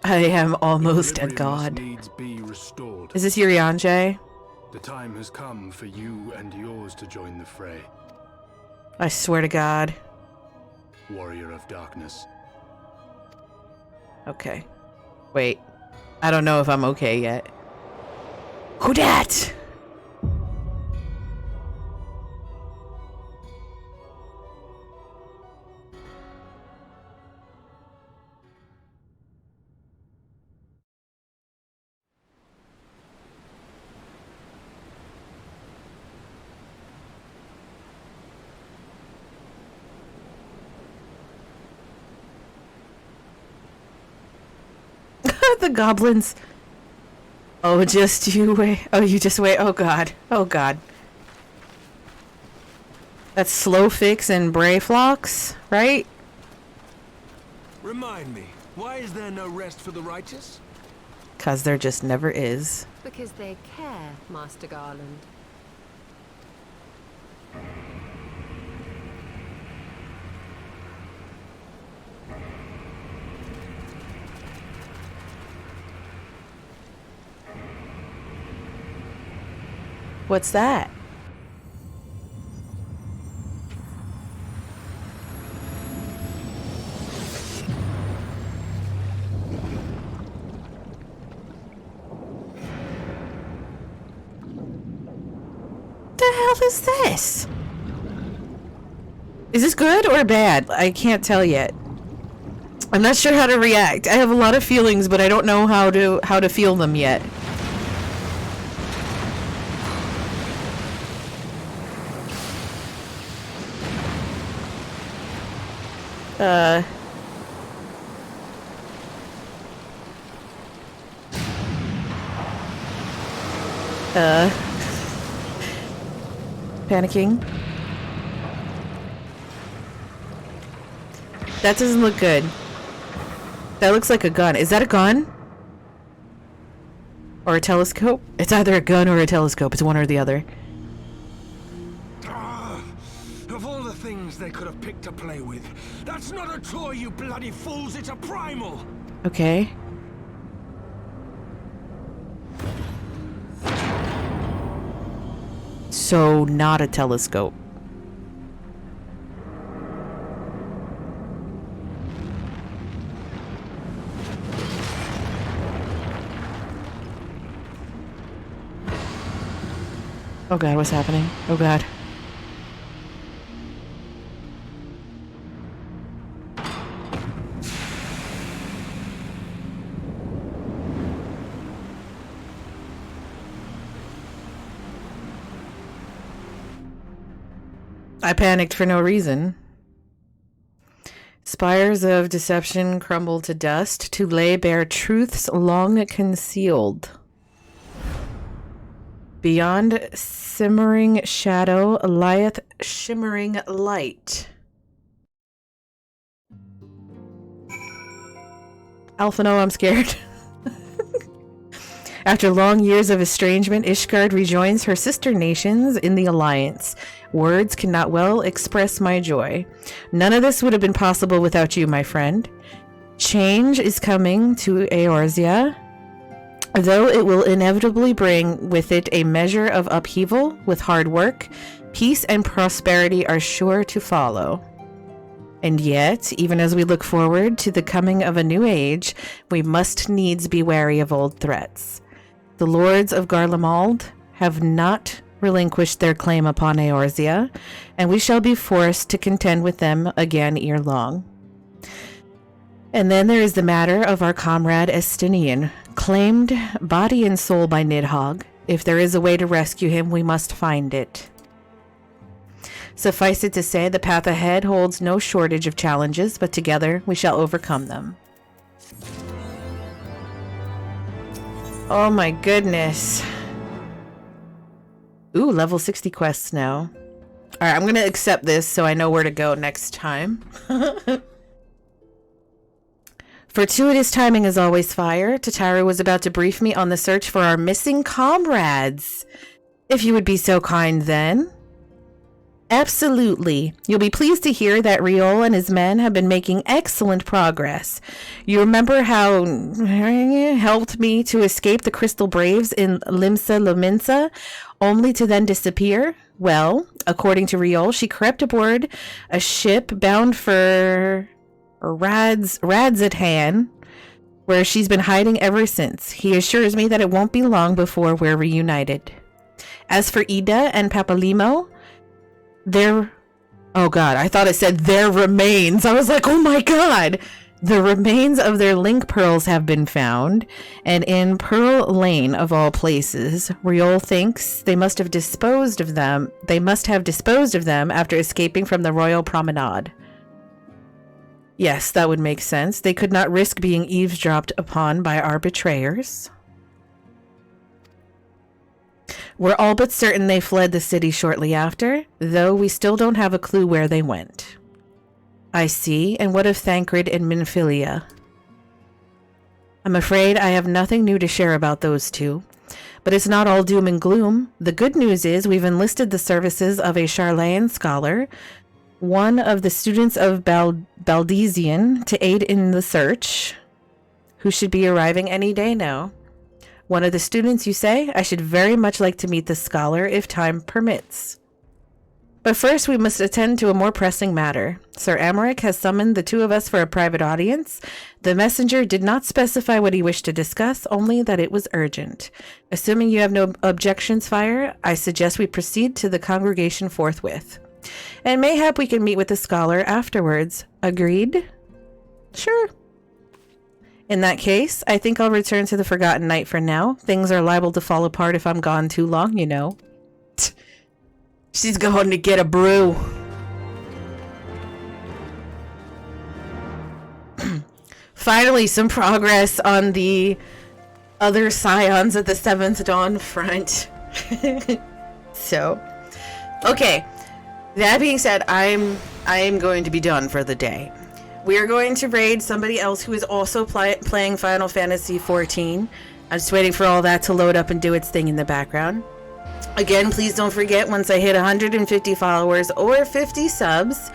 I am almost a god. Needs be restored. Is this Urianger? The time has come for you and yours to join the fray. I swear to God. Warrior of Darkness. Okay. Wait. I don't know if I'm okay yet. Who dat? The goblins. Oh, just you wait. Oh, you just wait. Oh, God. Oh, God. That's Slow Fix and Brayflox, right? Remind me, why is there no rest for the righteous? 'Cause there just never is. Because they care, Master Garland. What's that? The hell is this? Is this good or bad? I can't tell yet. I'm not sure how to react. I have a lot of feelings, but I don't know how to feel them yet. Panicking. That doesn't look good. That looks like a gun. Is that a gun? Or a telescope? It's either a gun or a telescope. It's one or the other. Of all the things they could have picked to play with, that's not a toy, you bloody fools. It's a primal. Okay. So, not a telescope. Oh god, what's happening? Oh god. I panicked for no reason. Spires of deception crumble to dust to lay bare truths long concealed. Beyond simmering shadow lieth shimmering light. Alphino, I'm scared. After long years of estrangement, Ishgard rejoins her sister nations in the Alliance. Words cannot well express my joy. None of this would have been possible without you, my friend. Change is coming to Eorzea, though it will inevitably bring with it a measure of upheaval. With hard work, peace and prosperity are sure to follow. And yet, even as we look forward to the coming of a new age, we must needs be wary of old threats. The lords of Garlemald have not relinquished their claim upon Eorzea, and we shall be forced to contend with them again ere long. And then there is the matter of our comrade Estinian, claimed body and soul by Nidhogg. If there is a way to rescue him, we must find it. Suffice it to say, the path ahead holds no shortage of challenges, but together we shall overcome them. Oh my goodness. Ooh, level 60 quests now. Alright, I'm gonna accept this so I know where to go next time. Fortuitous timing as always, Fire. Tataru was about to brief me on the search for our missing comrades. If you would be so kind then. Absolutely. You'll be pleased to hear that Riol and his men have been making excellent progress. You remember how helped me to escape the Crystal Braves in Limsa Lominsa, only to then disappear? Well, according to Riol, she crept aboard a ship bound for Radzatan, where she's been hiding ever since. He assures me that it won't be long before we're reunited. As for Ida and Papalimo, oh god, I thought it said their remains. I was like, oh my god. The remains of their link pearls have been found, and in Pearl Lane of all places, Riol thinks they must have disposed of them. They must have disposed of them after escaping from the Royal Promenade. Yes, that would make sense. They could not risk being eavesdropped upon by our betrayers. We're all but certain they fled the city shortly after, though we still don't have a clue where they went. I see. And what of Thancred and Minfilia? I'm afraid I have nothing new to share about those two. But it's not all doom and gloom. The good news is we've enlisted the services of a Charlayan scholar, one of the students of Baldesion, to aid in the search, who should be arriving any day now. One of the students, you say? I should very much like to meet the scholar if time permits. But first we must attend to a more pressing matter. Sir Amaric has summoned the two of us for a private audience. The messenger did not specify what he wished to discuss, only that it was urgent. Assuming you have no objections, Fire, I suggest we proceed to the congregation forthwith. And mayhap we can meet with the scholar afterwards. Agreed? Sure. In that case, I think I'll return to the Forgotten Night for now. Things are liable to fall apart if I'm gone too long, you know. She's going to get a brew. finally some progress on the other Scions at the 7th Dawn front. So, okay. That being said, I am going to be done for the day. We are going to raid somebody else who is also playing Final Fantasy XIV. I'm just waiting for all that to load up and do its thing in the background. Again, please don't forget, once I hit 150 followers or 50 subs,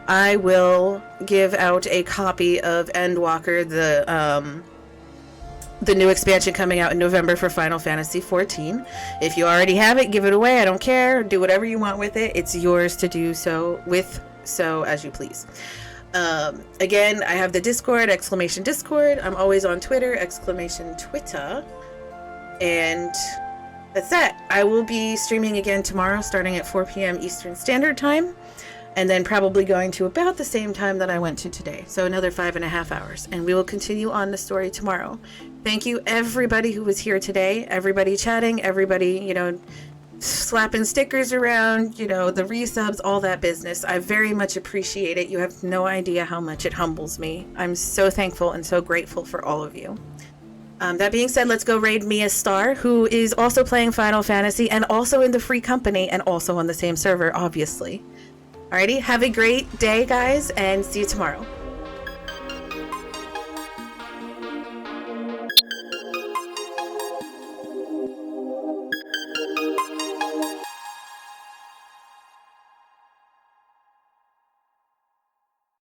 I will give out a copy of Endwalker, the new expansion coming out in November for Final Fantasy XIV. If you already have it, give it away. I don't care. Do whatever you want with it. It's yours to do so as you please. Again, I have the Discord, !Discord. I'm always on Twitter, !Twitter. And that's that. I will be streaming again tomorrow, starting at 4 p.m. Eastern Standard Time. And then probably going to about the same time that I went to today. So another 5.5 hours. And we will continue on the story tomorrow. Thank you, everybody who was here today. Everybody chatting, everybody, slapping stickers around, the resubs, all that business. I very much appreciate it. You have no idea how much it humbles me. I'm so thankful and so grateful for all of you. That being said, let's go raid Mia Star, who is also playing Final Fantasy and also in the free company and also on the same server, obviously. Alrighty, have a great day, guys, and see you tomorrow.